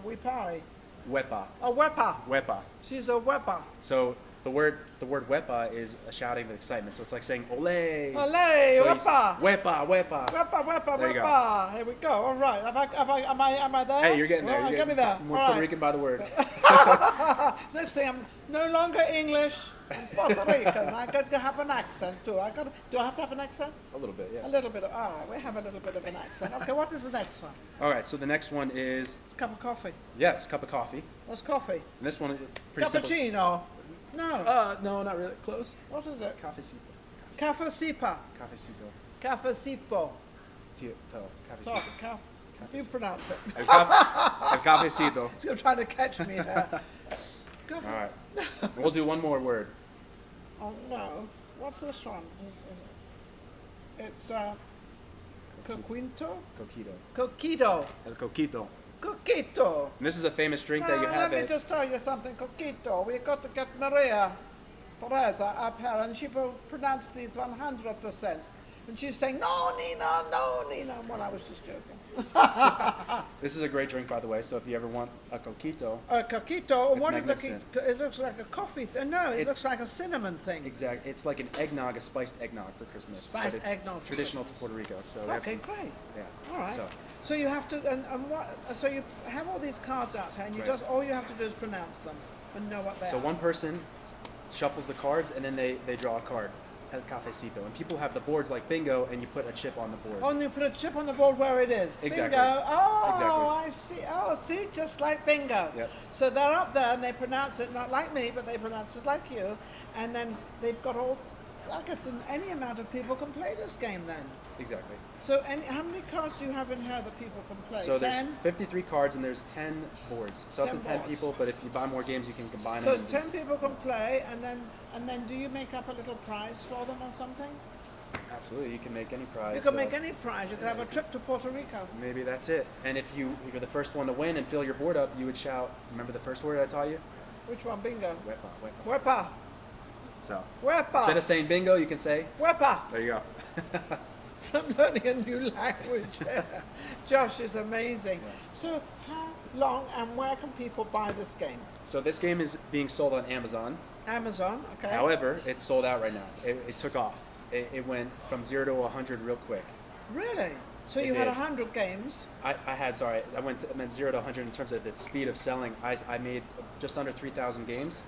Speaker 1: Wipari.
Speaker 7: Wepa.
Speaker 1: A wepa.
Speaker 7: Wepa.
Speaker 1: She's a wepa.
Speaker 7: So the word wepa is a shouting of excitement. So it's like saying ole.
Speaker 1: Olé,
Speaker 7: So you
Speaker 1: wepa.
Speaker 7: Wepa, wepa.
Speaker 1: Wepa, wepa,
Speaker 7: There you go.
Speaker 1: wepa. Here we go. All right. Am I there?
Speaker 7: Hey, you're getting there.
Speaker 1: All right,
Speaker 7: You're
Speaker 1: get me there.
Speaker 7: getting more
Speaker 1: All
Speaker 7: Puerto
Speaker 1: right.
Speaker 7: Rican by the word.
Speaker 1: Next thing, I'm no longer English. I'm Puerto Rican. I got to have an accent too. Do I have to have an accent?
Speaker 7: A little bit, yeah.
Speaker 1: A little bit. All right. We have a little bit of an accent. Okay. What is the next one?
Speaker 7: All right, so the next one is,
Speaker 1: Cup of coffee.
Speaker 7: yes, cup of coffee.
Speaker 1: What's coffee?
Speaker 7: And this one is pretty simple.
Speaker 1: Cappuccino. No.
Speaker 7: No, not really. Close.
Speaker 1: What is it?
Speaker 7: Cafecito.
Speaker 1: Cafecipa.
Speaker 7: Cafecito.
Speaker 1: Cafecipo.
Speaker 7: Tito.
Speaker 1: Talk,
Speaker 7: Cafecito.
Speaker 1: caf. You pronounce it.
Speaker 7: El cafecito.
Speaker 1: You're trying to catch me there. Go
Speaker 7: All
Speaker 1: ahead.
Speaker 7: right. We'll do one more word.
Speaker 1: Oh no. What's this one? It's coquinto?
Speaker 7: Coquito.
Speaker 1: Coquito.
Speaker 7: El coquito.
Speaker 1: Coquito.
Speaker 7: And this is a famous drink that you have
Speaker 1: Let me
Speaker 7: at...
Speaker 1: just tell you something, Coquito. We got to get Maria Pureza up here, and she will pronounce these 100%. And she's saying, no, Nina, no, Nina. Well, I was just joking.
Speaker 7: This is a great drink, by the way. So if you ever want a coquito,
Speaker 1: A coquito,
Speaker 7: It's
Speaker 1: what is a
Speaker 7: magnificent.
Speaker 1: It looks like a coffee no, it
Speaker 7: It's-
Speaker 1: looks like a cinnamon thing.
Speaker 7: exactly, it's like an eggnog, a spiced eggnog for Christmas. but
Speaker 1: Spiced
Speaker 7: it's
Speaker 1: eggnog for
Speaker 7: traditional to Puerto Rico. So we have
Speaker 1: Okay,
Speaker 7: some-
Speaker 1: great.
Speaker 7: Yeah.
Speaker 1: All right.
Speaker 7: So,
Speaker 1: So you have to, and what? So you have all these cards out here, and you
Speaker 7: Right.
Speaker 1: just all you have to do is pronounce them and know what they
Speaker 7: so
Speaker 1: are.
Speaker 7: one person shuffles the cards, and then they draw a card, El Cafecito, and people have the boards like bingo, and you put a chip on the board.
Speaker 1: Oh, and you put a chip on the board where it is.
Speaker 7: Exactly.
Speaker 1: Bingo. Oh,
Speaker 7: Exactly.
Speaker 1: I see. Oh, see, just like bingo.
Speaker 7: Yep.
Speaker 1: So they're up there and they pronounce it not like me, but they pronounce it like you, and then they've got all. I guess any amount of people can play this game then.
Speaker 7: Exactly.
Speaker 1: So, how many cards do you have in here that people can play?
Speaker 7: So there's
Speaker 1: 10?
Speaker 7: 53 cards, and there's 10 boards. So up
Speaker 1: 10
Speaker 7: to 10
Speaker 1: boards.
Speaker 7: people, but if you buy more games, you can combine
Speaker 1: So
Speaker 7: them.
Speaker 1: it's 10 people can play, and then do you make up a little prize for them or something?
Speaker 7: Absolutely, you can make any prize.
Speaker 1: You can make any prize. You can have a trip to Puerto Rico.
Speaker 7: Maybe that's it. And if you're the first one to win and fill your board up, you would shout. Remember the first word I taught you?
Speaker 1: Which one? Bingo.
Speaker 7: Wepa, wepa.
Speaker 1: Wepa.
Speaker 7: So
Speaker 1: Wepa.
Speaker 7: instead of saying bingo, you can say.
Speaker 1: Wepa.
Speaker 7: There you go.
Speaker 1: I'm learning a new language. Josh is amazing. So how long and where can people buy this game?
Speaker 7: So this game is being sold on Amazon.
Speaker 1: Amazon, okay.
Speaker 7: However, it's sold out right now. It took off. It went from 0 to 100 real quick.
Speaker 1: Really? So
Speaker 7: It
Speaker 1: you had
Speaker 7: did.
Speaker 1: 100 games.
Speaker 7: I meant 0 to 100 in terms of its speed of selling. I made just under 3,000 games,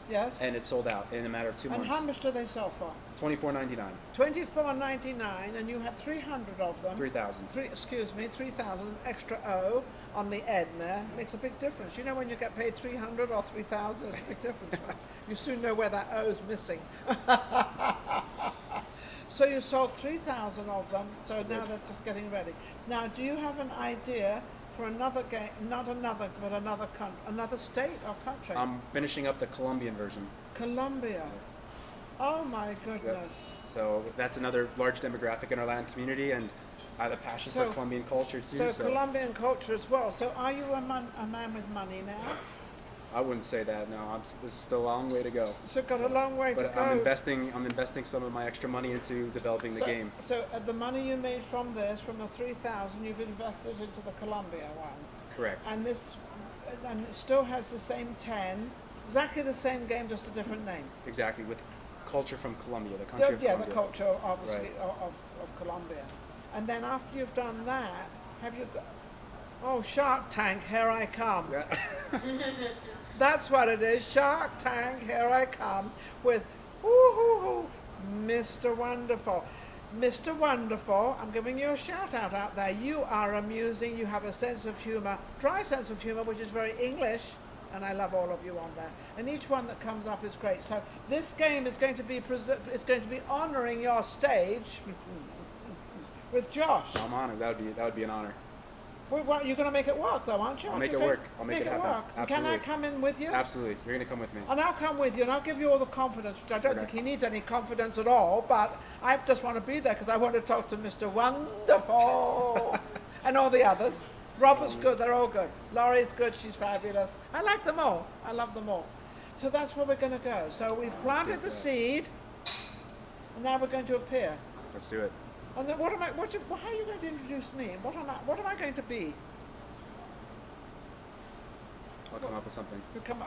Speaker 1: Yes.
Speaker 7: and it sold out in a matter of 2
Speaker 1: And
Speaker 7: months.
Speaker 1: how much do they sell for?
Speaker 7: $24.99.
Speaker 1: $24.99, and you had 300 of them.
Speaker 7: 3,000.
Speaker 1: 3,000 extra O on the end there makes a big difference. You know when you get paid 300 or 3,000, it's a big difference, right? You soon know where that O is missing. So you sold 3,000 of them, so now they're just getting ready. Now, do you have an idea for another game, not another, but another state or country?
Speaker 7: I'm finishing up the Colombian version.
Speaker 1: Colombia. Oh my goodness.
Speaker 7: So that's another large demographic in our Latin community, and I have a passion
Speaker 1: So-
Speaker 7: for Colombian culture too.
Speaker 1: So
Speaker 7: So
Speaker 1: Colombian culture as well. So are you a man with money now?
Speaker 7: I wouldn't say that. No, this is still a long way to go.
Speaker 1: So got a long way to
Speaker 7: But
Speaker 1: go.
Speaker 7: I'm investing some of my extra money into developing the
Speaker 1: so,
Speaker 7: game.
Speaker 1: So the money you made from this, from the 3,000, you've invested into the Colombia one,
Speaker 7: Correct.
Speaker 1: and it still has the same 10, exactly the same game, just a different name.
Speaker 7: Exactly, with culture from Colombia, the country of
Speaker 1: Yeah,
Speaker 7: Colombia.
Speaker 1: the culture, obviously,
Speaker 7: Right.
Speaker 1: of Colombia. And then after you've done that, have you got? Oh, Shark Tank, here I come.
Speaker 7: Yeah.
Speaker 1: That's what it is. Shark Tank, here I come with woo-hoo-hoo, Mr. Wonderful. Mr. Wonderful, I'm giving you a shout out there. You are amusing. You have a sense of humor, dry sense of humor, which is very English, and I love all of you on there. And each one that comes up is great. So this game is going to be honoring your stage with Josh.
Speaker 7: I'm honored. That would be an honor.
Speaker 1: Well, you're going to make it work, though, aren't you?
Speaker 7: I'll
Speaker 1: Aren't
Speaker 7: make
Speaker 1: you
Speaker 7: it
Speaker 1: going-
Speaker 7: work. I'll make it happen.
Speaker 1: work. And can I
Speaker 7: Absolutely.
Speaker 1: come in with you?
Speaker 7: Absolutely, you're gonna come with me.
Speaker 1: And I'll come with you, and I'll give you all the confidence. Which I don't
Speaker 7: Okay.
Speaker 1: think he needs any confidence at all, but I just want to be there because I want to talk to Mr. Wonderful and all the others. Robert's good, they're all good. Laurie's good, she's fabulous. I like them all. I love them all. So that's where we're going to go. So we've planted the seed, and now we're going to appear.
Speaker 7: Let's do it.
Speaker 1: And then how are you going to introduce me? What am I going to be?
Speaker 7: I'll come up with something.
Speaker 1: You come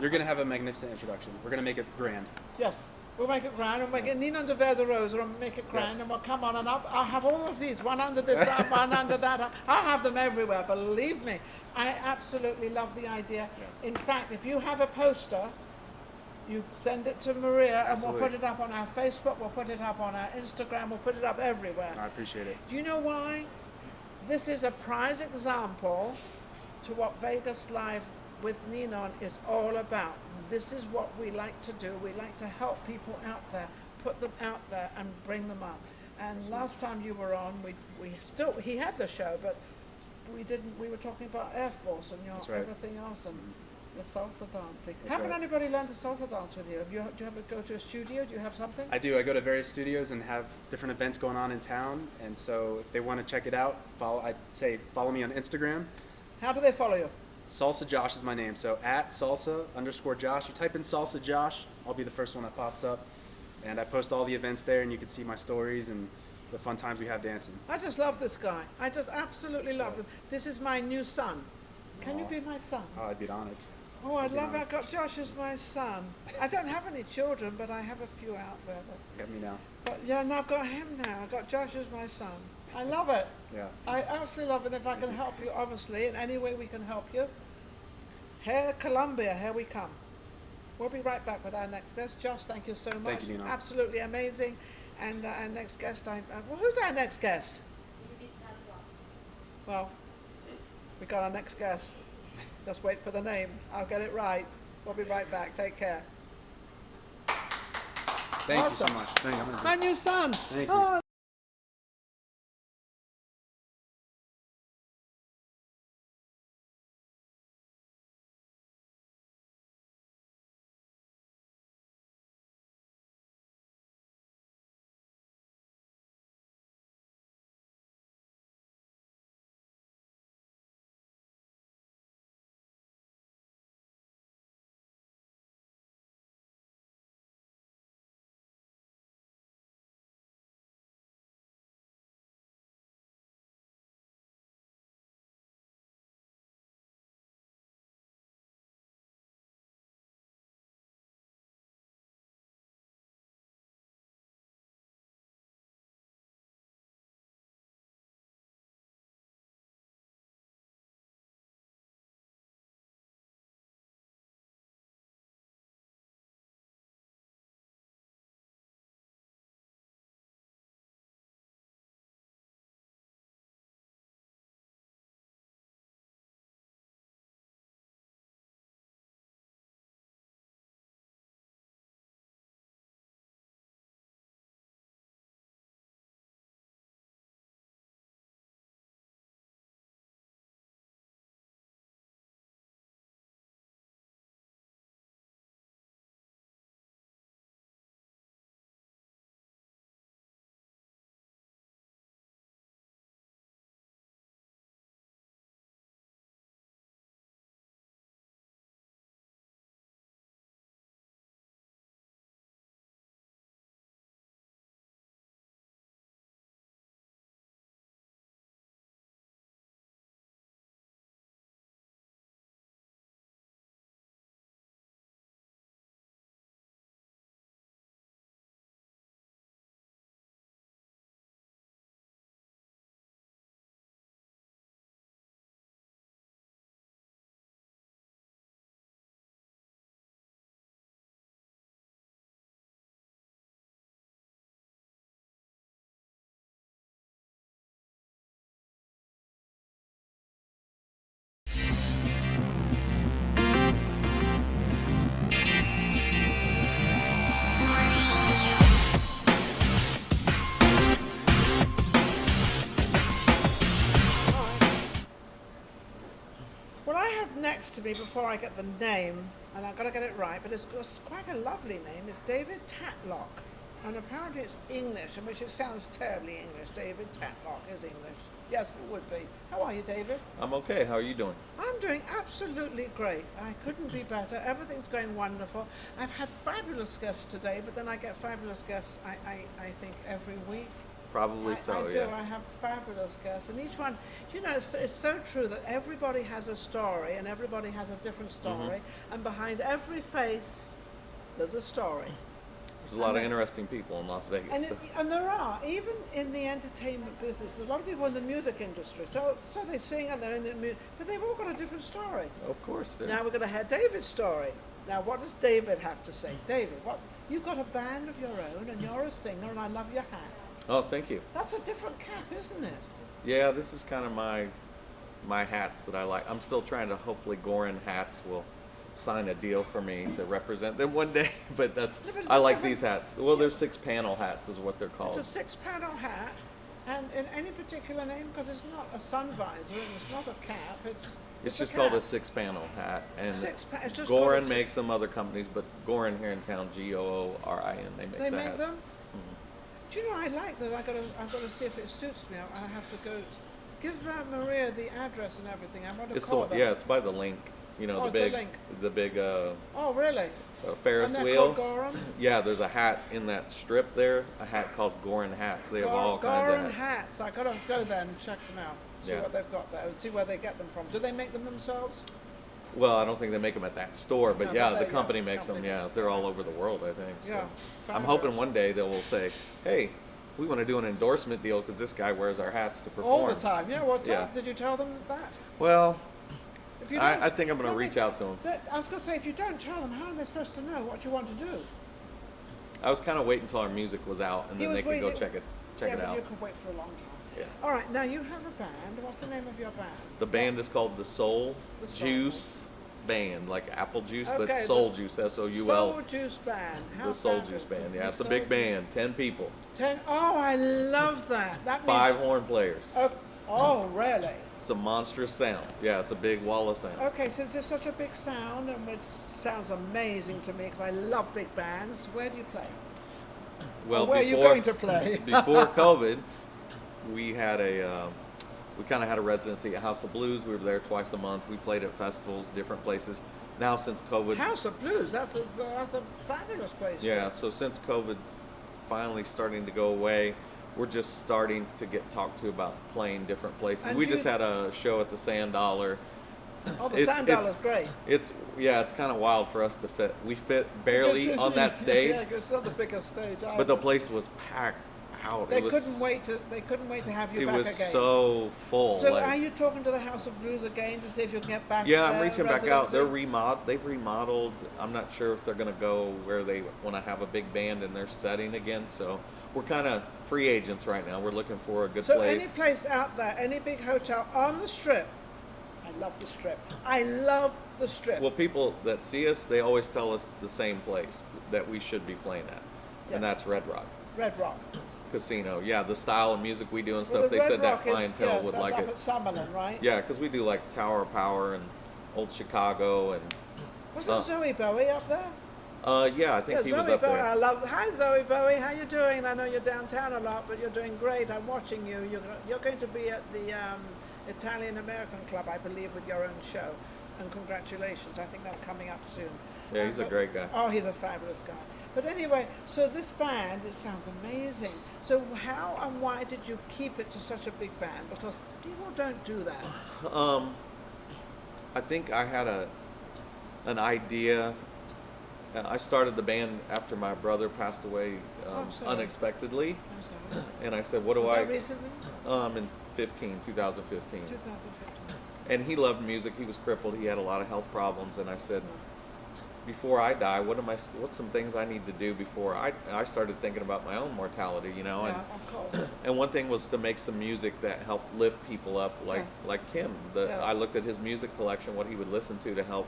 Speaker 7: You're gonna have a magnificent introduction. We're gonna make it grand.
Speaker 1: Yes, we'll make it grand. We'll make it Ninon de Verde Rosa and make it grand, and we'll come on and I'll have all of these, one under this arm, one under that. I'll have them everywhere, believe me. I absolutely love the idea.
Speaker 7: Yeah.
Speaker 1: In fact, if you have a poster, you send it to Maria and we'll
Speaker 7: Absolutely.
Speaker 1: put it up on our Facebook, we'll put it up on our Instagram, we'll put it up everywhere.
Speaker 7: I appreciate it.
Speaker 1: Do you know why? This is a prize example to what Vegas Live with Ninon is all about. This is what we like to do. We like to help people out there, put them out there and bring them up. And last time you were on, he had the show, but we were talking about Airforce and
Speaker 7: That's right.
Speaker 1: everything else and the salsa dancing.
Speaker 7: That's
Speaker 1: Haven't
Speaker 7: right.
Speaker 1: anybody learned to salsa dance with you? Do you ever go to a studio? Do you have something?
Speaker 7: I do. I go to various studios and have different events going on in town. And so if they want to check it out, I'd say follow me on Instagram.
Speaker 1: How do they follow you?
Speaker 7: Salsa Josh is my name. So @salsa_Josh. You type in Salsa Josh, I'll be the first one that pops up. And I post all the events there, and you can see my stories and the fun times we have dancing.
Speaker 1: I just love this guy. I just absolutely love him. This is my new son. Can you be my son?
Speaker 7: Oh, I'd be honored.
Speaker 1: Oh, I'd love it. I got Josh as my son. I don't have any children, but I have a few out there.
Speaker 7: Get me now.
Speaker 1: But yeah, and I've got him now. I've got Josh as my son. I love it.
Speaker 7: Yeah.
Speaker 1: I absolutely love it. If I can help you, obviously, in any way we can help you. Here, Columbia, here we come. We'll be right back with our next guest. Josh, thank you so much.
Speaker 7: Thank you, Ninon.
Speaker 1: Absolutely amazing. And our next guest, well, who's our next guest? Well, we got our next guest. Just wait for the name. I'll get it right. We'll be right back. Take care.
Speaker 7: Thank you so
Speaker 1: Awesome.
Speaker 7: much. Thank you.
Speaker 1: My new son.
Speaker 7: Thank you.
Speaker 1: Oh, Well, I have next to me, before I get the name, and I've got to get it right, but it's quite a lovely name. It's David Tatlock. And apparently it's English, which it sounds terribly English. David Tatlock is English. Yes, it would be. How are you, David?
Speaker 8: I'm okay. How are you doing?
Speaker 1: I'm doing absolutely great. I couldn't be better. Everything's going wonderful. I've had fabulous guests today, but then I get fabulous guests, I think, every week.
Speaker 8: Probably so,
Speaker 1: I do.
Speaker 8: yeah.
Speaker 1: I have fabulous guests, and each one, you know, it's so true that everybody has a story, and everybody has a different story, and behind every face, there's a story.
Speaker 8: There's a lot of interesting people in Las Vegas.
Speaker 1: And there are, even in the entertainment business, there's a lot of people in the music industry. So they sing and they're in the music, but they've all got a different story.
Speaker 8: Of course. Yeah.
Speaker 1: Now we're going to hear David's story. Now, what does David have to say? David, you've got a band of your own, and you're a singer, and I love your hat.
Speaker 8: Oh, thank you.
Speaker 1: That's a different cap, isn't it?
Speaker 8: Yeah, this is kind of my hats that I like. I'm still trying to, hopefully Gorin Hats will sign a deal for me to represent them one day, but I like these hats. Well, they're 6-panel hats is what they're called.
Speaker 1: It's a 6-panel hat, and in any particular name, because it's not a sun visor, and it's not a cap,
Speaker 8: It's just
Speaker 1: a
Speaker 8: called a
Speaker 1: cap.
Speaker 8: 6-panel hat, and
Speaker 1: It's just called
Speaker 8: Gorin makes them, other companies, but Gorin here in town, Goorin, they make
Speaker 1: They
Speaker 8: the
Speaker 1: make
Speaker 8: hats.
Speaker 1: them? Do you know, I like that. I've got to see if it suits me. I have to go. Give Maria the address and everything. I want to
Speaker 8: It's
Speaker 1: call
Speaker 8: so,
Speaker 1: them.
Speaker 8: yeah, it's by the link. You know,
Speaker 1: Oh,
Speaker 8: the
Speaker 1: it's the link.
Speaker 8: big
Speaker 1: Oh, really?
Speaker 8: Ferris
Speaker 1: And they're
Speaker 8: wheel.
Speaker 1: called Goran?
Speaker 8: Yeah, there's a hat in that strip there. A hat called Goran hats. They have all kinds of
Speaker 1: Goran
Speaker 8: hats.
Speaker 1: hats. I gotta go there and check them out. See
Speaker 8: Yeah.
Speaker 1: what they've got there. And see where they get them from. Do they make them themselves?
Speaker 8: Well, I don't think they make them at that store, but
Speaker 1: No,
Speaker 8: yeah,
Speaker 1: but
Speaker 8: the
Speaker 1: they-
Speaker 8: company
Speaker 1: yeah,
Speaker 8: makes them.
Speaker 1: company
Speaker 8: Yeah,
Speaker 1: makes
Speaker 8: they're
Speaker 1: them.
Speaker 8: all over the world, I think. So.
Speaker 1: Yeah,
Speaker 8: I'm
Speaker 1: fabulous.
Speaker 8: hoping one day they will say, "Hey, we want to do an endorsement deal because this guy wears our hats to perform."
Speaker 1: All the time. Yeah, well,
Speaker 8: Yeah.
Speaker 1: did you tell them that?
Speaker 8: Well,
Speaker 1: If you
Speaker 8: I
Speaker 1: don't-
Speaker 8: think I'm going to
Speaker 1: Well,
Speaker 8: reach out to them.
Speaker 1: I was going to say, if you don't tell them, how are they supposed to know what you want to do?
Speaker 8: I was kind of waiting until our music was out, and
Speaker 1: He
Speaker 8: then
Speaker 1: was
Speaker 8: they could go
Speaker 1: waiting-
Speaker 8: check it
Speaker 1: but
Speaker 8: out.
Speaker 1: you can wait for a long time.
Speaker 8: Yeah.
Speaker 1: All right, now you have a band. What's the name of your band?
Speaker 8: The band is called the Soul
Speaker 1: The Soul.
Speaker 8: Juice Band, like apple juice, but
Speaker 1: Okay,
Speaker 8: Soul
Speaker 1: the
Speaker 8: Juice, SOUL.
Speaker 1: Soul Juice Band. How
Speaker 8: The Soul
Speaker 1: fabulous.
Speaker 8: Juice Band. Yeah,
Speaker 1: The
Speaker 8: it's a
Speaker 1: Soul
Speaker 8: big
Speaker 1: Juice-
Speaker 8: band, 10 people,
Speaker 1: 10. Oh, I love that. That means.
Speaker 8: 5 horn players.
Speaker 1: Oh, really?
Speaker 8: It's a monstrous sound. Yeah, it's a big wall of sound.
Speaker 1: Okay, since there's such a big sound, and it sounds amazing to me because I love big bands, where do you play?
Speaker 8: Well,
Speaker 1: or where are you going to play?
Speaker 8: before COVID, we had we kind of had a residency at House of Blues. We were there twice a month. We played at festivals, different places. Now since COVID,
Speaker 1: House of Blues. That's a fabulous place.
Speaker 8: yeah. So since COVID's finally starting to go away, we're just starting to get talked to about playing different places.
Speaker 1: And
Speaker 8: We
Speaker 1: do
Speaker 8: just
Speaker 1: you-
Speaker 8: had a show at the Sand Dollar.
Speaker 1: Oh, the
Speaker 8: It's-
Speaker 1: Sand
Speaker 8: it's-
Speaker 1: Dollar's great.
Speaker 8: It's kind of wild for us to fit. We fit barely on that stage,
Speaker 1: Yeah, it's not the biggest stage.
Speaker 8: but the place was packed out.
Speaker 1: They
Speaker 8: It was,
Speaker 1: couldn't wait to have you
Speaker 8: It
Speaker 1: back
Speaker 8: was
Speaker 1: again.
Speaker 8: so full.
Speaker 1: So
Speaker 8: like-
Speaker 1: are you talking to the House of Blues again to see if you can get back?
Speaker 8: Yeah, I'm
Speaker 1: their
Speaker 8: reaching back out. They're
Speaker 1: residency?
Speaker 8: they've remodeled. I'm not sure if they're going to go where they want to have a big band in their setting again. So we're kind of free agents right now. We're looking for a good
Speaker 1: So
Speaker 8: place.
Speaker 1: any place out there, any big hotel on the Strip. I love the Strip. I love the Strip.
Speaker 8: Well, people that see us, they always tell us the same place that we should be playing at,
Speaker 1: Yes.
Speaker 8: and that's Red Rock
Speaker 1: Red Rock.
Speaker 8: Casino. Yeah, the style of music we do and
Speaker 1: Well,
Speaker 8: stuff.
Speaker 1: the
Speaker 8: They
Speaker 1: Red
Speaker 8: said that
Speaker 1: Rock is-
Speaker 8: clientele
Speaker 1: yes,
Speaker 8: would
Speaker 1: that's
Speaker 8: like
Speaker 1: up
Speaker 8: it.
Speaker 1: at Summerlin, right?
Speaker 8: Yeah, because we do like Tower of Power and Old Chicago and.
Speaker 1: Wasn't Zoe Bowie up there?
Speaker 8: Yeah, I think he was
Speaker 1: Zoe
Speaker 8: up
Speaker 1: Bowie,
Speaker 8: there.
Speaker 1: I love. Hi, Zoe Bowie. How you doing? I know you're downtown a lot, but you're doing great. I'm watching you. You're going to be at the Italian American Club, I believe, with your own show. And congratulations. I think that's coming up soon.
Speaker 8: Yeah, he's a
Speaker 1: But-
Speaker 8: great guy.
Speaker 1: Oh, he's a fabulous guy. But anyway, so this band, it sounds amazing. So how and why did you keep it to such a big band? Because people don't do that.
Speaker 8: I think I had an idea. I started the band after my brother passed away
Speaker 1: I'm sorry.
Speaker 8: unexpectedly,
Speaker 1: I'm sorry.
Speaker 8: and I said, "What do
Speaker 1: Was
Speaker 8: I?"
Speaker 1: that recently?
Speaker 8: In 2015.
Speaker 1: 2015.
Speaker 8: And he loved music. He was crippled. He had a lot of health problems, and I said, "Before I die, what's some things I need to do before I started thinking about my own mortality, you know?"
Speaker 1: Yeah, of course.
Speaker 8: And one thing was to make some music that helped lift people up, like Kim.
Speaker 1: Yes.
Speaker 8: I looked at his music collection, what he would listen to help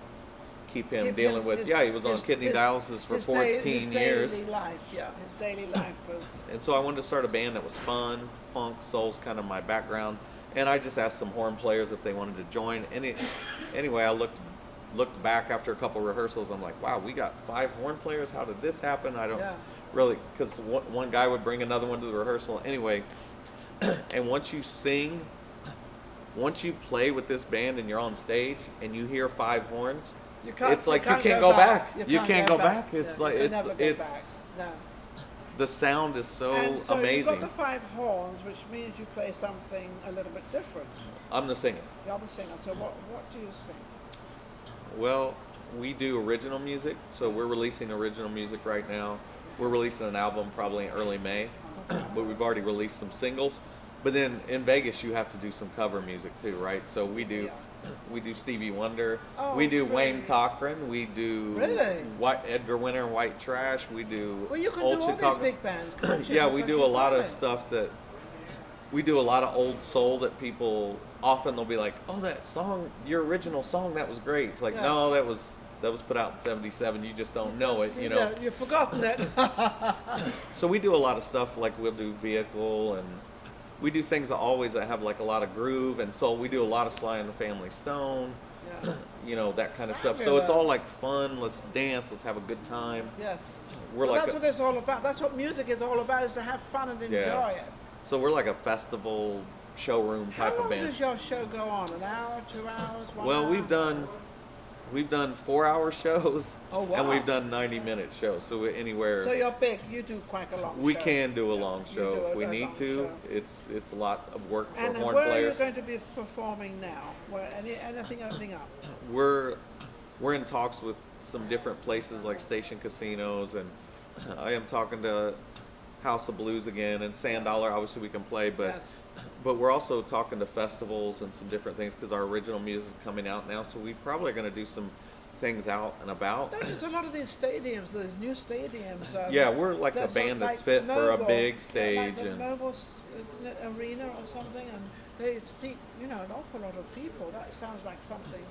Speaker 8: keep him
Speaker 1: Keep
Speaker 8: dealing
Speaker 1: him-
Speaker 8: with.
Speaker 1: his-
Speaker 8: He was on
Speaker 1: his-
Speaker 8: kidney
Speaker 1: his-
Speaker 8: dialysis for
Speaker 1: his
Speaker 8: 14 years.
Speaker 1: Daily life, yeah, his daily life was.
Speaker 8: And so I wanted to start a band that was fun, funk, soul's kind of my background. And I just asked some horn players if they wanted to join. Anyway, I looked back after a couple rehearsals. I'm like, wow, we got 5 horn players. How did this happen? I don't
Speaker 1: Yeah.
Speaker 8: really, because one guy would bring another one to the rehearsal. Anyway, and once you play with this band and you're on stage and you hear 5 horns, it's like you can't go back. You can't go back. It's
Speaker 1: Yeah,
Speaker 8: like
Speaker 1: you can never go
Speaker 8: it's
Speaker 1: back. No.
Speaker 8: the sound is so
Speaker 1: And so
Speaker 8: amazing.
Speaker 1: you've got the 5 horns, which means you play something a little bit different.
Speaker 8: I'm the singer.
Speaker 1: You're the singer. So what do you sing?
Speaker 8: Well, we do original music, so we're releasing original music right now. We're releasing an album probably in early May, but we've already released some singles. But then in Vegas, you have to do some cover music too, right? So we do Stevie Wonder,
Speaker 1: Oh,
Speaker 8: we do
Speaker 1: really?
Speaker 8: Wayne Cochran, we do
Speaker 1: Really?
Speaker 8: Edgar Winter and White Trash, we do
Speaker 1: Well, you can
Speaker 8: Old
Speaker 1: do all
Speaker 8: Chicago.
Speaker 1: these big bands, can't you?
Speaker 8: Yeah, we
Speaker 1: Because
Speaker 8: do
Speaker 1: you
Speaker 8: a lot of
Speaker 1: play.
Speaker 8: stuff that we do a lot of old soul that people often they'll be like, "Oh, that song, your original song, that was great." It's like,
Speaker 1: Yeah.
Speaker 8: no, that was put out in '77. You just don't know it, you know.
Speaker 1: Yeah, you've forgotten it.
Speaker 8: So we do a lot of stuff like we'll do Vehicle, and we do things that have like a lot of groove and soul. We do a lot of Sly and the Family Stone,
Speaker 1: Yeah.
Speaker 8: you know, that kind of stuff. So it's all
Speaker 1: Fabulous.
Speaker 8: like fun. Let's dance. Let's have a good time.
Speaker 1: Yes.
Speaker 8: We're
Speaker 1: Well,
Speaker 8: like
Speaker 1: that's what it's all about. That's what music is all about, is to have fun and enjoy
Speaker 8: Yeah.
Speaker 1: it.
Speaker 8: So we're like a festival showroom
Speaker 1: How
Speaker 8: type of
Speaker 1: long
Speaker 8: band.
Speaker 1: does your show go on? An hour, 2 hours, 1
Speaker 8: Well,
Speaker 1: hour?
Speaker 8: we've done We've done 4-hour shows,
Speaker 1: Oh, wow.
Speaker 8: and we've done 90-minute shows. So anywhere
Speaker 1: So you're big. You do quite a long
Speaker 8: we
Speaker 1: show.
Speaker 8: can do a
Speaker 1: Yeah,
Speaker 8: long
Speaker 1: you
Speaker 8: show
Speaker 1: do
Speaker 8: if we
Speaker 1: a
Speaker 8: need
Speaker 1: long
Speaker 8: to.
Speaker 1: show.
Speaker 8: It's a lot of work for
Speaker 1: And
Speaker 8: horn
Speaker 1: where
Speaker 8: players.
Speaker 1: are you going to be performing now? Where, anything opening up?
Speaker 8: We're in talks with some different places like Station Casinos, and I am talking to House of Blues again, and Sand Dollar. Obviously, we can play, but
Speaker 1: Yes.
Speaker 8: but we're also talking to festivals and some different things because our original music is coming out now. So we probably are going to do some things out and about.
Speaker 1: There's a lot of these stadiums, these new stadiums.
Speaker 8: Yeah, we're like a
Speaker 1: there's
Speaker 8: band that's
Speaker 1: like
Speaker 8: fit for a
Speaker 1: Mobile,
Speaker 8: big
Speaker 1: like
Speaker 8: stage
Speaker 1: the
Speaker 8: and
Speaker 1: Mobile isn't it, arena or something, and they seat an awful lot of people. That sounds like something.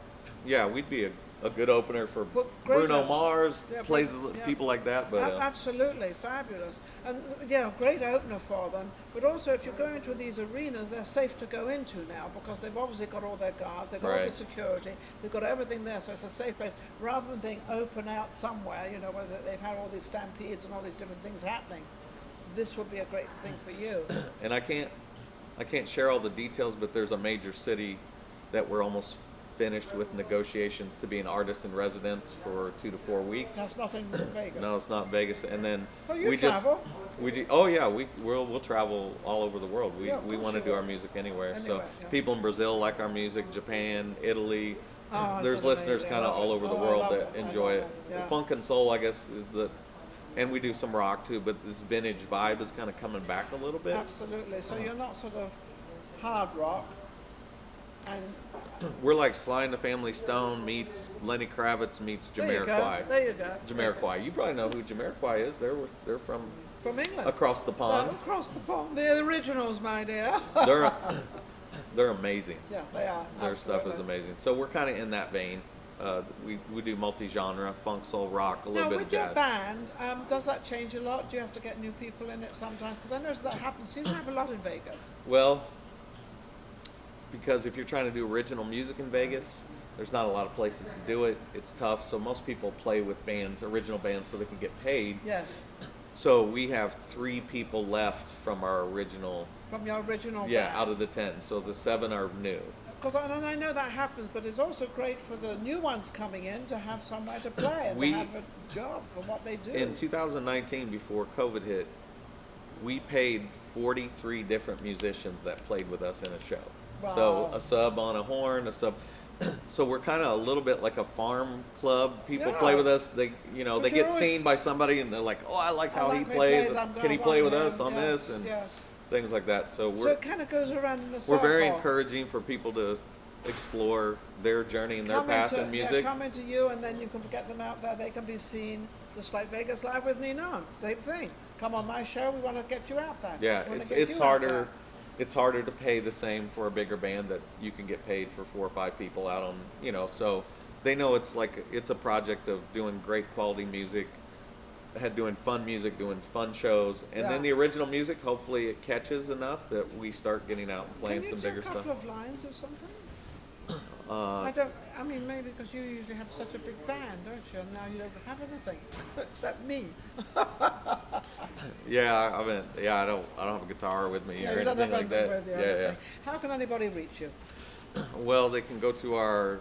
Speaker 8: yeah, we'd be a good opener for
Speaker 1: But great
Speaker 8: Bruno
Speaker 1: opener.
Speaker 8: Mars,
Speaker 1: Yeah,
Speaker 8: places,
Speaker 1: yeah.
Speaker 8: people like that. But
Speaker 1: Absolutely fabulous, and great opener for them. But also, if you're going to these arenas, they're safe to go into now because they've obviously got all their guards, they've got all the
Speaker 8: Right.
Speaker 1: security, they've got everything there, so it's a safe place rather than being open out somewhere. Where they've had all these stampedes and all these different things happening. This would be a great thing for you.
Speaker 8: and I can't share all the details, but there's a major city that we're almost finished with negotiations to be an artist in residence for 2 to 4 weeks.
Speaker 1: That's not in Vegas.
Speaker 8: No, it's not Vegas. And then
Speaker 1: Oh, you
Speaker 8: we
Speaker 1: travel.
Speaker 8: Oh yeah, we'll travel all over the world.
Speaker 1: Yeah, of
Speaker 8: We
Speaker 1: course
Speaker 8: want to
Speaker 1: you
Speaker 8: do
Speaker 1: will.
Speaker 8: our music anywhere. So
Speaker 1: Anywhere, yeah.
Speaker 8: people in Brazil like our music, Japan, Italy.
Speaker 1: Oh,
Speaker 8: There's
Speaker 1: isn't that
Speaker 8: listeners
Speaker 1: amazing?
Speaker 8: kind of
Speaker 1: I love
Speaker 8: all
Speaker 1: it.
Speaker 8: over the
Speaker 1: Oh, I
Speaker 8: world
Speaker 1: love
Speaker 8: that
Speaker 1: it. I
Speaker 8: enjoy
Speaker 1: love
Speaker 8: it.
Speaker 1: it. Yeah.
Speaker 8: Funk and soul, I guess, is and we do some rock too. But this vintage vibe is kind of coming back a little bit.
Speaker 1: Absolutely. So you're not sort of hard rock, and
Speaker 8: We're like Sly and the Family Stone meets Lenny Kravitz meets
Speaker 1: there you go.
Speaker 8: Jamiroquai.
Speaker 1: There you go.
Speaker 8: Jamiroquai. You probably know who Jamiroquai is. They're from
Speaker 1: From England.
Speaker 8: across the pond.
Speaker 1: Across the pond. They're the originals, my dear.
Speaker 8: They're amazing.
Speaker 1: Yeah, they are.
Speaker 8: Their stuff is
Speaker 1: absolutely.
Speaker 8: amazing. So we're kind of in that vein. We do multi-genre, funk, soul, rock, a little
Speaker 1: Now,
Speaker 8: bit of
Speaker 1: with your
Speaker 8: jazz.
Speaker 1: band, does that change a lot? Do you have to get new people in it sometimes? Because I notice that happens. Seems to happen a lot in Vegas.
Speaker 8: Well, because if you're trying to do original music in Vegas, there's not a lot of places to do it. It's tough. So most people play with bands, original bands, so they can get paid.
Speaker 1: Yes.
Speaker 8: So we have 3 people left from our original.
Speaker 1: From your original
Speaker 8: Yeah,
Speaker 1: band.
Speaker 8: out of the 10. So the 7 are new.
Speaker 1: Because I know that happens, but it's also great for the new ones coming in to have somewhere to play and
Speaker 8: We-
Speaker 1: to have a job for what they do.
Speaker 8: In 2019, before COVID hit, we paid 43 different musicians that played with us in a show. So
Speaker 1: Wow.
Speaker 8: a sub on a horn, a sub. So we're kind of a little bit like a farm club. People play
Speaker 1: Yeah.
Speaker 8: with us. They,
Speaker 1: But
Speaker 8: they
Speaker 1: you're
Speaker 8: get
Speaker 1: always-
Speaker 8: seen by somebody, and they're like, "Oh, I like how
Speaker 1: I
Speaker 8: he
Speaker 1: like
Speaker 8: plays.
Speaker 1: I'm
Speaker 8: Can he
Speaker 1: going
Speaker 8: play
Speaker 1: along
Speaker 8: with
Speaker 1: with
Speaker 8: us
Speaker 1: him."
Speaker 8: on
Speaker 1: Yes,
Speaker 8: this?" And
Speaker 1: yes.
Speaker 8: things like that. So
Speaker 1: So
Speaker 8: we're
Speaker 1: it kind of goes around in a
Speaker 8: we're very
Speaker 1: circle.
Speaker 8: encouraging for people to explore their journey and their path in music.
Speaker 1: Come into you, and then you can get them out there. They can be seen just like Vegas Live with Ninon. Same thing. Come on my show. We want to get you out there.
Speaker 8: Yeah,
Speaker 1: We wanna
Speaker 8: it's
Speaker 1: get
Speaker 8: it's
Speaker 1: you out
Speaker 8: harder.
Speaker 1: there.
Speaker 8: It's harder to pay the same for a bigger band that you can get paid for 4 or 5 people out on. So they know it's a project of doing great quality music, doing fun music, doing fun shows, and
Speaker 1: Yeah.
Speaker 8: then the original music. Hopefully, it catches enough that we start getting out and playing
Speaker 1: Can
Speaker 8: some
Speaker 1: you do
Speaker 8: bigger
Speaker 1: a couple
Speaker 8: stuff.
Speaker 1: of lines or something?
Speaker 8: Uh,
Speaker 1: I mean, maybe because you usually have such a big band, don't you? And now you don't have anything except me.
Speaker 8: yeah, I don't have a guitar with me
Speaker 1: Yeah,
Speaker 8: or
Speaker 1: you don't
Speaker 8: anything
Speaker 1: have
Speaker 8: like
Speaker 1: anything
Speaker 8: that.
Speaker 1: with you,
Speaker 8: Yeah, yeah.
Speaker 1: anything. How can anybody reach you?
Speaker 8: Well, they can go to our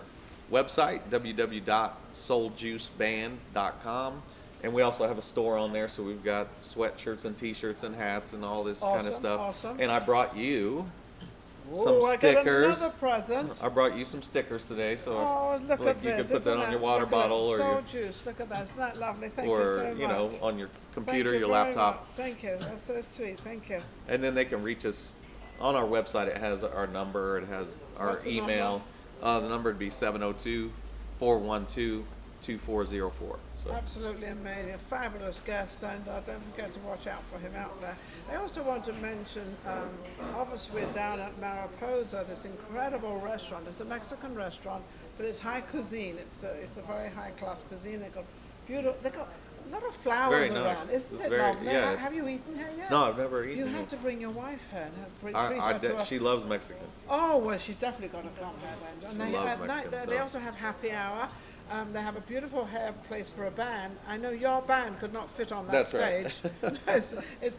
Speaker 8: website, www.souljuiceband.com. And we also have a store on there, so we've got sweatshirts and t-shirts and hats and all this kind of
Speaker 1: Awesome,
Speaker 8: stuff.
Speaker 1: awesome.
Speaker 8: And I brought you some
Speaker 1: Oh, I got
Speaker 8: stickers.
Speaker 1: another present.
Speaker 8: I brought you some stickers today, so
Speaker 1: Oh, look
Speaker 8: like
Speaker 1: at
Speaker 8: you
Speaker 1: this.
Speaker 8: could put that
Speaker 1: Isn't
Speaker 8: on your water
Speaker 1: look at that.
Speaker 8: bottle or
Speaker 1: Soul
Speaker 8: your,
Speaker 1: juice. Look at that. Isn't that lovely? Thank
Speaker 8: or
Speaker 1: you so much.
Speaker 8: on your
Speaker 1: Thank
Speaker 8: computer,
Speaker 1: you
Speaker 8: your
Speaker 1: very
Speaker 8: laptop.
Speaker 1: much. Thank you. That's so sweet. Thank you.
Speaker 8: And then they can reach us on our website. It has our number. It has our
Speaker 1: What's the
Speaker 8: email. The number would be 702-412-2404. So.
Speaker 1: Absolutely amazing. A fabulous guest, and don't forget to watch out for him out there. I also want to mention, obviously we're down at Mariposa, this incredible restaurant. It's a Mexican restaurant, but it's high cuisine. It's a very high class cuisine. They've got a lot of flowers
Speaker 8: very
Speaker 1: around.
Speaker 8: nice.
Speaker 1: Isn't
Speaker 8: It's
Speaker 1: it
Speaker 8: very-
Speaker 1: lovely?
Speaker 8: yeah, it's-
Speaker 1: Have you eaten here yet?
Speaker 8: No, I've never eaten
Speaker 1: You
Speaker 8: it.
Speaker 1: have to bring your wife here and treat her to a
Speaker 8: She loves Mexican.
Speaker 1: Oh, well, she's definitely got to come here then.
Speaker 8: She
Speaker 1: And
Speaker 8: loves
Speaker 1: at night
Speaker 8: Mexican,
Speaker 1: they
Speaker 8: so.
Speaker 1: also have happy hour. They have a beautiful hair place for a band. I know your band could not fit on that
Speaker 8: That's right.
Speaker 1: stage. It's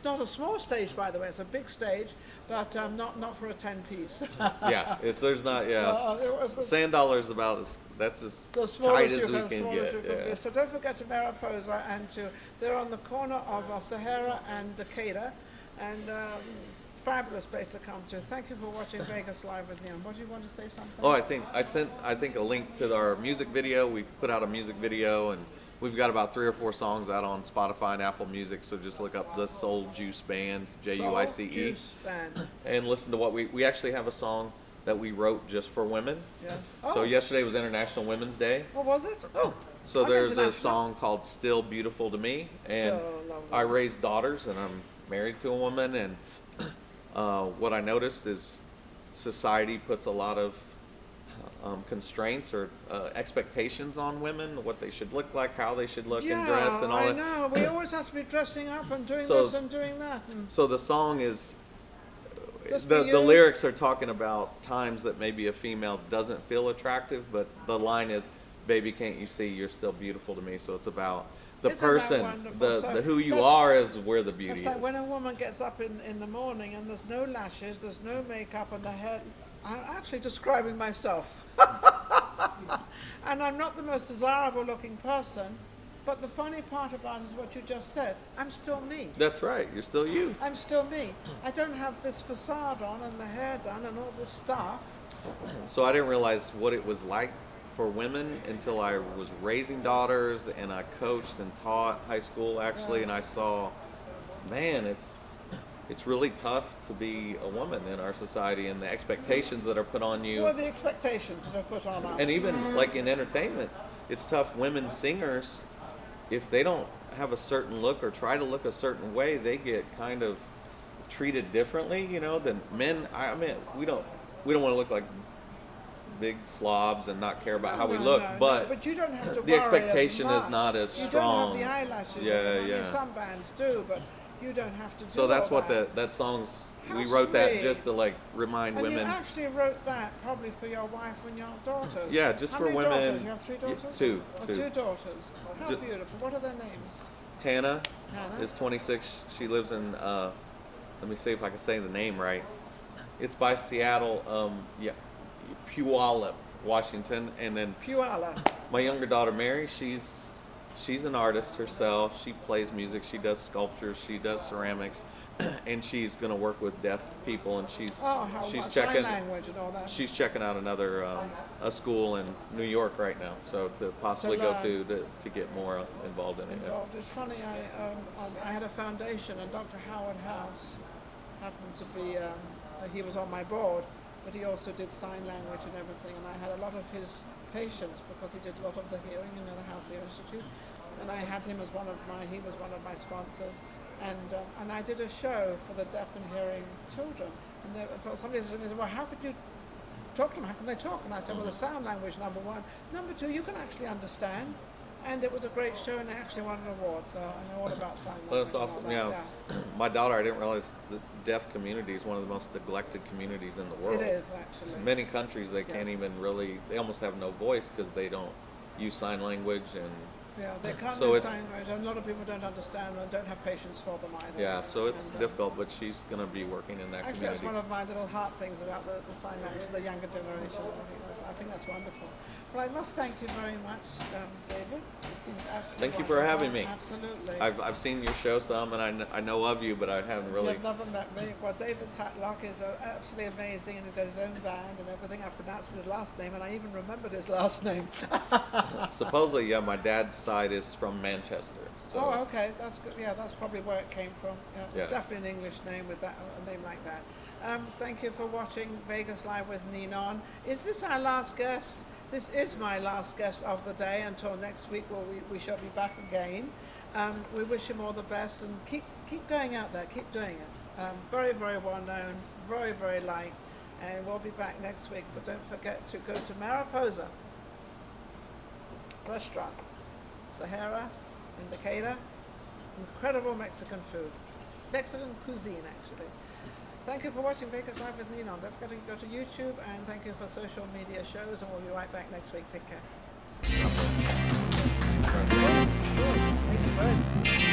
Speaker 1: not a small stage, by the way. It's a big stage, but not for a 10-piece.
Speaker 8: Yeah, there's not. Yeah, Sand Dollar's that's as
Speaker 1: The
Speaker 8: tight
Speaker 1: smallest
Speaker 8: as
Speaker 1: you
Speaker 8: we
Speaker 1: can,
Speaker 8: can
Speaker 1: smallest
Speaker 8: get.
Speaker 1: you can
Speaker 8: Yeah.
Speaker 1: be. So don't forget to Mariposa they're on the corner of Sahara and Decatur, and fabulous place to come to. Thank you for watching Vegas Live with Ninon. What do you want to say something?
Speaker 8: Oh, I sent a link to our music video. We put out a music video, and we've got about 3 or 4 songs out on Spotify and Apple Music. So just look up the Soul Juice Band, Juice,
Speaker 1: Soul Juice Band.
Speaker 8: and listen to what we actually have a song that we wrote just for women.
Speaker 1: Yeah.
Speaker 8: So
Speaker 1: Oh.
Speaker 8: yesterday was International Women's Day.
Speaker 1: What was it? Oh.
Speaker 8: So
Speaker 1: I'm
Speaker 8: there's a
Speaker 1: international.
Speaker 8: song called Still Beautiful to Me, and
Speaker 1: Still lovely.
Speaker 8: I raised daughters, and I'm married to a woman, and what I noticed is society puts a lot of constraints or expectations on women, what they should look like, how they should look and dress, and all
Speaker 1: I
Speaker 8: that.
Speaker 1: know. We always have to be dressing up and doing
Speaker 8: So-
Speaker 1: this and doing that. And
Speaker 8: So the song is
Speaker 1: Just
Speaker 8: the
Speaker 1: for you?
Speaker 8: lyrics are talking about times that maybe a female doesn't feel attractive, but the line is, "Baby, can't you see you're still beautiful to me?" So it's about the
Speaker 1: Isn't that
Speaker 8: person,
Speaker 1: wonderful? So
Speaker 8: the who you
Speaker 1: that's-
Speaker 8: are is where the beauty
Speaker 1: it's like
Speaker 8: is.
Speaker 1: when a woman gets up in the morning and there's no lashes, there's no makeup, and the hair. I'm actually describing myself. And I'm not the most desirable looking person, but the funny part about it is what you just said. I'm still me.
Speaker 8: That's right. You're still you.
Speaker 1: I'm still me. I don't have this facade on and the hair done and all this stuff.
Speaker 8: So I didn't realize what it was like for women until I was raising daughters and I coached and taught high school actually, and I saw, man, it's really tough to be a woman in our society and the expectations that are put on you.
Speaker 1: What are the expectations that are put on us?
Speaker 8: And even like in entertainment, it's tough. Women singers, if they don't have a certain look or try to look a certain way, they get kind of treated differently, than men. I mean, we don't want to look like big slobs and not care about how we look,
Speaker 1: but you don't have to
Speaker 8: the
Speaker 1: worry
Speaker 8: expectation
Speaker 1: as
Speaker 8: is not as
Speaker 1: you
Speaker 8: strong.
Speaker 1: You don't have the eyelashes.
Speaker 8: Yeah,
Speaker 1: on.
Speaker 8: yeah.
Speaker 1: Some bands do, but you don't have to.
Speaker 8: So
Speaker 1: do
Speaker 8: that's
Speaker 1: all
Speaker 8: what that song's.
Speaker 1: How
Speaker 8: We wrote that
Speaker 1: sweet.
Speaker 8: just to like remind
Speaker 1: And
Speaker 8: women.
Speaker 1: you actually wrote that probably for your wife and your daughters.
Speaker 8: Yeah, just
Speaker 1: How
Speaker 8: for
Speaker 1: many
Speaker 8: women.
Speaker 1: Daughters? You have 3
Speaker 8: Yeah,
Speaker 1: daughters?
Speaker 8: two.
Speaker 1: Oh,
Speaker 8: Two.
Speaker 1: 2 daughters. How
Speaker 8: Ju-
Speaker 1: beautiful. What are their names?
Speaker 8: Hannah
Speaker 1: Hannah?
Speaker 8: is 26. She lives in. Let me see if I can say the name right. It's by Seattle. Puyallup, Washington, and then
Speaker 1: Puyallup.
Speaker 8: my younger daughter Mary. She's an artist herself. She plays music. She does sculptures. She does ceramics, and she's gonna work with deaf people. And she's
Speaker 1: Oh, how
Speaker 8: she's
Speaker 1: what,
Speaker 8: checking.
Speaker 1: sign language and all that.
Speaker 8: She's checking out another a school in New York right now. So to possibly go
Speaker 1: learn.
Speaker 8: to get more involved in it. Yeah.
Speaker 1: Involved. It's funny, I had a foundation and Dr. Howard House happened to be, he was on my board, but he also did sign language and everything, and I had a lot of his patients because he did a lot of the hearing in the House Ear Institute, and I had him as he was one of my sponsors, and I did a show for the deaf and hearing children, and somebody said, well, how could you talk to them? How can they talk? And I said, well, the sound language, number 1. Number 2, you can actually understand. And it was a great show, and they actually won an award. So I know all about sign language.
Speaker 8: Well, that's
Speaker 1: and all
Speaker 8: awesome.
Speaker 1: that,
Speaker 8: Yeah. My daughter, I didn't realize the deaf community is one of the most neglected communities in the world.
Speaker 1: It is actually.
Speaker 8: In many countries, they can't
Speaker 1: Yes.
Speaker 8: even really, they almost have no voice because they don't use sign language. And
Speaker 1: Yeah, they can't
Speaker 8: So
Speaker 1: do
Speaker 8: it's-
Speaker 1: sign language. A lot of people don't understand and don't have patience for them either.
Speaker 8: yeah, so it's
Speaker 1: And,
Speaker 8: difficult, but she's going to be working in that
Speaker 1: Actually,
Speaker 8: community.
Speaker 1: that's one of my little heart things about the sign language, the younger generation. I think that's wonderful. Well, I must thank you very much, David. It's been absolutely
Speaker 8: Thank you for
Speaker 1: wonderful.
Speaker 8: having me.
Speaker 1: Absolutely.
Speaker 8: I've seen your show some, and I know of you, but I haven't really.
Speaker 1: You've never met me. Well, David Tatlock is absolutely amazing, and he does his own band and everything. I pronounced his last name, and I even remembered his last name.
Speaker 8: Supposedly, yeah, my dad's side is from Manchester. So
Speaker 1: Oh, okay, that's good. Yeah, that's probably where it came from. Yeah,
Speaker 8: Yeah.
Speaker 1: Definitely an English name with that a name like that. Thank you for watching Vegas Live with Ninon. Is this our last guest? This is my last guest of the day until next week, where we shall be back again. We wish him all the best, and keep going out there, keep doing it. Very, very well known, very, very liked, and we'll be back next week. But don't forget to go to Mariposa Restaurant, Sahara in Decatur. Incredible Mexican food, Mexican cuisine actually. Thank you for watching Vegas Live with Ninon. Don't forget to go to YouTube, and thank you for social media shows, and we'll be right back next week. Take care.
Speaker 6: Thank you, bud.